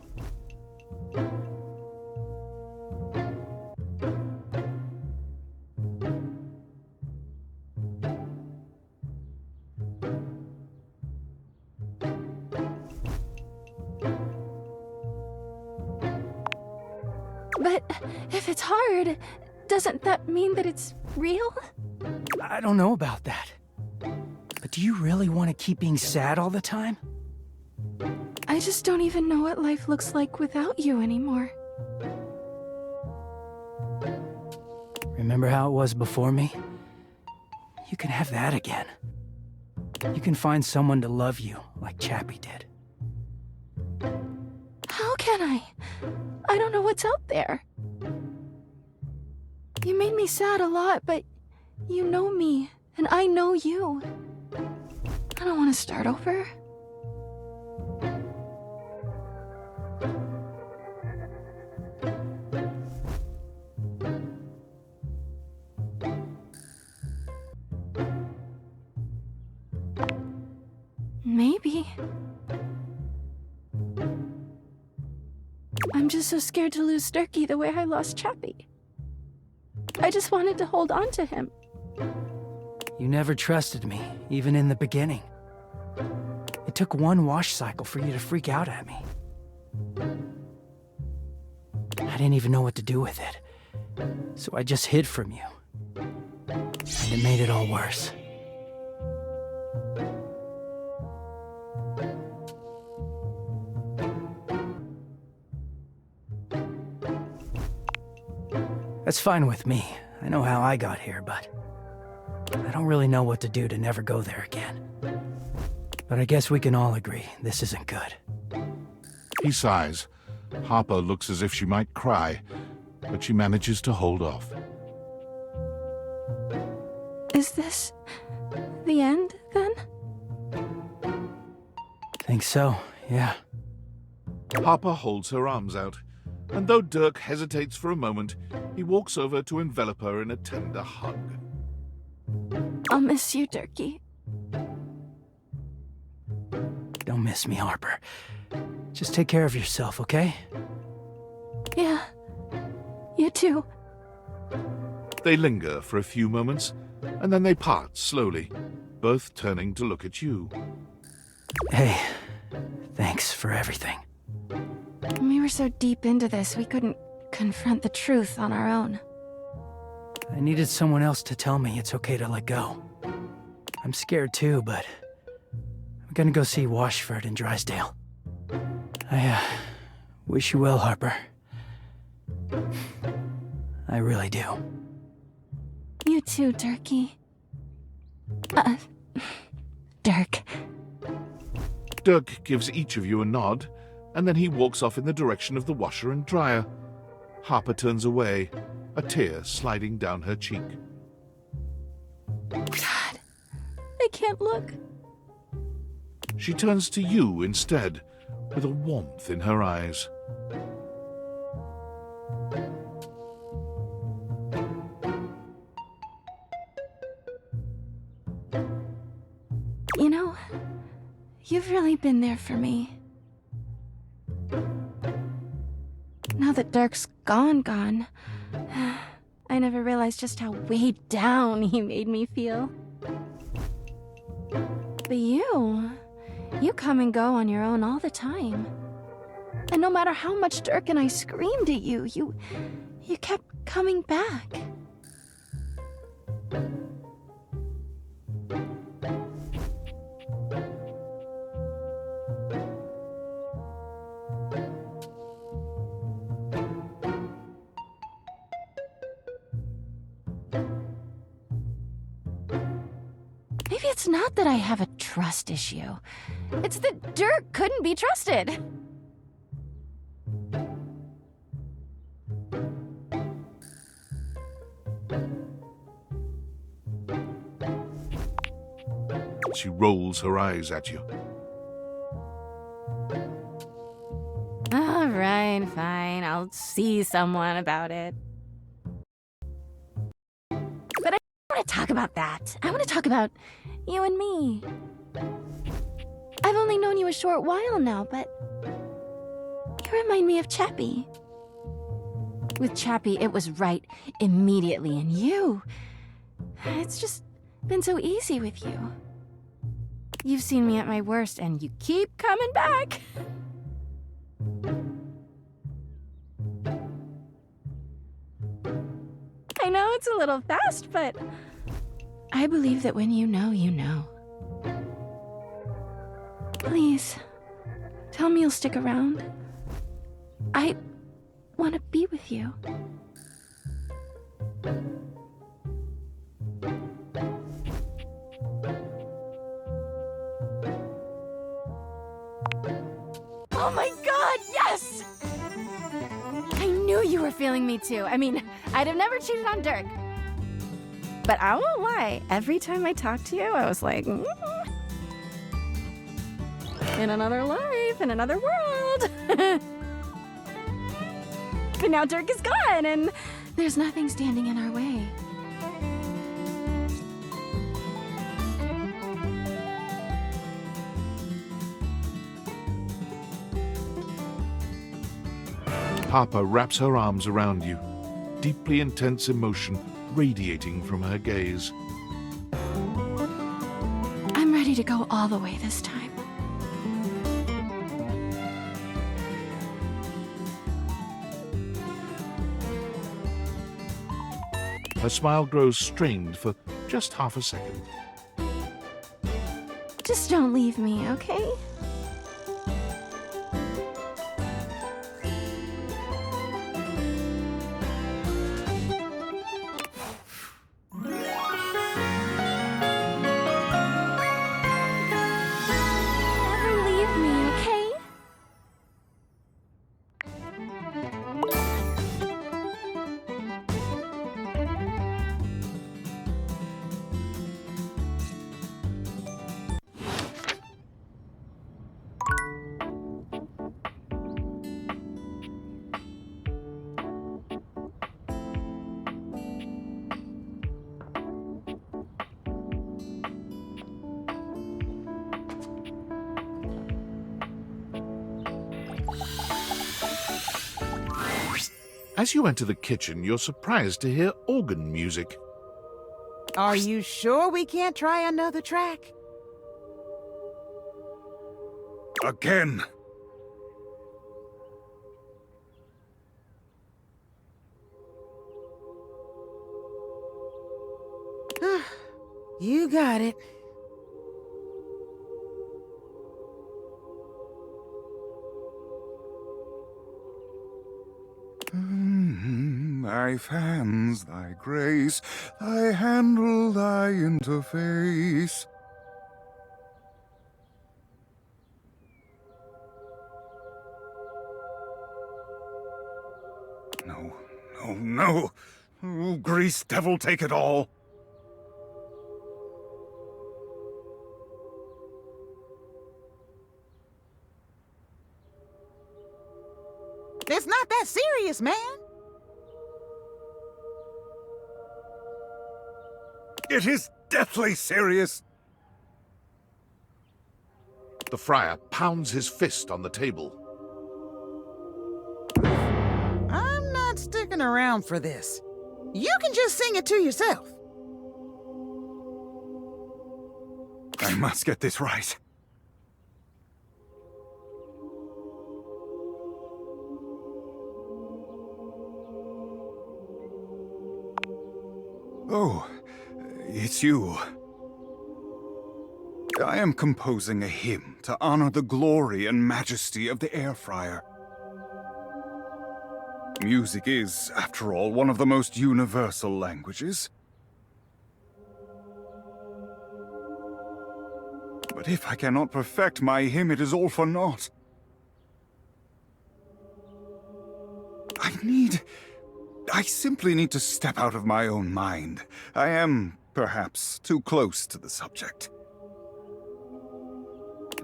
But if it's hard, doesn't that mean that it's real? I don't know about that. But do you really want to keep being sad all the time? I just don't even know what life looks like without you anymore. Remember how it was before me? You can have that again. You can find someone to love you like Chappie did. How can I? I don't know what's out there. You made me sad a lot, but you know me, and I know you. I don't want to start over. Maybe. I'm just so scared to lose Dirkie the way I lost Chappie. I just wanted to hold on to him. You never trusted me, even in the beginning. It took one wash cycle for you to freak out at me. I didn't even know what to do with it, so I just hid from you. And it made it all worse. That's fine with me. I know how I got here, but I don't really know what to do to never go there again. But I guess we can all agree this isn't good. He sighs. Harper looks as if she might cry, but she manages to hold off. Is this the end, then? Think so, yeah. Harper holds her arms out, and though Dirk hesitates for a moment, he walks over to envelop her in a tender hug. I'll miss you, Dirkie. Don't miss me, Harper. Just take care of yourself, okay? Yeah. You too. They linger for a few moments, and then they part slowly, both turning to look at you. Hey, thanks for everything. We were so deep into this, we couldn't confront the truth on our own. I needed someone else to tell me it's okay to let go. I'm scared too, but I'm gonna go see Washford in Drysdale. I wish you well, Harper. I really do. You too, Durkee. Dirk. Dirk gives each of you a nod, and then he walks off in the direction of the washer and dryer. Harper turns away, a tear sliding down her cheek. God, I can't look. She turns to you instead, with a warmth in her eyes. You know, you've really been there for me. Now that Dirk's gone, I never realized just how weighed down he made me feel. But you come and go on your own all the time. And no matter how much Dirk and I screamed at you, you kept coming back. Maybe it's not that I have a trust issue. It's that Dirk couldn't be trusted. She rolls her eyes at you. All right, fine. I'll see someone about it. But I don't want to talk about that. I want to talk about you and me. I've only known you a short while now, but you remind me of Chappie. With Chappie, it was right immediately, and you... It's just been so easy with you. You've seen me at my worst, and you keep coming back. I know it's a little fast, but I believe that when you know, you know. Please, tell me you'll stick around. I want to be with you. Oh my god, yes! I knew you were feeling me too. I mean, I'd have never cheated on Dirk. But I won't lie, every time I talked to you, I was like, in another life, in another world. But now Dirk is gone, and there's nothing standing in our way. Harper wraps her arms around you, deeply intense emotion radiating from her gaze. I'm ready to go all the way this time. Her smile grows strained for just half a second. Just don't leave me, okay? As you enter the kitchen, you're surprised to hear organ music. Are you sure we can't try another track? Again. You got it. Thy fans, thy grace, thy handle, thy interface. No, no, no. Oh, grease devil, take it all. It's not that serious, man. It is deathly serious. The friar pounds his fist on the table. I'm not sticking around for this. You can just sing it to yourself. I must get this right. Oh, it's you. I am composing a hymn to honor the glory and majesty of the air fryer. Music is, after all, one of the most universal languages. But if I cannot perfect my hymn, it is all for naught. I simply need to step out of my own mind. I am, perhaps, too close to the subject.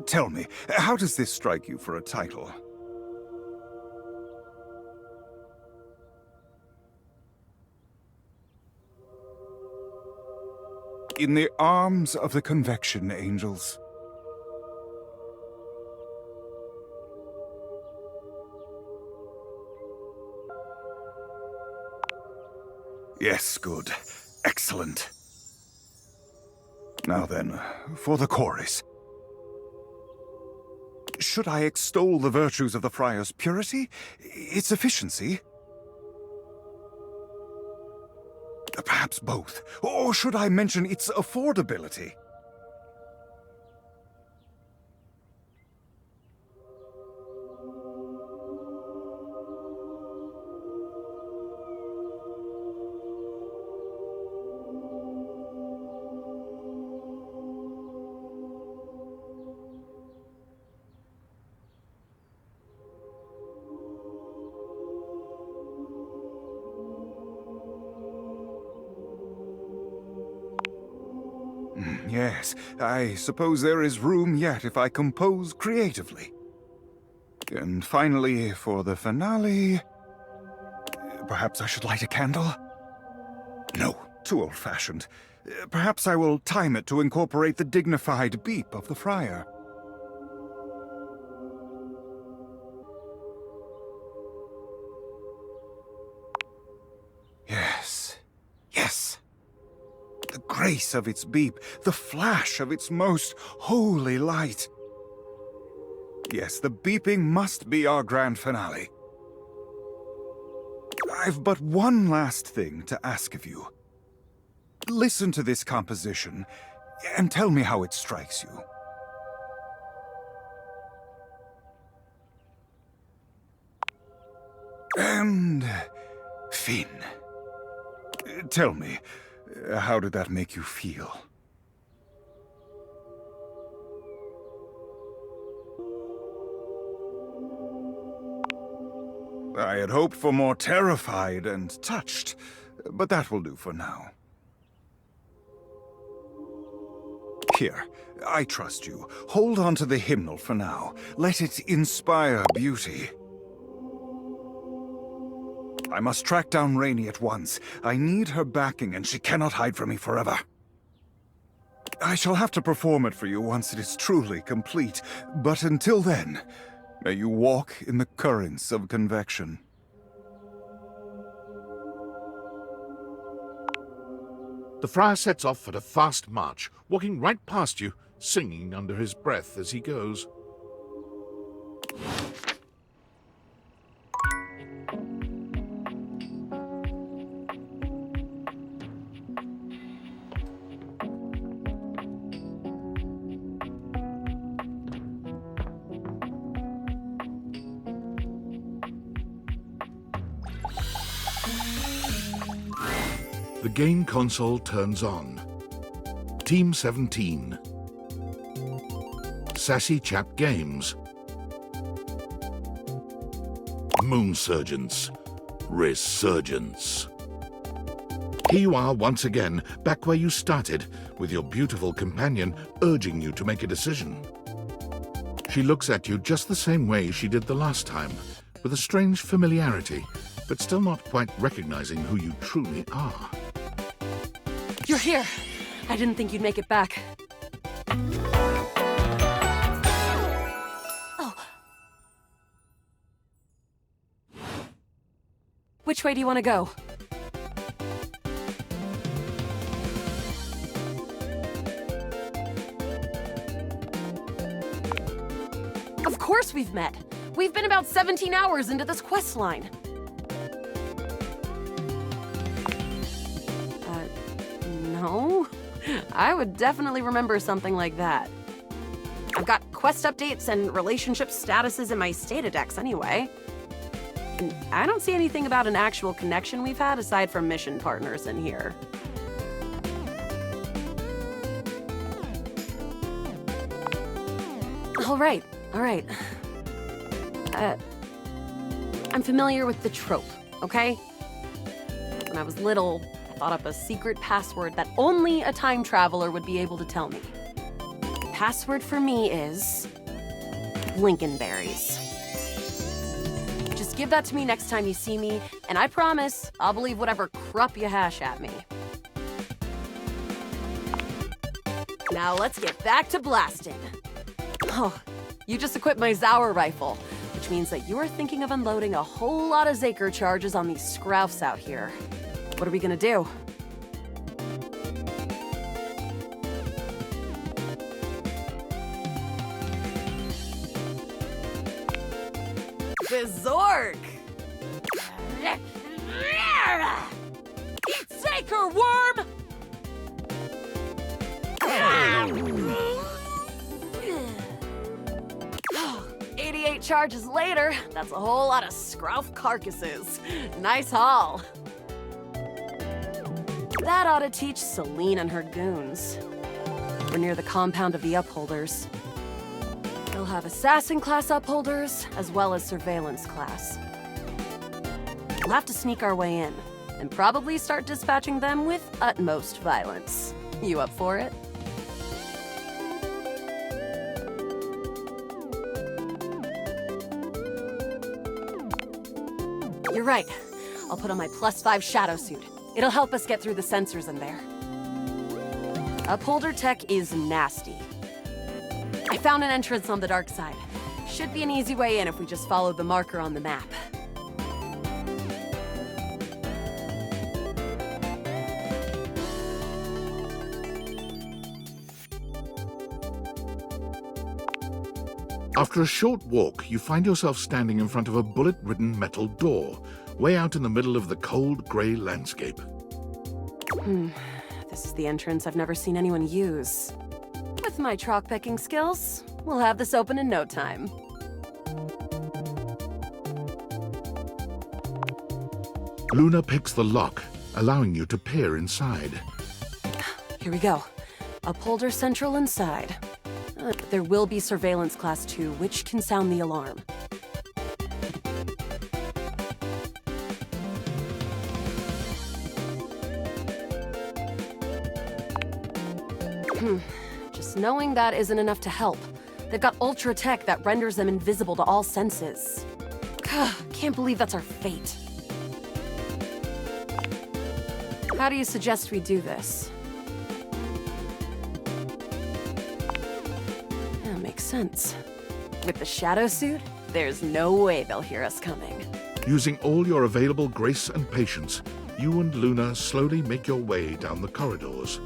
Tell me, how does this strike you for a title? In the arms of the convection angels. Yes, good. Excellent. Now then, for the chorus. Should I extol the virtues of the friar's purity? Its efficiency? Perhaps both. Or should I mention its affordability? Yes, I suppose there is room yet if I compose creatively. And finally, for the finale... Perhaps I should light a candle? No, too old-fashioned. Perhaps I will time it to incorporate the dignified beep of the friar. Yes. Yes. The grace of its beep, the flash of its most holy light. Yes, the beeping must be our grand finale. I've but one last thing to ask of you. Listen to this composition, and tell me how it strikes you. And... Finn. Tell me, how did that make you feel? I had hoped for more terrified and touched, but that will do for now. Here, I trust you. Hold on to the hymnal for now. Let it inspire beauty. I must track down Rainey at once. I need her backing, and she cannot hide from me forever. I shall have to perform it for you once it is truly complete, but until then, may you walk in the currents of convection. The friar sets off at a fast march, walking right past you, singing under his breath as he goes. The game console turns on. Team 17. Sassy Chap Games. Moonsurgence. Resurgence. Here you are once again, back where you started, with your beautiful companion urging you to make a decision. She looks at you just the same way she did the last time, with a strange familiarity, but still not quite recognizing who you truly are. You're here. I didn't think you'd make it back. Oh. Which way do you want to go? Of course we've met. We've been about 17 hours into this quest line. No, I would definitely remember something like that. I've got quest updates and relationship statuses in my Stata decks anyway. And I don't see anything about an actual connection we've had aside from mission partners in here. All right. I'm familiar with the trope, okay? When I was little, I thought up a secret password that only a time traveler would be able to tell me. The password for me is Lincolnberries. Just give that to me next time you see me, and I promise I'll believe whatever crap you hash at me. Now let's get back to blasting. Oh, you just equipped my Zauer rifle, which means that you're thinking of unloading a whole lot of Zaker charges on these scroufs out here. What are we gonna do? The Zork! Eat Zaker, worm! 88 charges later, that's a whole lot of scrouf carcasses. Nice haul. That ought to teach Celine and her goons. We're near the compound of the Upholders. They'll have assassin class Upholders, as well as surveillance class. We'll have to sneak our way in, and probably start dispatching them with utmost violence. You up for it? You're right. I'll put on my +5 shadow suit. It'll help us get through the sensors in there. Upholder tech is nasty. I found an entrance on the dark side. Should be an easy way in if we just follow the marker on the map. After a short walk, you find yourself standing in front of a bullet-ridden metal door, way out in the middle of the cold, grey landscape. This is the entrance I've never seen anyone use. With my chalk-picking skills, we'll have this open in no time. Luna picks the lock, allowing you to peer inside. Here we go. Upholder Central inside. There will be Surveillance Class 2, which can sound the alarm. Just knowing that isn't enough to help. They've got ultra tech that renders them invisible to all senses. Can't believe that's our fate. How do you suggest we do this? That makes sense. With the shadow suit, there's no way they'll hear us coming. Using all your available grace and patience, you and Luna slowly make your way down the corridors.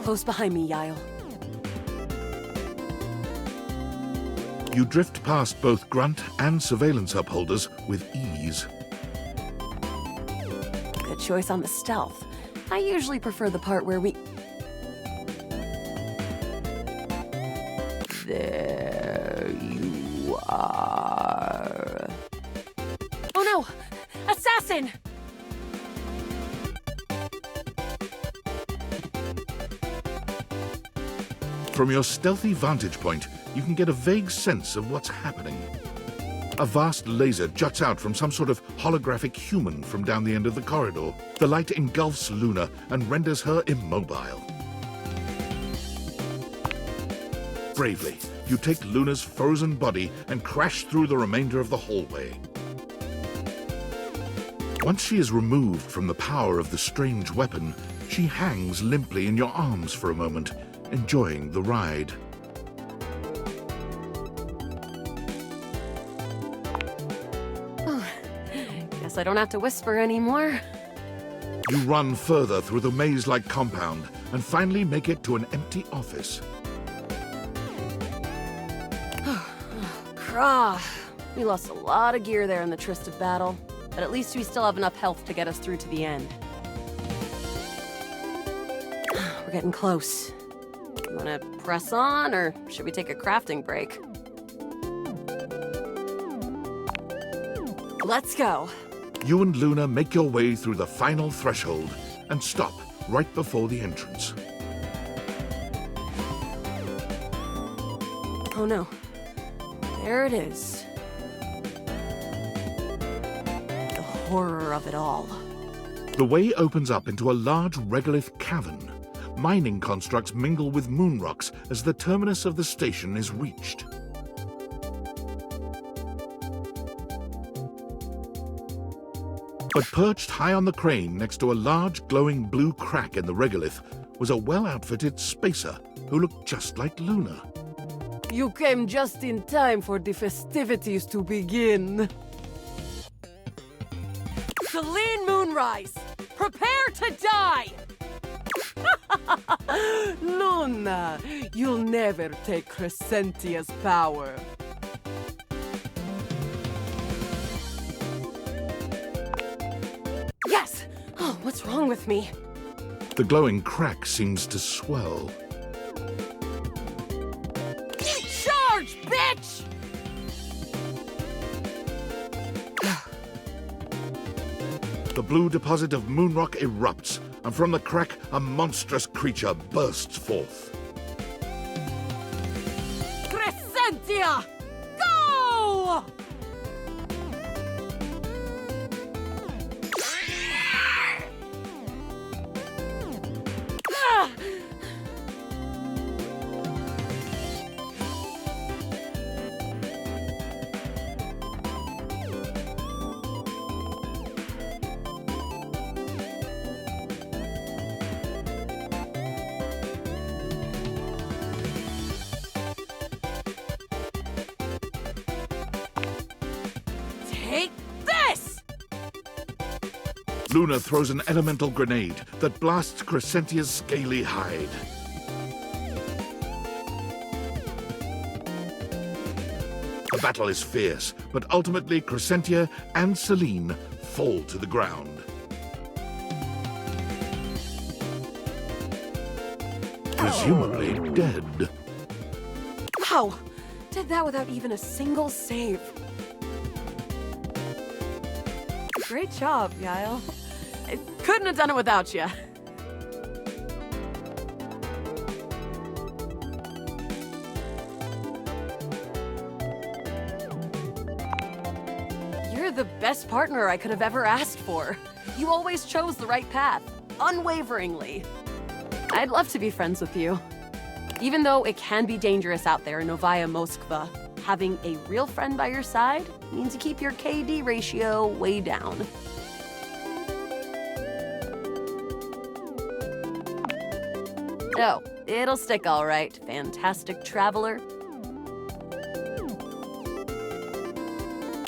Close behind me, Yael. You drift past both grunt and surveillance upholders with ease. Good choice on the stealth. I usually prefer the part where we... There you are. Oh no! Assassin! From your stealthy vantage point, you can get a vague sense of what's happening. A vast laser juts out from some sort of holographic human from down the end of the corridor. The light engulfs Luna and renders her immobile. Bravely, you take Luna's frozen body and crash through the remainder of the hallway. Once she is removed from the power of the strange weapon, she hangs limply in your arms for a moment, enjoying the ride. Oh, guess I don't have to whisper anymore. You run further through the maze-like compound and finally make it to an empty office. Crah. We lost a lot of gear there in the tryst of battle, but at least we still have enough health to get us through to the end. We're getting close. You wanna press on, or should we take a crafting break? Let's go. You and Luna make your way through the final threshold and stop right before the entrance. Oh no. There it is. The horror of it all. The way opens up into a large regolith cavern. Mining constructs mingle with moon rocks as the terminus of the station is reached. But perched high on the crane next to a large glowing blue crack in the regolith was a well-outfitted spacer who looked just like Luna. You came just in time for the festivities to begin. Celine Moonrise, prepare to die! Luna, you'll never take Crescentia's power. Yes! Oh, what's wrong with me? The glowing crack seems to swell. Charge, bitch! The blue deposit of moonrock erupts, and from the crack, a monstrous creature bursts forth. Crescentia! Go! Ah! Take this! Luna throws an elemental grenade that blasts Crescentia's scaly hide. The battle is fierce, but ultimately Crescentia and Celine fall to the ground. Presumably dead. Wow! Did that without even a single save. Great job, Guile. I couldn't have done it without you. You're the best partner I could have ever asked for. You always chose the right path, unwaveringly. I'd love to be friends with you. Even though it can be dangerous out there in Novaya Moskva, having a real friend by your side means you keep your KD ratio way down. Oh, it'll stick all right, fantastic traveler.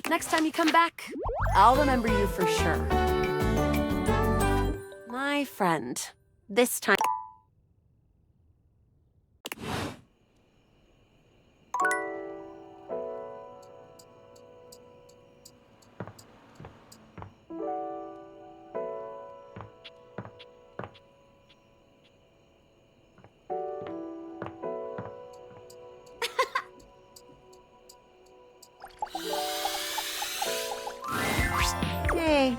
Next time you come back, I'll remember you for sure. My friend, this time... Hey.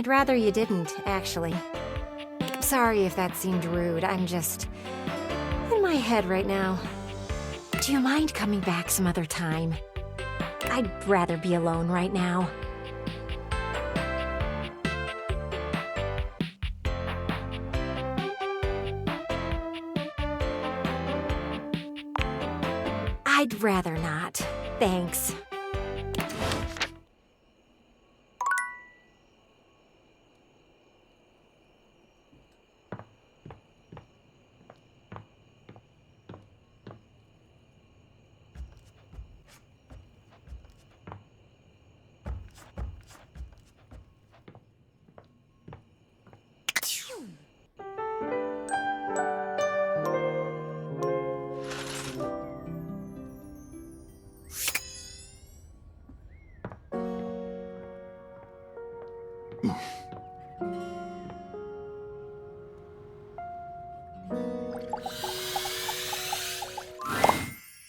I'd rather you didn't, actually. Sorry if that seemed rude. I'm just in my head right now. Do you mind coming back some other time? I'd rather be alone right now. I'd rather not. Thanks.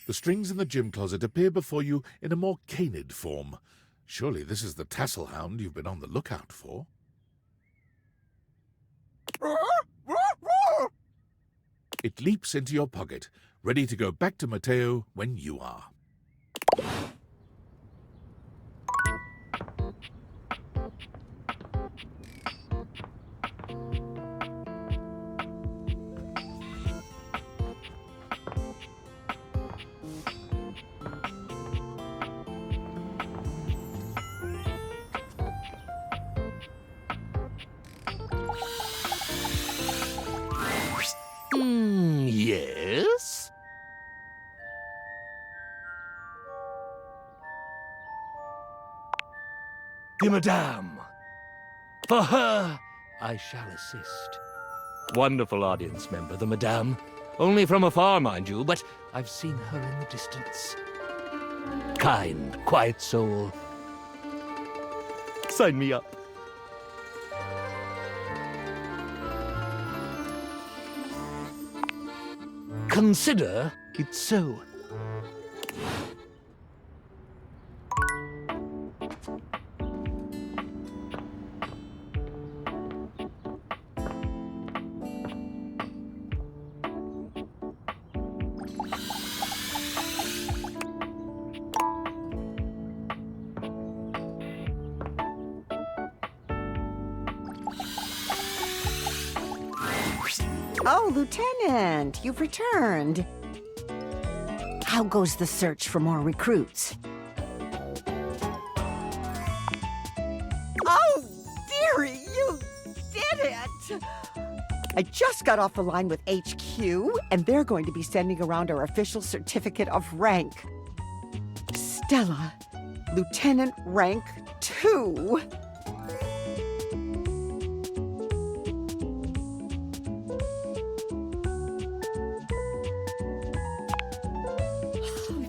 The strings in the gym closet appear before you in a more canid form. Surely this is the tassel hound you've been on the lookout for. It leaps into your pocket, ready to go back to Mateo when you are. Yes? The Madame. For her, I shall assist. Wonderful audience member, the Madame. Only from afar, mind you, but I've seen her in the distance. Kind, quiet soul. Sign me up. Consider it so. Oh, Lieutenant, you've returned. How goes the search for more recruits? Oh, dearie, you did it! I just got off the line with HQ, and they're going to be sending around our official certificate of rank. Stella, Lieutenant rank 2.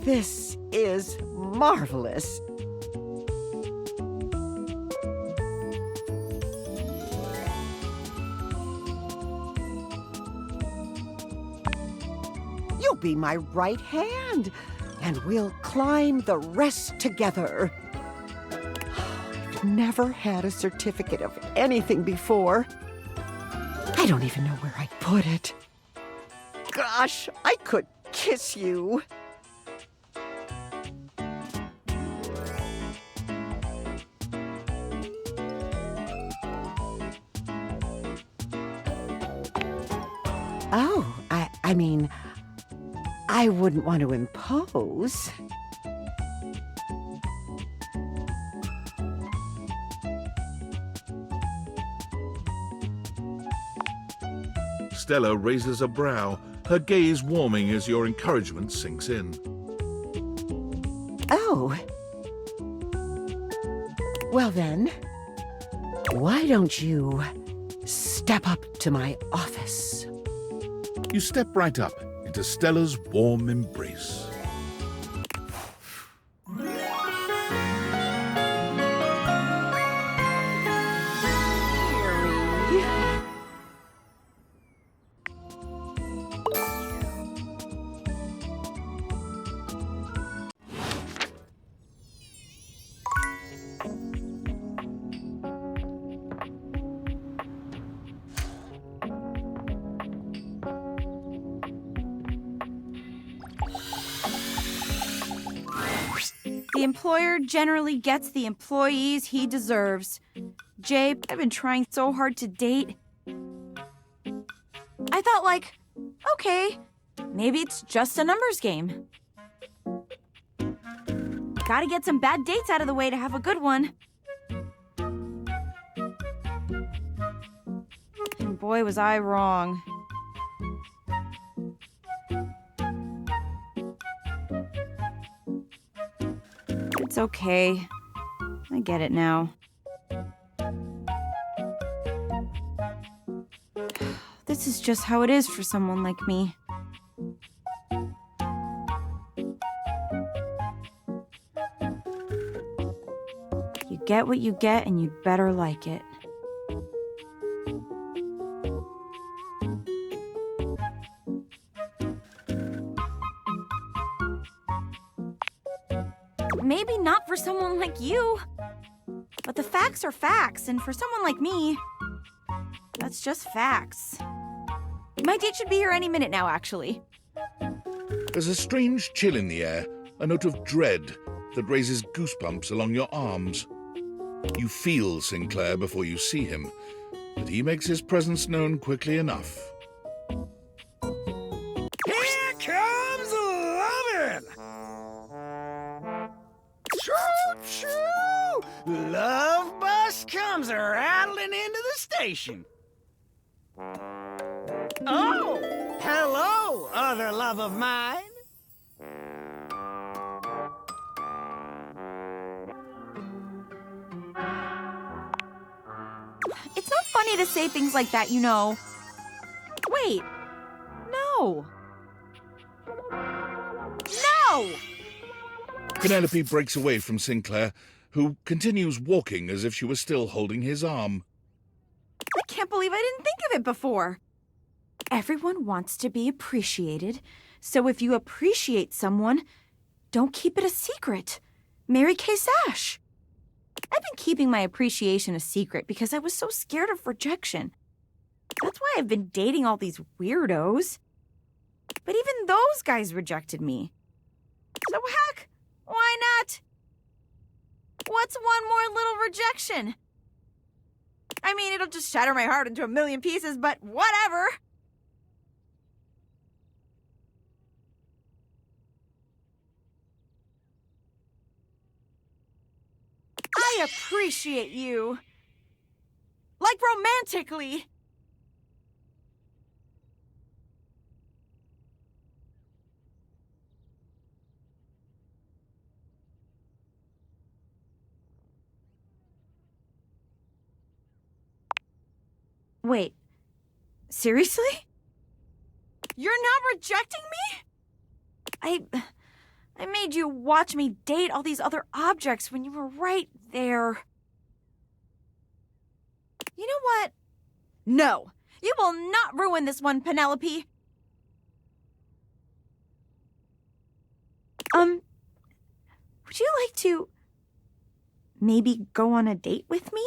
This is marvelous. You'll be my right hand, and we'll climb the rest together. I've never had a certificate of anything before. I don't even know where I'd put it. Gosh, I could kiss you. Oh, I mean, I wouldn't want to impose. Stella raises a brow, her gaze warming as your encouragement sinks in. Oh. Well then, why don't you step up to my office? You step right up into Stella's warm embrace. employer generally gets the employees he deserves. Jay, I've been trying so hard to date. I thought, like, okay, maybe it's just a numbers game. Gotta get some bad dates out of the way to have a good one. And boy, was I wrong. It's okay. I get it now. This is just how it is for someone like me. You get what you get, and you better like it. Maybe not for someone like you, but the facts are facts, and for someone like me, that's just facts. My date should be here any minute now, actually. There's a strange chill in the air, a note of dread that raises goosebumps along your arms. You feel Sinclaire before you see him, but he makes his presence known quickly enough. Here comes lovin'! Choo-choo! Love bus comes rattling into the station. Oh, hello, other love of mine. It's not funny to say things like that, you know. Wait. No. No! Penelope breaks away from Sinclaire, who continues walking as if she was still holding his arm. I can't believe I didn't think of it before. Everyone wants to be appreciated, so if you appreciate someone, don't keep it a secret. Mary Kay Sash. I've been keeping my appreciation a secret because I was so scared of rejection. That's why I've been dating all these weirdos. But even those guys rejected me. So heck, why not? What's one more little rejection? I mean, it'll just shatter my heart into a million pieces, but whatever. I appreciate you. Like romantically. Wait, seriously? You're not rejecting me? I made you watch me date all these other objects when you were right there. You know what? No, you will not ruin this one, Penelope. Would you like to maybe go on a date with me?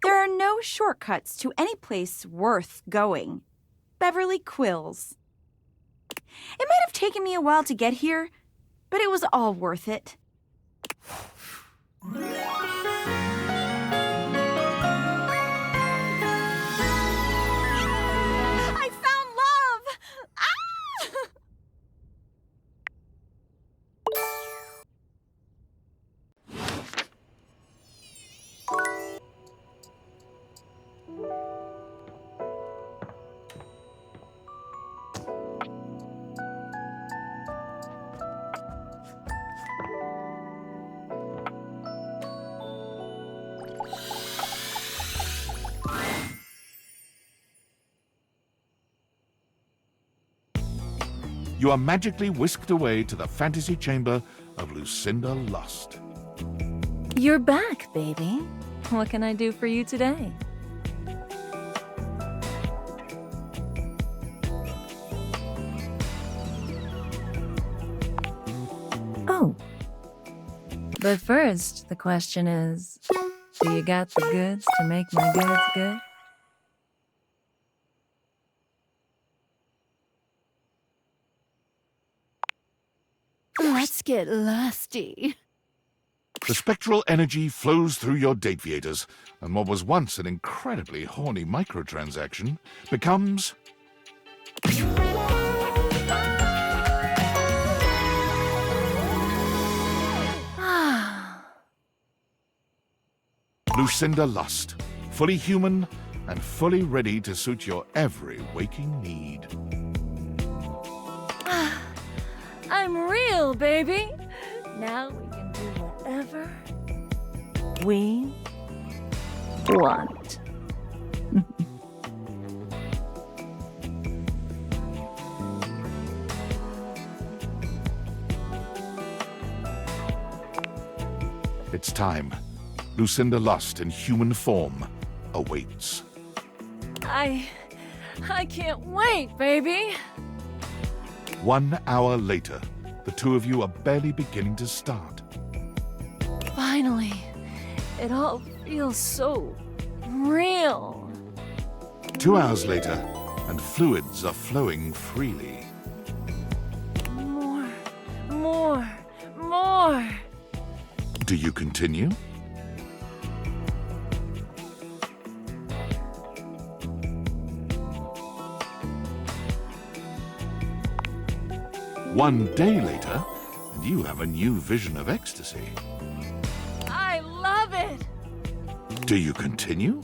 There are no shortcuts to any place worth going. Beverly Quills. It might have taken me a while to get here, but it was all worth it. I found love! Ah! You are magically whisked away to the fantasy chamber of Lucinda Lust. You're back, baby. What can I do for you today? Oh. But first, the question is, do you got the goods to make my goods good? get lusty. The spectral energy flows through your dateviators, and what was once an incredibly horny microtransaction becomes... Lucinda Lust, fully human and fully ready to suit your every waking need. I'm real, baby. Now we can do whatever we want. It's time. Lucinda Lust in human form awaits. I can't wait, baby. 1 hour later, the two of you are barely beginning to start. Finally, it all feels so real. 2 hours later, and fluids are flowing freely. More, more, more. Do you continue? One day later, and you have a new vision of ecstasy. I love it. Do you continue?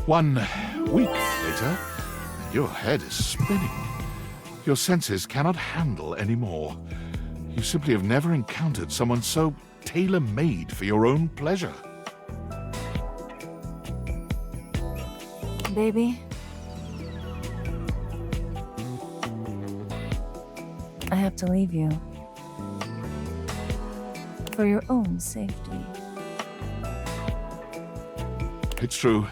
One week later, and your head is spinning. Your senses cannot handle anymore. You simply have never encountered someone so tailor-made for your own pleasure. Baby, I have to leave you. For your own safety. It's true.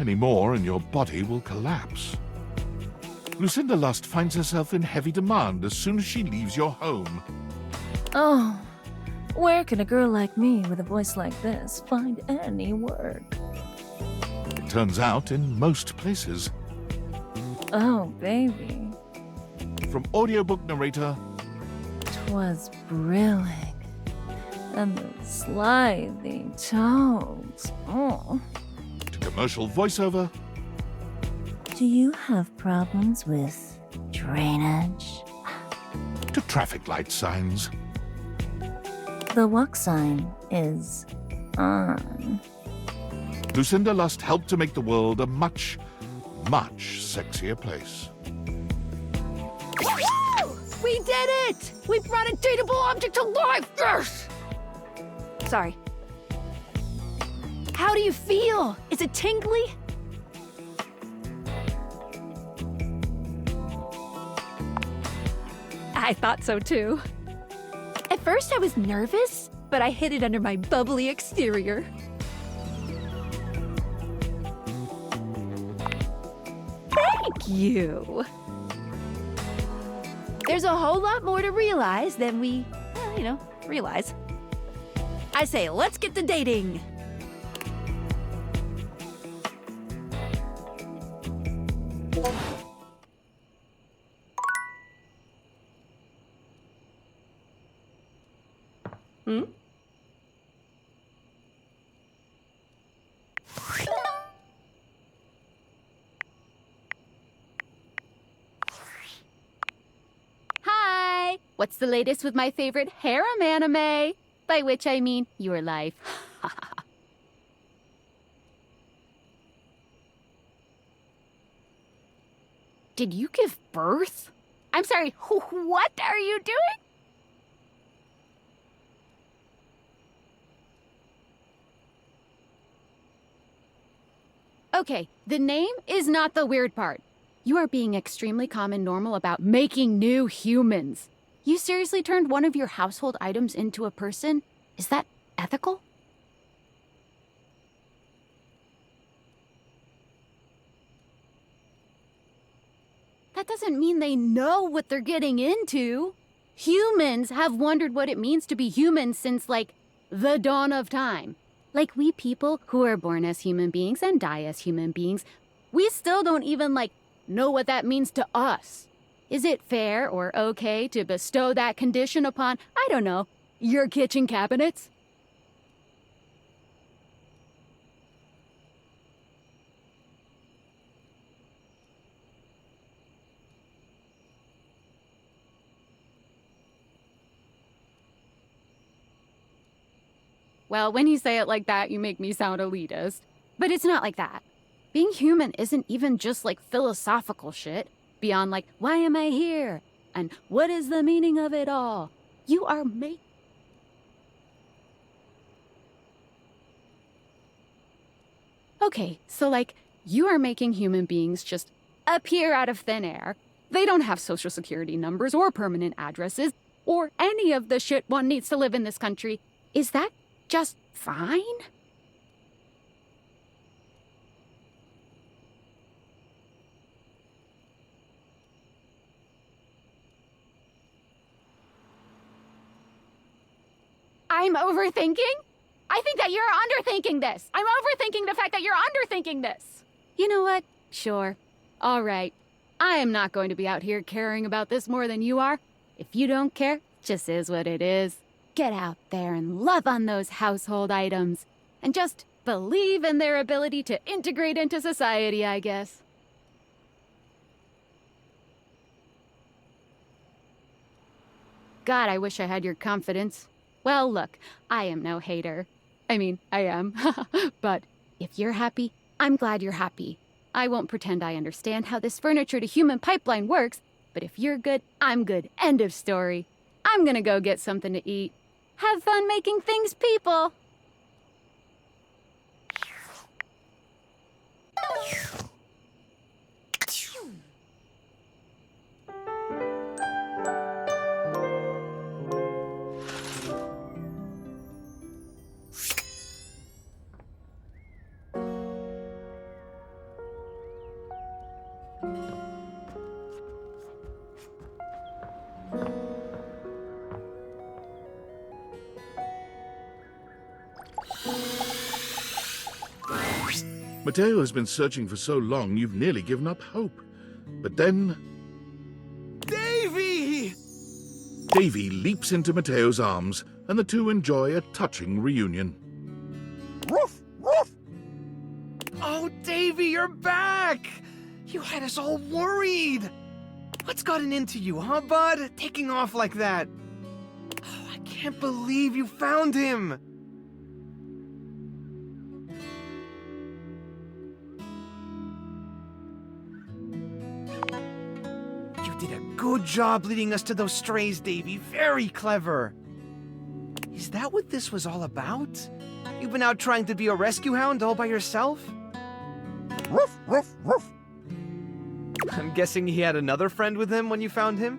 Any more and your body will collapse. Lucinda Lust finds herself in heavy demand as soon as she leaves your home. Oh, where can a girl like me with a voice like this find any work? It turns out in most places. Oh, baby. From audiobook narrator... 'Twas brillig, and the slithy tones. Oh. To commercial voiceover... Do you have problems with drainage? To traffic light signs. The walk sign is on. Lucinda Lust helped to make the world a much, much sexier place. We did it! We brought a dateable object to life! Yes! Sorry. How do you feel? Is it tingly? I thought so too. At first I was nervous, but I hid it under my bubbly exterior. Thank you! There's a whole lot more to realize than we, realize. I say, let's get to dating! Hmm? Hi! What's the latest with my favorite harem anime? By which I mean your life. Did you give birth? I'm sorry, what are you doing? Okay, the name is not the weird part. You are being extremely calm and normal about making new humans. You seriously turned one of your household items into a person? Is that ethical? That doesn't mean they know what they're getting into. Humans have wondered what it means to be human since, like, the dawn of time. Like, we people who are born as human beings and die as human beings, we still don't even, know what that means to us. Is it fair or okay to bestow that condition upon, I don't know, your kitchen cabinets? Well, when you say it like that, you make me sound elitist. But it's not like that. Being human isn't even just philosophical shit. Beyond why am I here? And what is the meaning of it all? You are Okay, so you are making human beings just appear out of thin air. They don't have social security numbers or permanent addresses or any of the shit one needs to live in this country. Is that just fine? I'm overthinking? I think that you're underthinking this. I'm overthinking the fact that you're underthinking this. You know what? Sure. All right. I am not going to be out here caring about this more than you are. If you don't care, it just is what it is. Get out there and love on those household items. And just believe in their ability to integrate into society, I guess. God, I wish I had your confidence. Well, look, I am no hater. I mean, I am. But if you're happy, I'm glad you're happy. I won't pretend I understand how this furniture-to-human pipeline works, but if you're good, I'm good. End of story. I'm gonna go get something to eat. Have fun making things, people! Mateo has been searching for so long, you've nearly given up hope. But then... Davy! Davy leaps into Mateo's arms, and the two enjoy a touching reunion. Woof! Woof! Oh, Davy, you're back! You had us all worried! What's gotten into you, huh, bud? Taking off like that? Oh, I can't believe you found him! Did a good job leading us to those strays, Davy. Very clever. Is that what this was all about? You've been out trying to be a rescue hound all by yourself? Woof, woof, woof. I'm guessing he had another friend with him when you found him?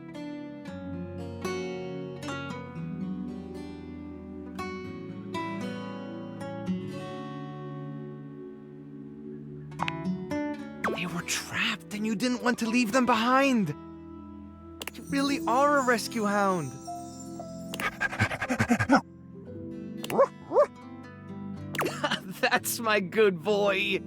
They were trapped and you didn't want to leave them behind. You really are a rescue hound. That's my good boy.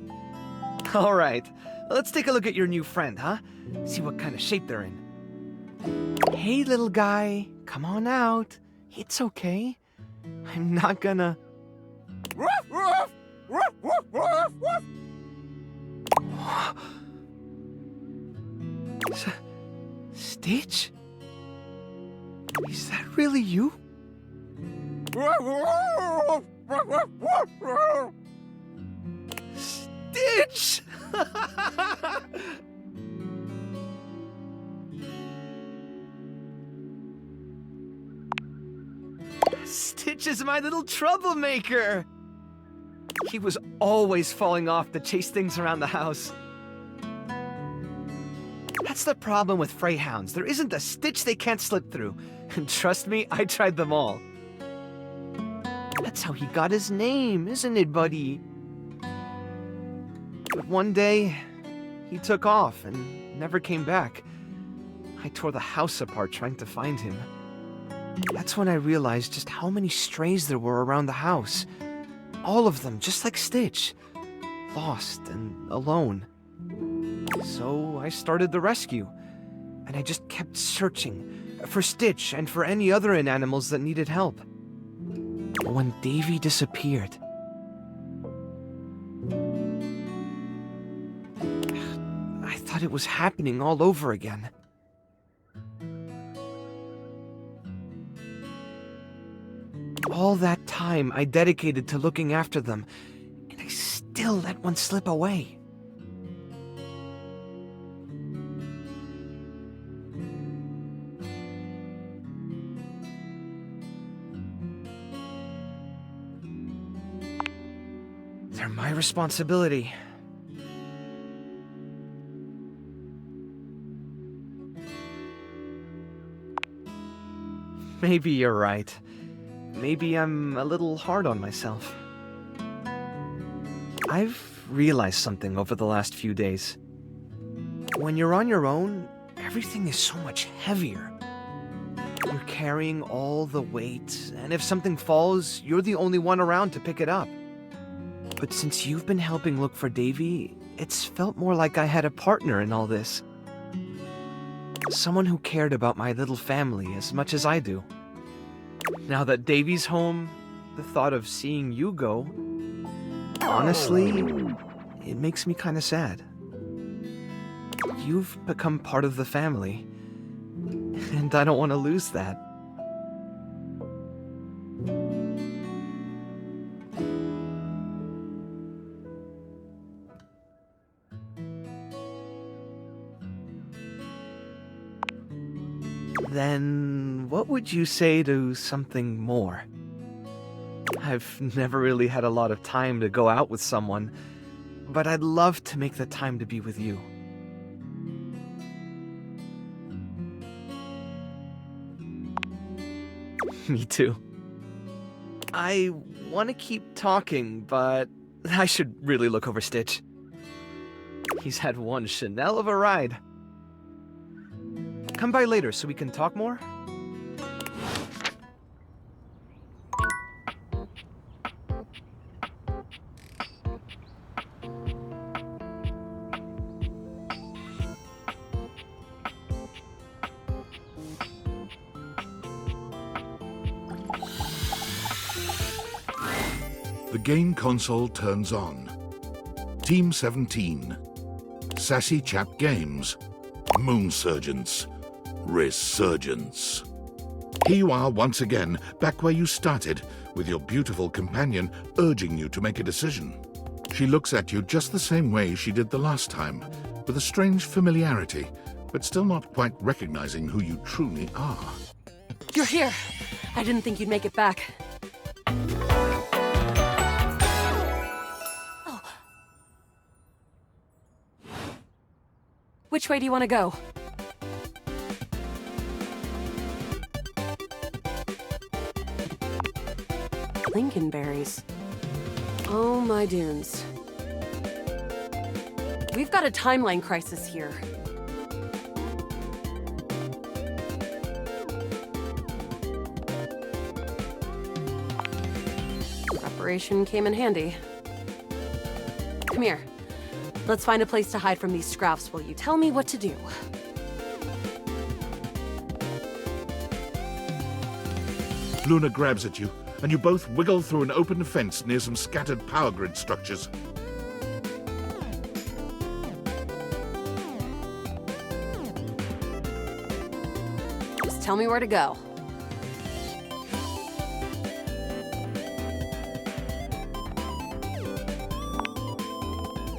All right, let's take a look at your new friend, huh? See what kind of shape they're in. Hey, little guy, come on out. It's okay. I'm not gonna... Stitch? Is that really you? Stitch! Stitch is my little troublemaker! He was always falling off to chase things around the house. That's the problem with Freyhounds. There isn't a stitch they can't slip through. And trust me, I tried them all. That's how he got his name, isn't it, buddy? But one day, he took off and never came back. I tore the house apart trying to find him. That's when I realized just how many strays there were around the house. All of them, just like Stitch. Lost and alone. So I started the rescue. And I just kept searching for Stitch and for any other inanimals that needed help. But when Davy disappeared, I thought it was happening all over again. All that time I dedicated to looking after them, and I still let one slip away. They're my responsibility. Maybe you're right. Maybe I'm a little hard on myself. I've realized something over the last few days. When you're on your own, everything is so much heavier. You're carrying all the weight, and if something falls, you're the only one around to pick it up. But since you've been helping look for Davy, it's felt more like I had a partner in all this. Someone who cared about my little family as much as I do. Now that Davy's home, the thought of seeing you go, honestly, it makes me kind of sad. You've become part of the family, and I don't want to lose that. Then what would you say to something more? I've never really had a lot of time to go out with someone, but I'd love to make the time to be with you. Me too. I want to keep talking, but I should really look over Stitch. He's had one Chanel of a ride. Come by later so we can talk more? The game console turns on. Team 17. Sassy Chap Games. Moon Surgeons. Resurgence. Here you are once again, back where you started, with your beautiful companion urging you to make a decision. She looks at you just the same way she did the last time, with a strange familiarity, but still not quite recognizing who you truly are. You're here. I didn't think you'd make it back. Oh. Which way do you want to go? Lincolnberries. Oh my dunes. We've got a timeline crisis here. Preparation came in handy. Come here. Let's find a place to hide from these scraps while you tell me what to do. Luna grabs at you, and you both wiggle through an open fence near some scattered power grid structures. Just tell me where to go.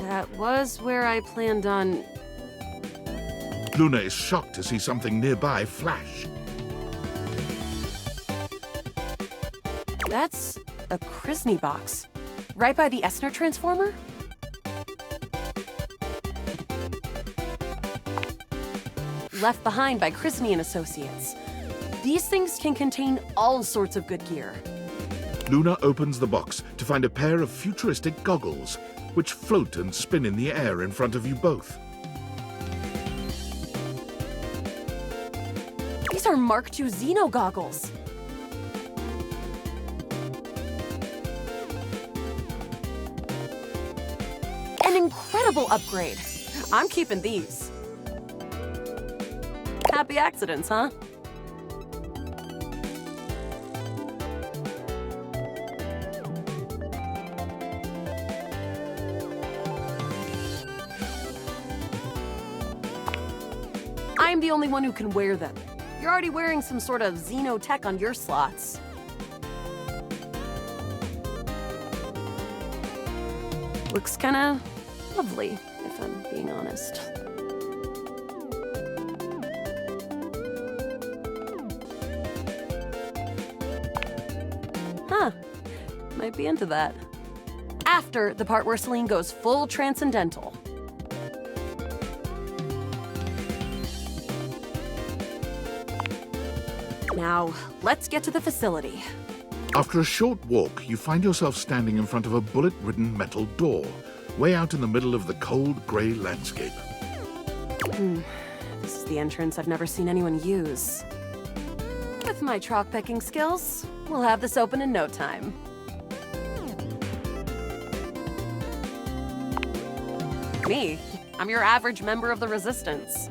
That was where I planned on... Luna is shocked to see something nearby flash. That's a Krisny box. Right by the Essner transformer? Left behind by Krisny and Associates. These things can contain all sorts of good gear. Luna opens the box to find a pair of futuristic goggles, which float and spin in the air in front of you both. These are Mark II Xeno goggles. dateable upgrade. I'm keeping these. Happy accidents, huh? I'm the only one who can wear them. You're already wearing some sort of xenotech on your slots. Looks kinda lovely, if I'm being honest. Huh. Might be into that. After the part where Celine goes full transcendental. Now, let's get to the facility. After a short walk, you find yourself standing in front of a bullet-ridden metal door, way out in the middle of the cold, grey landscape. This is the entrance I've never seen anyone use. With my chalk picking skills, we'll have this open in no time. Me, I'm your average member of the Resistance.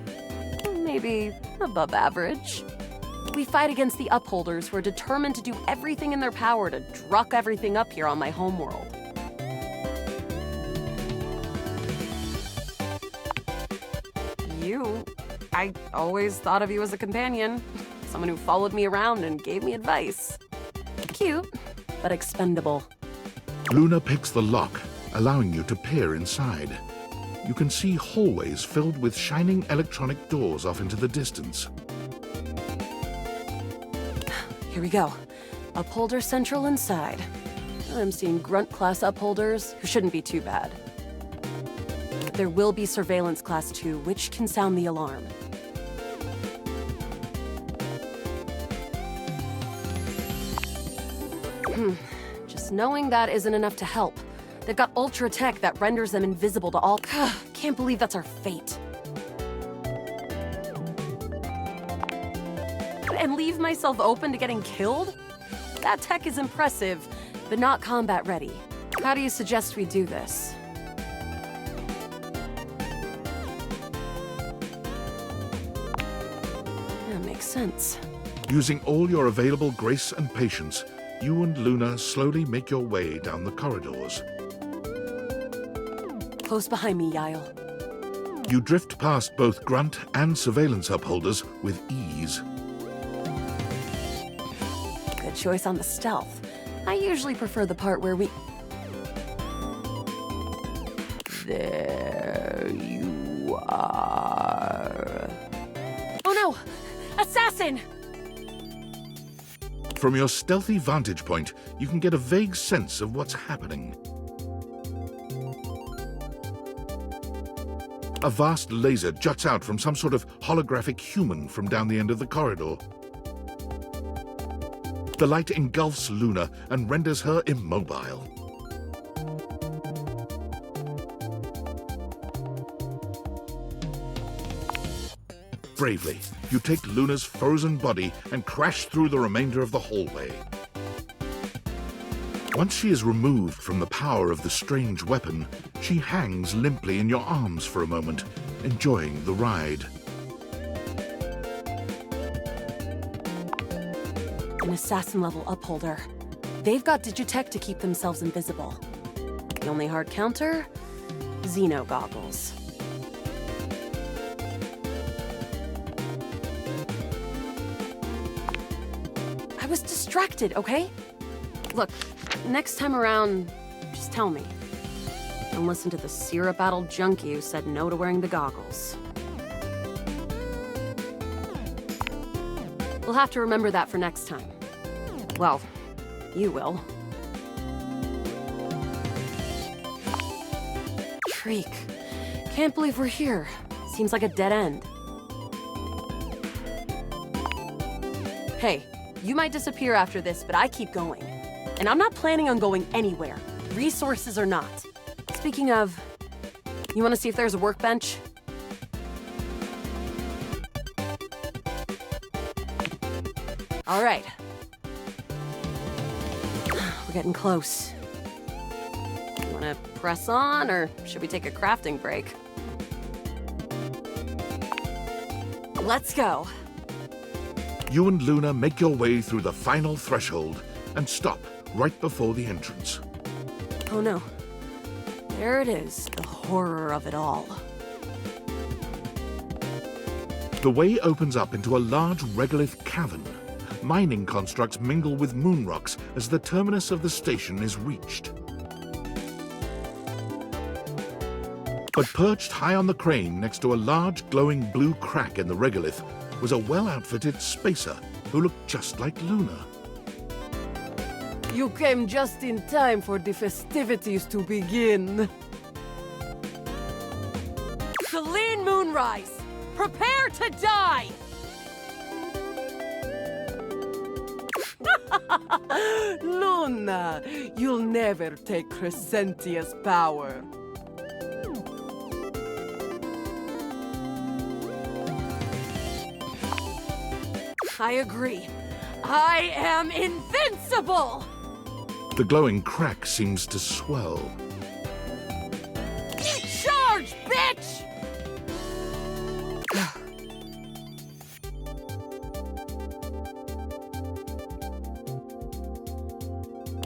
Maybe above average. We fight against the Upholders who are determined to do everything in their power to druck everything up here on my homeworld. I always thought of you as a companion. Someone who followed me around and gave me advice. Cute, but expendable. Luna picks the lock, allowing you to peer inside. You can see hallways filled with shining electronic doors off into the distance. Here we go. Upholder Central inside. I'm seeing Grunt class upholders who shouldn't be too bad. There will be Surveillance Class 2, which can sound the alarm. Just knowing that isn't enough to help. They've got ultra tech that renders them invisible to all. Can't believe that's our fate. And leave myself open to getting killed? That tech is impressive, but not combat ready. How do you suggest we do this? That makes sense. Using all your available grace and patience, you and Luna slowly make your way down the corridors. Close behind me, Yael. You drift past both Grunt and Surveillance Upholders with ease. Good choice on the stealth. I usually prefer the part where we... There you are. Oh no! Assassin! From your stealthy vantage point, you can get a vague sense of what's happening. A vast laser juts out from some sort of holographic human from down the end of the corridor. The light engulfs Luna and renders her immobile. Bravely, you take Luna's frozen body and crash through the remainder of the hallway. Once she is removed from the power of the strange weapon, she hangs limply in your arms for a moment, enjoying the ride. An assassin-level upholder. They've got digitech to keep themselves invisible. The only hard counter? Xeno goggles. I was distracted, okay? Look, next time around, just tell me. Don't listen to the syrup-addled junkie who said no to wearing the goggles. We'll have to remember that for next time. Well, you will. Freak. Can't believe we're here. Seems like a dead end. Hey, you might disappear after this, but I keep going. And I'm not planning on going anywhere, resources or not. Speaking of, you want to see if there's a workbench? All right. We're getting close. You want to press on, or should we take a crafting break? Let's go. You and Luna make your way through the final threshold and stop right before the entrance. Oh no. There it is, the horror of it all. The way opens up into a large regolith cavern. Mining constructs mingle with moon rocks as the terminus of the station is reached. But perched high on the crane next to a large glowing blue crack in the regolith was a well-outfitted spacer who looked just like Luna. You came just in time for the festivities to begin. Celine Moonrise, prepare to die! Luna, you'll never take Crescentia's power. I agree. I am invincible! The glowing crack seems to swell. Charge, bitch!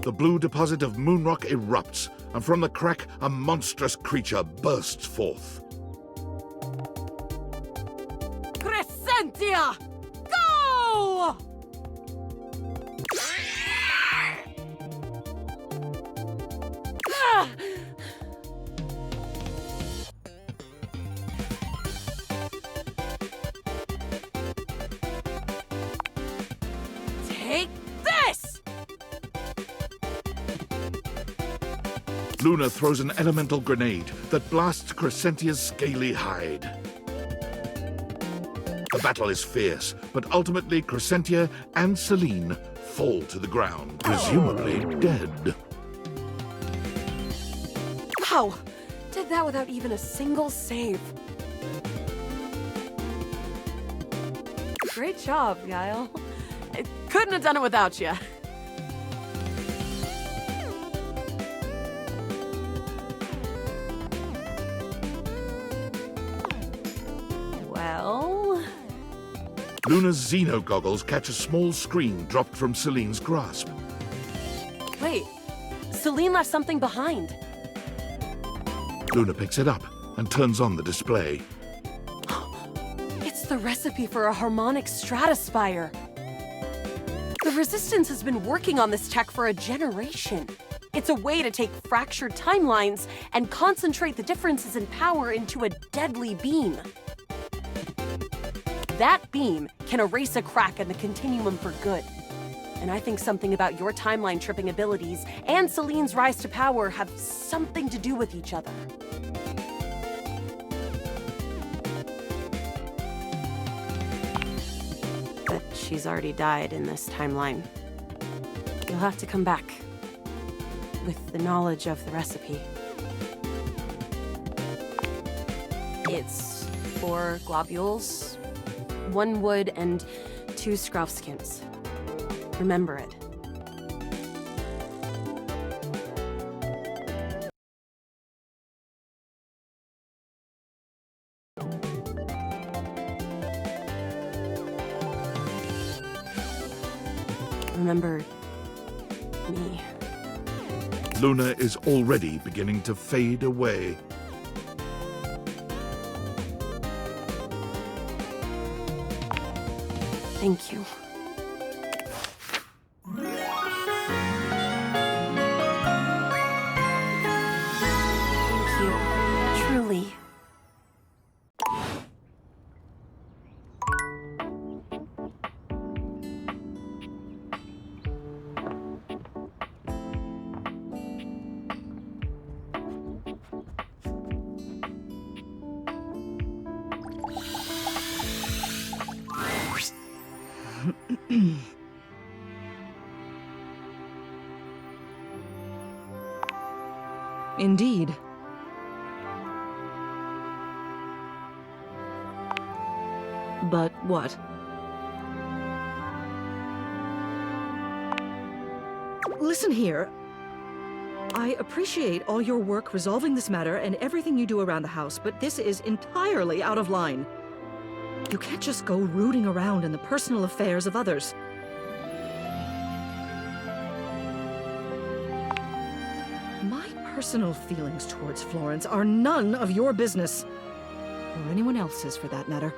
The blue deposit of moonrock erupts, and from the crack, a monstrous creature bursts forth. Crescentia! Go! Take this! Luna throws an elemental grenade that blasts Crescentia's scaly hide. The battle is fierce, but ultimately Crescentia and Celine fall to the ground, presumably dead. Wow! Did that without even a single save. Great job, Guile. I couldn't have done it without you. Well... Luna's Xeno goggles catch a small screen dropped from Celine's grasp. Wait, Celine left something behind. Luna picks it up and turns on the display. It's the recipe for a harmonic stratospire. The Resistance has been working on this tech for a generation. It's a way to take fractured timelines and concentrate the differences in power into a deadly beam. That beam can erase a crack in the continuum for good. And I think something about your timeline tripping abilities and Celine's rise to power have something to do with each other. But she's already died in this timeline. You'll have to come back with the knowledge of the recipe. It's 4 globules, 1 wood, and 2 scruff skins. Remember it. Remember me. Luna is already beginning to fade away. Thank you. Thank you. Truly. Indeed. But what? Listen here. I appreciate all your work resolving this matter and everything you do around the house, but this is entirely out of line. You can't just go rooting around in the personal affairs of others. My personal feelings towards Florence are none of your business. Or anyone else's, for that matter.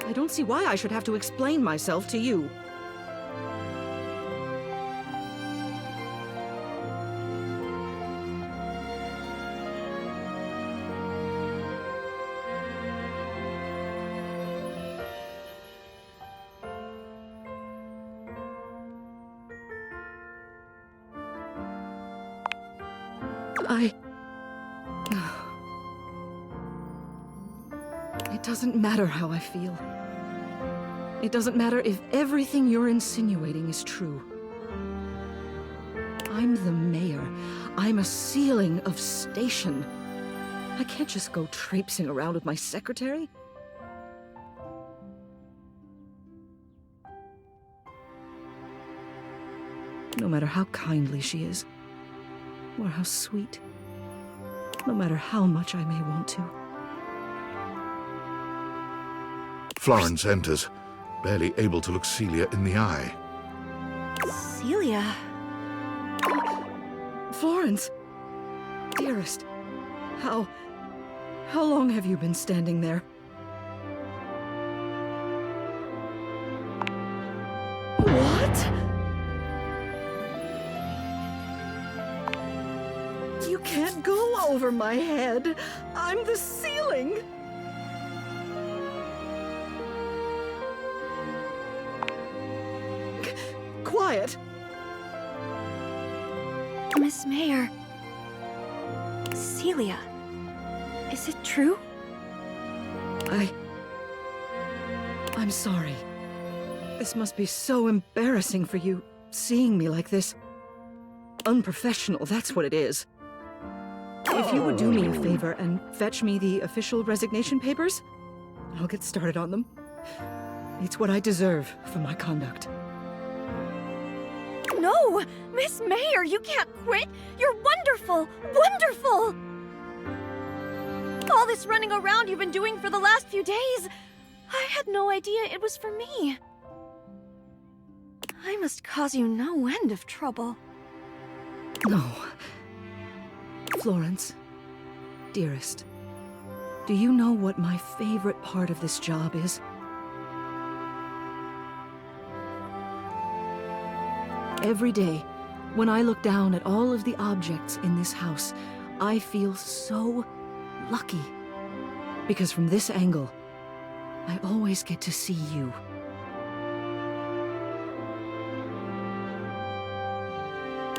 I don't see why I should have to explain myself to you. It doesn't matter how I feel. It doesn't matter if everything you're insinuating is true. I'm the mayor. I'm a ceiling of station. I can't just go traipsing around with my secretary. No matter how kindly she is, or how sweet, no matter how much I may want to. Florence enters, barely able to look Celia in the eye. Celia? Florence! Dearest, how long have you been standing there? What? You can't go over my head. I'm the ceiling. Quiet. Miss Mayor. Celia. Is it true? I'm sorry. This must be so embarrassing for you, seeing me like this. Unprofessional, that's what it is. If you would do me a favor and fetch me the official resignation papers, I'll get started on them. It's what I deserve for my conduct. No! Miss Mayor, you can't quit! You're wonderful! Wonderful! All this running around you've been doing for the last few days, I had no idea it was for me. I must cause you no end of trouble. No. Florence, dearest, do you know what my favorite part of this job is? Every day, when I look down at all of the objects in this house, I feel so lucky. Because from this angle, I always get to see you.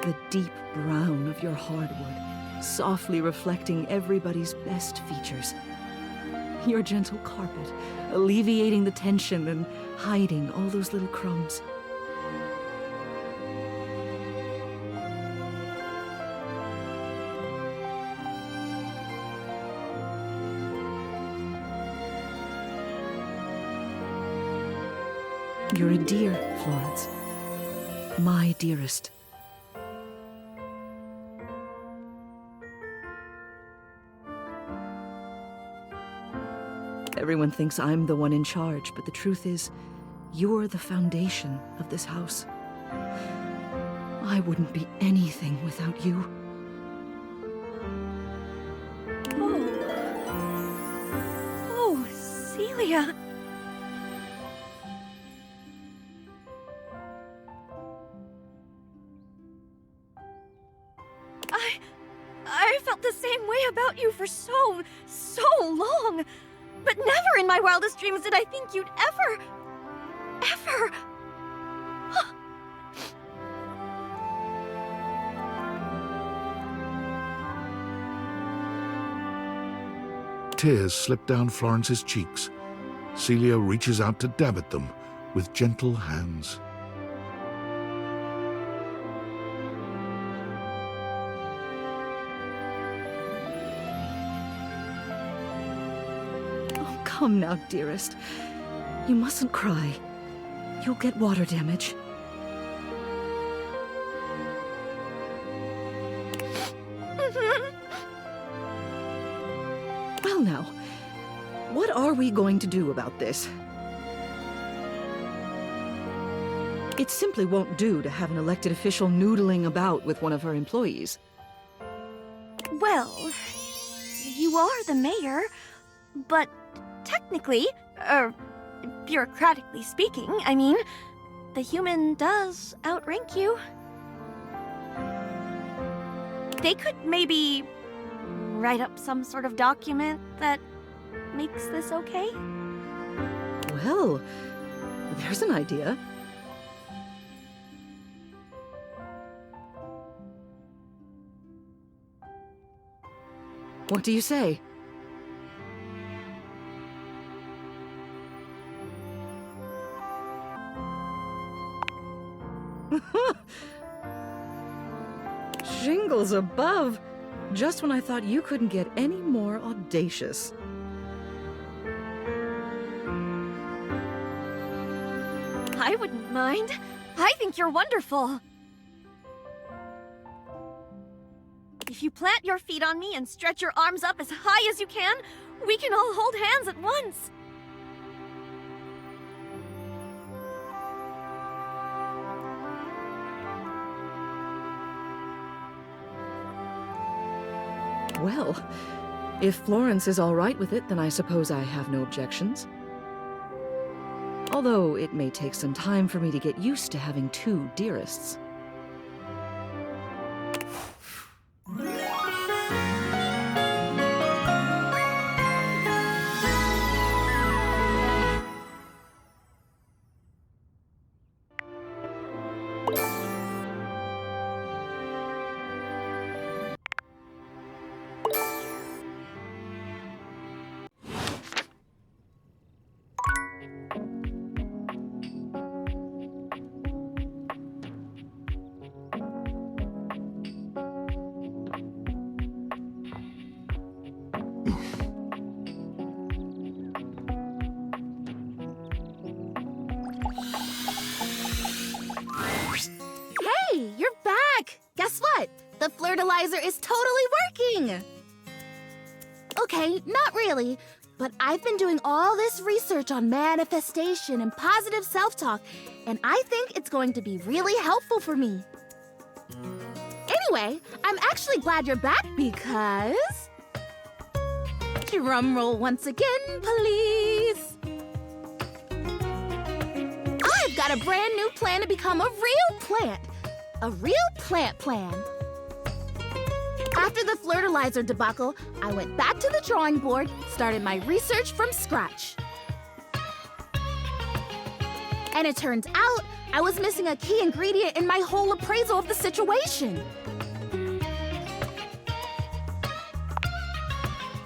The deep brown of your hardwood, softly reflecting everybody's best features. Your gentle carpet, alleviating the tension and hiding all those little crumbs. You're a dear, Florence. My dearest. Everyone thinks I'm the one in charge, but the truth is, you're the foundation of this house. I wouldn't be anything without you. Oh, Celia. I felt the same way about you for so long. But never in my wildest dreams did I think you'd ever... Tears slip down Florence's cheeks. Celia reaches out to dab at them with gentle hands. Oh, come now, dearest. You mustn't cry. You'll get water damage. now. What are we going to do about this? It simply won't do to have an elected official noodling about with one of her employees. Well, you are the mayor, but technically, bureaucratically speaking, I mean, the human does outrank you. They could maybe write up some sort of document that makes this okay? Well, there's an idea. What do you say? Shingles above! Just when I thought you couldn't get any more audacious. I wouldn't mind. I think you're wonderful. If you plant your feet on me and stretch your arms up as high as you can, we can all hold hands at once. Well, if Florence is all right with it, then I suppose I have no objections. Although it may take some time for me to get used to having two dearests. Hey, you're back! Guess what? The flirtilizer is totally working! Okay, not really, but I've been doing all this research on manifestation and positive self-talk, and I think it's going to be really helpful for me. Anyway, I'm actually glad you're back because... Drum roll once again, please. I've got a brand new plan to become a real plant. A real plant plan. After the flirtilizer debacle, I went back to the drawing board, started my research from scratch. And it turns out I was missing a key ingredient in my whole appraisal of the situation.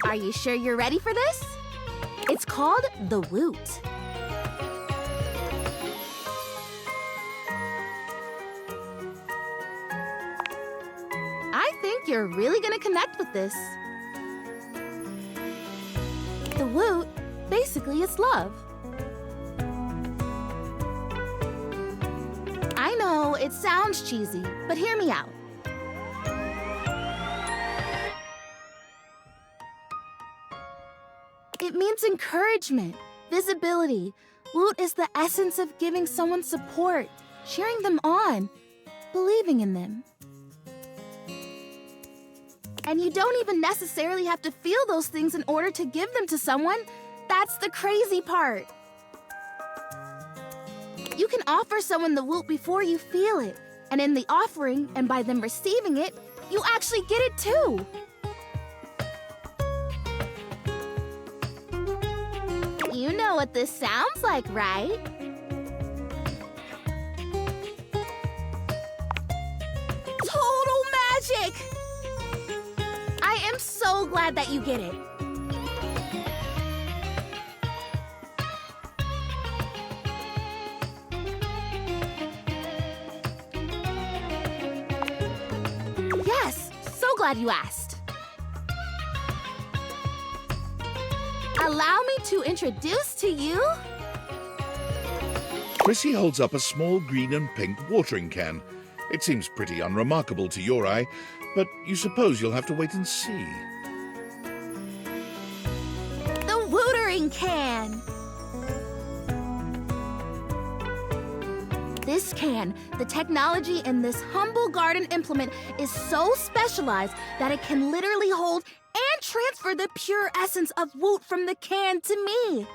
Are you sure you're ready for this? It's called the woot. I think you're really gonna connect with this. The woot, basically, is love. I know it sounds cheesy, but hear me out. It means encouragement, visibility. Woot is the essence of giving someone support, cheering them on, believing in them. And you don't even necessarily have to feel those things in order to give them to someone. That's the crazy part. You can offer someone the woot before you feel it. And in the offering, and by them receiving it, you actually get it too. You know what this sounds like, right? Total magic! I am so glad that you get it. Yes, so glad you asked. Allow me to introduce to you... Chrissy holds up a small green and pink watering can. It seems pretty unremarkable to your eye, but you suppose you'll have to wait and see. watering can. This can, the technology in this humble garden implement is so specialized that it can literally hold and transfer the pure essence of woot from the can to me.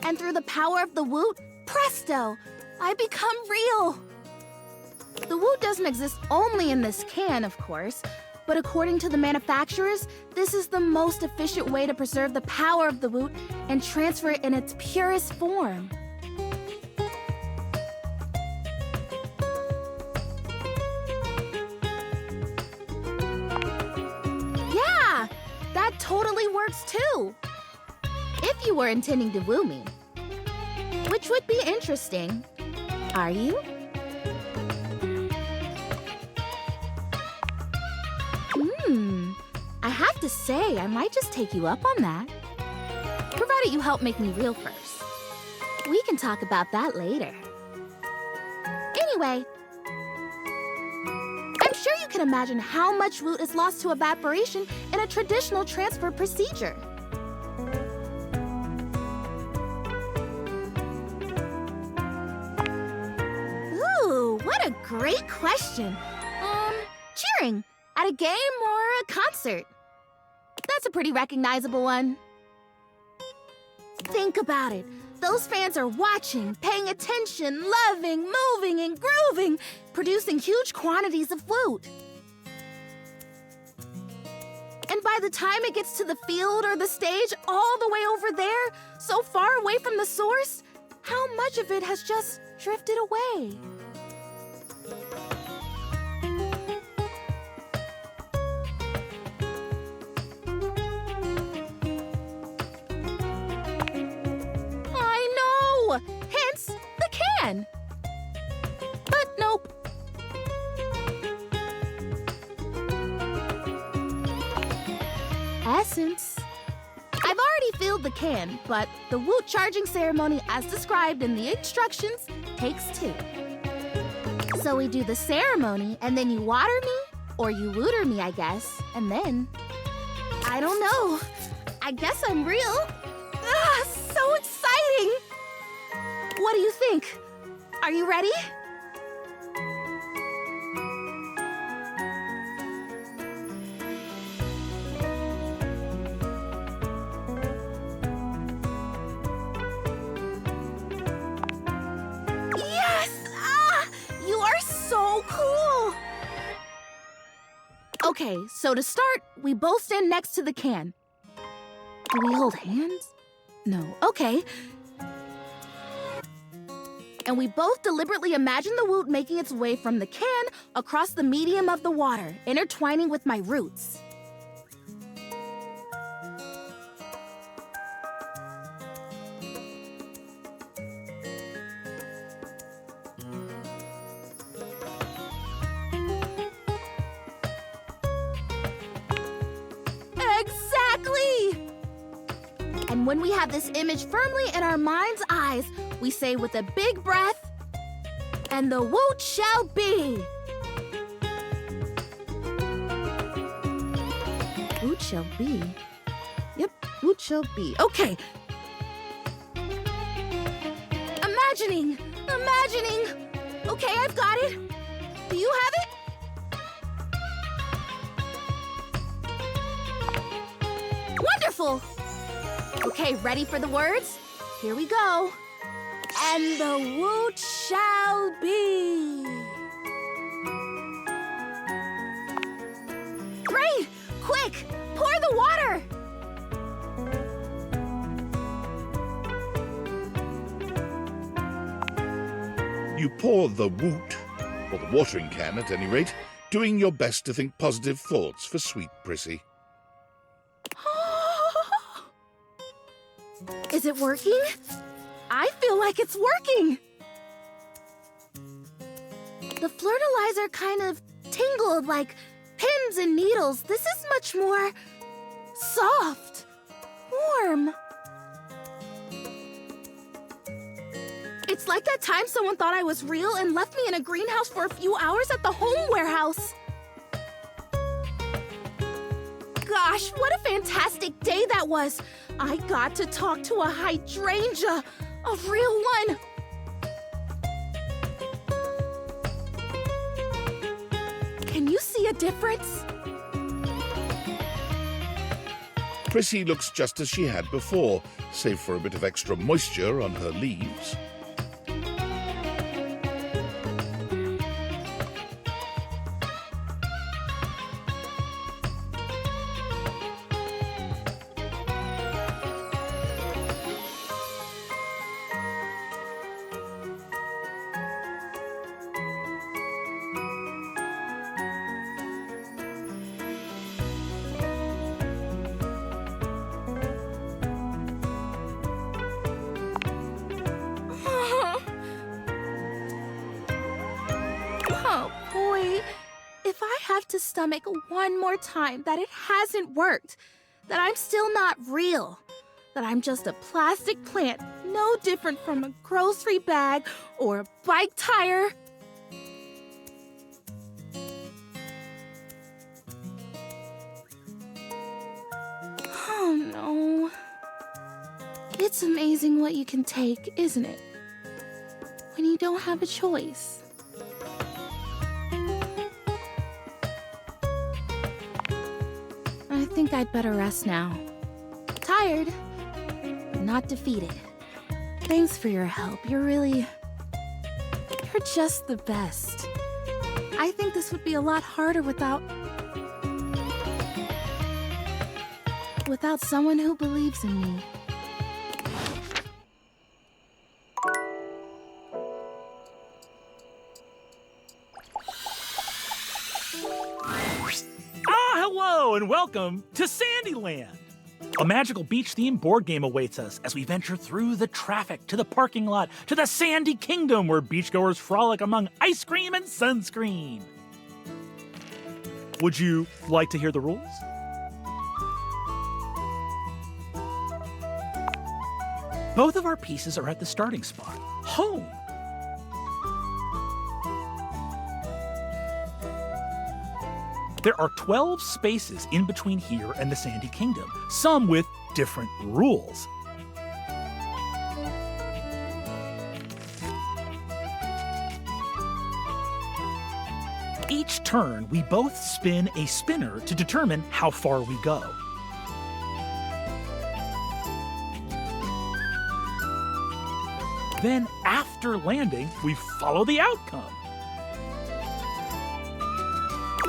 And through the power of the woot, presto, I become real. The woot doesn't exist only in this can, of course, but according to the manufacturers, this is the most efficient way to preserve the power of the woot and transfer it in its purest form. Yeah, that totally works too. If you were intending to woo me. Which would be interesting. Are you? I have to say, I might just take you up on that. Provided you help make me real first. We can talk about that later. Anyway, I'm sure you can imagine how much woot is lost to evaporation in a traditional transfer procedure. What a great question. Cheering at a game or a concert? That's a pretty recognizable one. Think about it. Those fans are watching, paying attention, loving, moving, and grooving, producing huge quantities of woot. And by the time it gets to the field or the stage, all the way over there, so far away from the source, how much of it has just drifted away? Hence, the can. But nope. Essence. I've already filled the can, but the woot charging ceremony as described in the instructions takes 2. So we do the ceremony, and then you water me, or you wooter me, I guess, and then... I don't know. I guess I'm real. Ah, so exciting! What do you think? Are you ready? Yes! Ah! You are so cool! Okay, so to start, we both stand next to the can. Do we hold hands? No. Okay. And we both deliberately imagine the woot making its way from the can across the medium of the water, intertwining with my roots. Exactly! And when we have this image firmly in our mind's eyes, we say with a big breath, and the woot shall be. Woot shall be. Yep, woot shall be. Okay. Imagining. Okay, I've got it. Do you have it? Wonderful. Okay, ready for the words? Here we go. And the woot shall be. Great! Quick! Pour the water! You pour the woot, or the watering can at any rate, doing your best to think positive thoughts for sweet Prissy. Is it working? I feel like it's working! The flirtalizer kind of tingled like pins and needles. This is much more soft. warm. It's like that time someone thought I was real and left me in a greenhouse for a few hours at the home warehouse. Gosh, what a fantastic day that was. I got to talk to a hydrangea, a real one. Can you see a difference? Prissy looks just as she had before, save for a bit of extra moisture on her leaves. Oh boy, if I have to stomach one more time that it hasn't worked, that I'm still not real, that I'm just a plastic plant, no different from a grocery bag or a bike tire. Oh no. It's amazing what you can take, isn't it? When you don't have a choice. I think I'd better rest now. Tired, but not defeated. Thanks for your help. You're just the best. I think this would be a lot harder without someone who believes in me. Hello and welcome to Sandyland. A magical beach-themed board game awaits us as we venture through the traffic to the parking lot to the Sandy Kingdom where beachgoers frolic among ice cream and sunscreen. Would you like to hear the rules? Both of our pieces are at the starting spot, home. There are 12 spaces in between here and the Sandy Kingdom, some with different rules. Each turn, we both spin a spinner to determine how far we go. Then, after landing, we follow the outcome.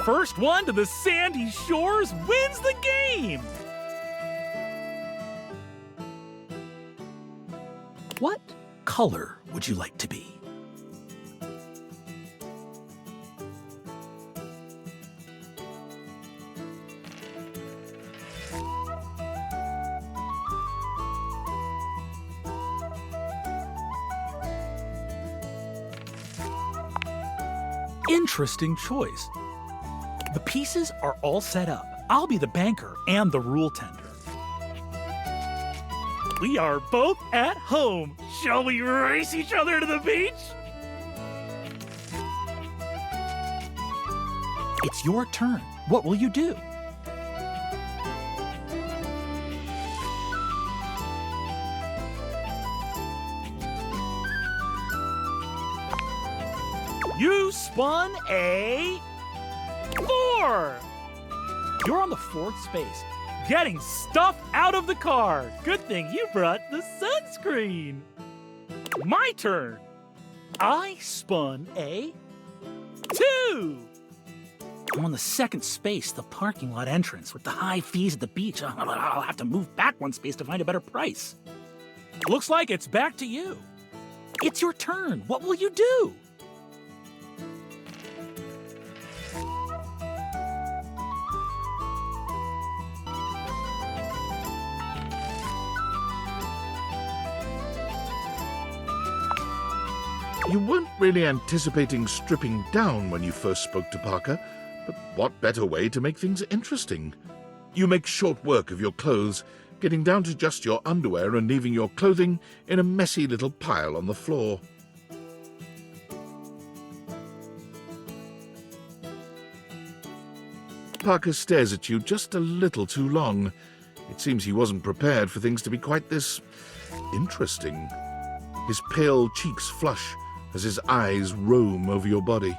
First one to the sandy shores wins the game! What color would you like to be? Interesting choice. The pieces are all set up. I'll be the banker and the rule tender. We are both at home. Shall we race each other to the beach? It's your turn. What will you do? You spun a 4! You're on the 4th space, getting stuff out of the car. Good thing you brought the sunscreen. My turn. I spun a 2. I'm on the 2nd space, the parking lot entrance. With the high fees at the beach, I'll have to move back 1 space to find a better price. Looks like it's back to you. It's your turn. What will you do? You weren't really anticipating stripping down when you first spoke to Parker, but what better way to make things interesting? You make short work of your clothes, getting down to just your underwear and leaving your clothing in a messy little pile on the floor. Parker stares at you just a little too long. It seems he wasn't prepared for things to be quite this interesting. His pale cheeks flush as his eyes roam over your body.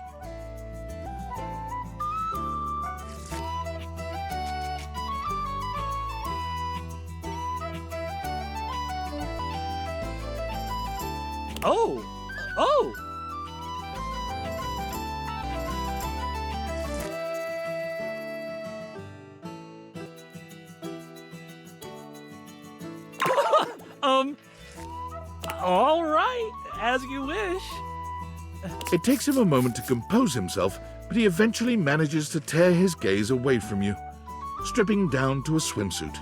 Oh! Oh! All right, as you wish. It takes him a moment to compose himself, but he eventually manages to tear his gaze away from you, stripping down to a swimsuit.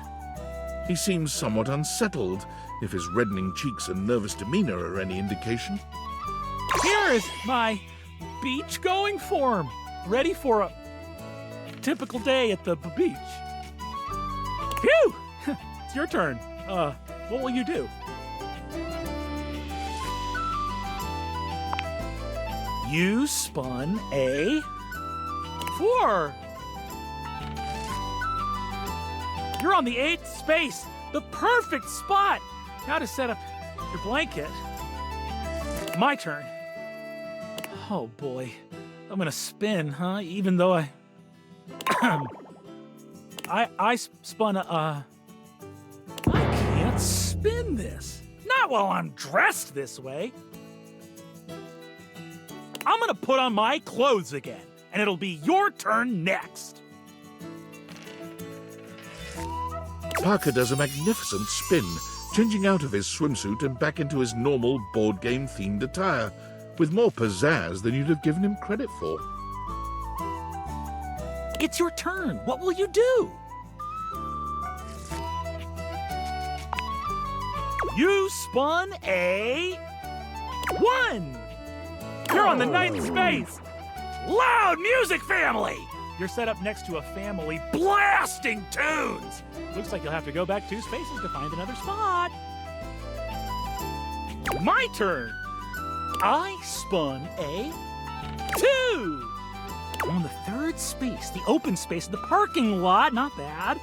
He seems somewhat unsettled, if his reddening cheeks and nervous demeanor are any indication. Here is my beach-going form, ready for a typical day at the beach. Phew! It's your turn. What will you do? You spun a 4. You're on the 8th space, the perfect spot. Now to set up your blanket. My turn. Oh boy, I'm gonna spin, huh? Even though I spun a, I can't spin this. Not while I'm dressed this way. I'm gonna put on my clothes again, and it'll be your turn next. Parker does a magnificent spin, changing out of his swimsuit and back into his normal board game themed attire, with more pizzazz than you'd have given him credit for. It's your turn. What will you do? You spun a 1. You're on the 9th space. Loud music family. You're set up next to a family blasting tunes. Looks like you'll have to go back 2 spaces to find another spot. My turn. I spun a 2. I'm on the 3rd space, the open space of the parking lot. Not bad.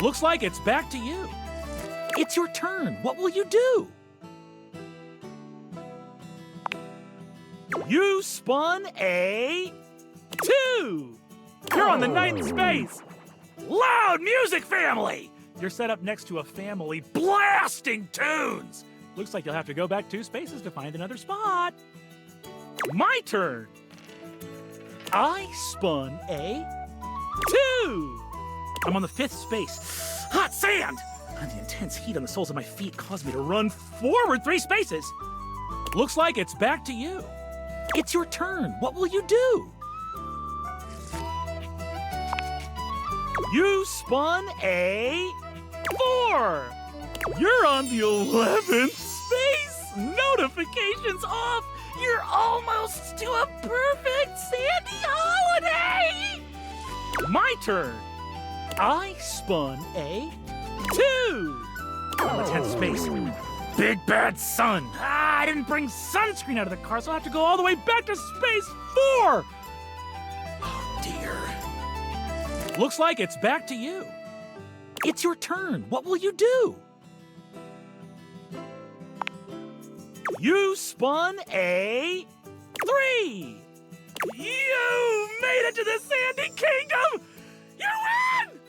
Looks like it's back to you. It's your turn. What will you do? You spun a 2. You're on the 9th space. Loud music family. You're set up next to a family blasting tunes. Looks like you'll have to go back 2 spaces to find another spot. My turn. I spun a 2. I'm on the 5th space. Hot sand. The intense heat on the soles of my feet caused me to run forward 3 spaces. Looks like it's back to you. It's your turn. What will you do? You spun a 4. You're on the 11th space. Notifications off. You're almost to a perfect sandy holiday. My turn. I spun a 2. On the 10th space. Big bad sun. I didn't bring sunscreen out of the car, so I'll have to go all the way back to space 4. Oh, dear. Looks like it's back to you. It's your turn. What will you do? You spun a 3. You made it to the Sandy Kingdom. You win!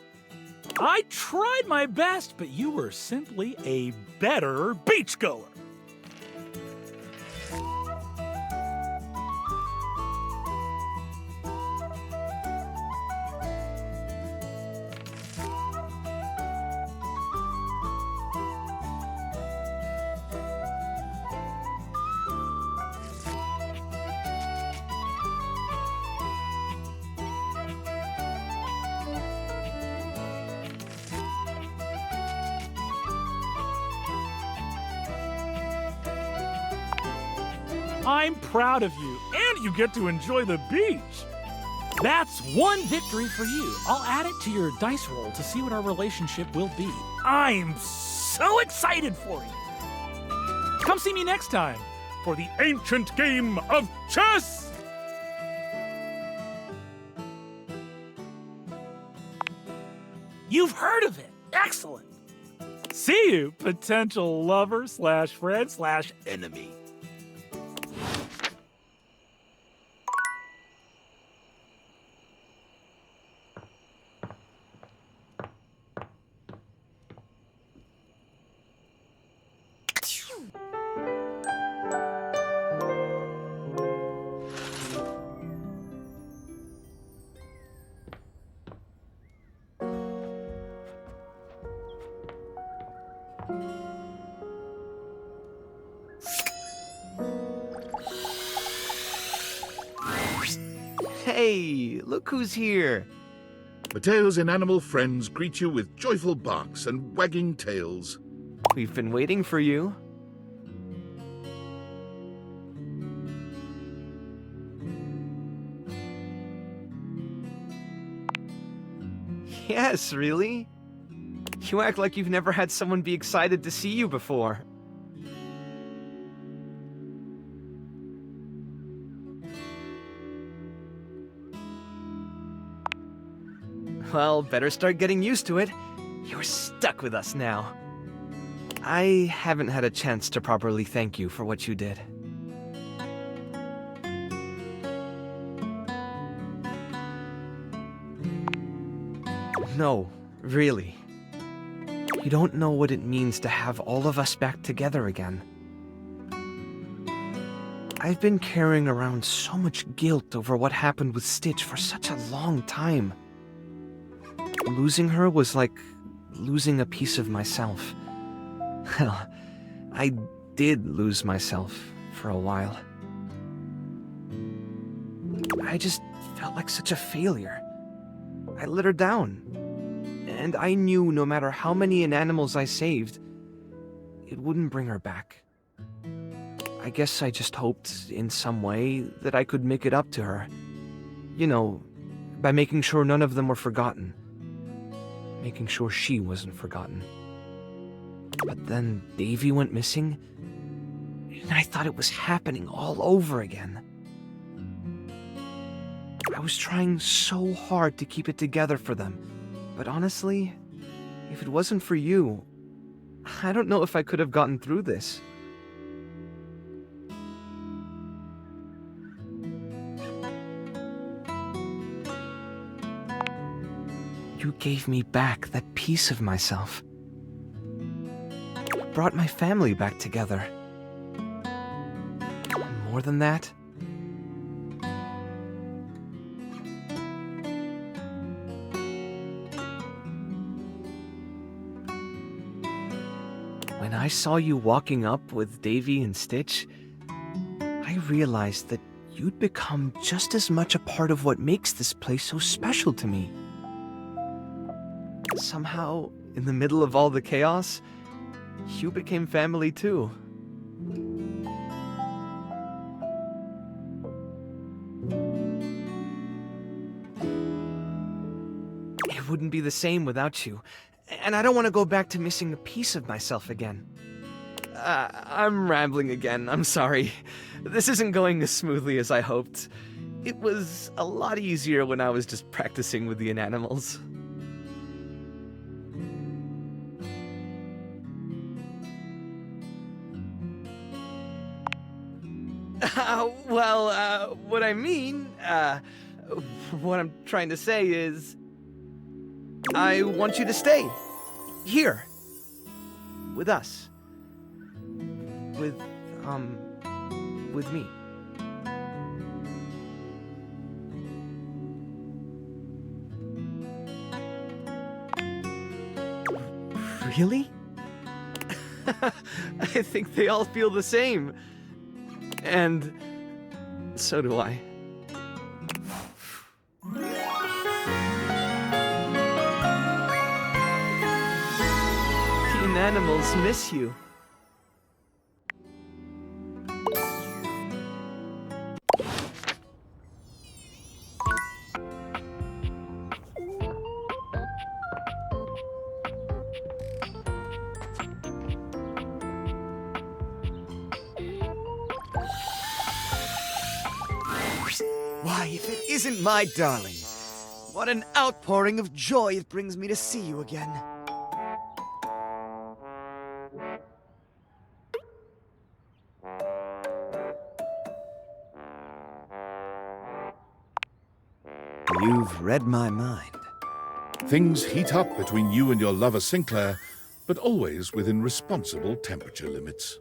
I tried my best, but you were simply a better beachgoer. I'm proud of you, and you get to enjoy the beach. That's 1 victory for you. I'll add it to your dice roll to see what our relationship will be. I'm so excited for you. Come see me next time for the ancient game of chess! You've heard of it. Excellent. See you, potential lover / friend / enemy. Hey, look who's here. Mateo's inanimal friends greet you with joyful barks and wagging tails. We've been waiting for you. Yes, really? You act like you've never had someone be excited to see you before. Well, better start getting used to it. You're stuck with us now. I haven't had a chance to properly thank you for what you did. No, really. You don't know what it means to have all of us back together again. I've been carrying around so much guilt over what happened with Stitch for such a long time. Losing her was like losing a piece of myself. Well, I did lose myself for a while. I just felt like such a failure. I let her down. And I knew no matter how many inanimals I saved, it wouldn't bring her back. I guess I just hoped in some way that I could make it up to her. You know, by making sure none of them were forgotten. Making sure she wasn't forgotten. But then Davy went missing, and I thought it was happening all over again. I was trying so hard to keep it together for them, but honestly, if it wasn't for you, I don't know if I could have gotten through this. You gave me back that piece of myself. Brought my family back together. And more than that, when I saw you walking up with Davy and Stitch, I realized that you'd become just as much a part of what makes this place so special to me. Somehow, in the middle of all the chaos, you became family too. It wouldn't be the same without you, and I don't want to go back to missing a piece of myself again. I'm rambling again, I'm sorry. This isn't going as smoothly as I hoped. It was a lot easier when I was just practicing with the inanimals. What I mean, what I'm trying to say is, I want you to stay here with us, with me. Really? I think they all feel the same. And so do I. The inanimals miss you. Why, if it isn't my darling, what an outpouring of joy it brings me to see you again. You've read my mind. Things heat up between you and your lover Sinclaire, but always within responsible temperature limits.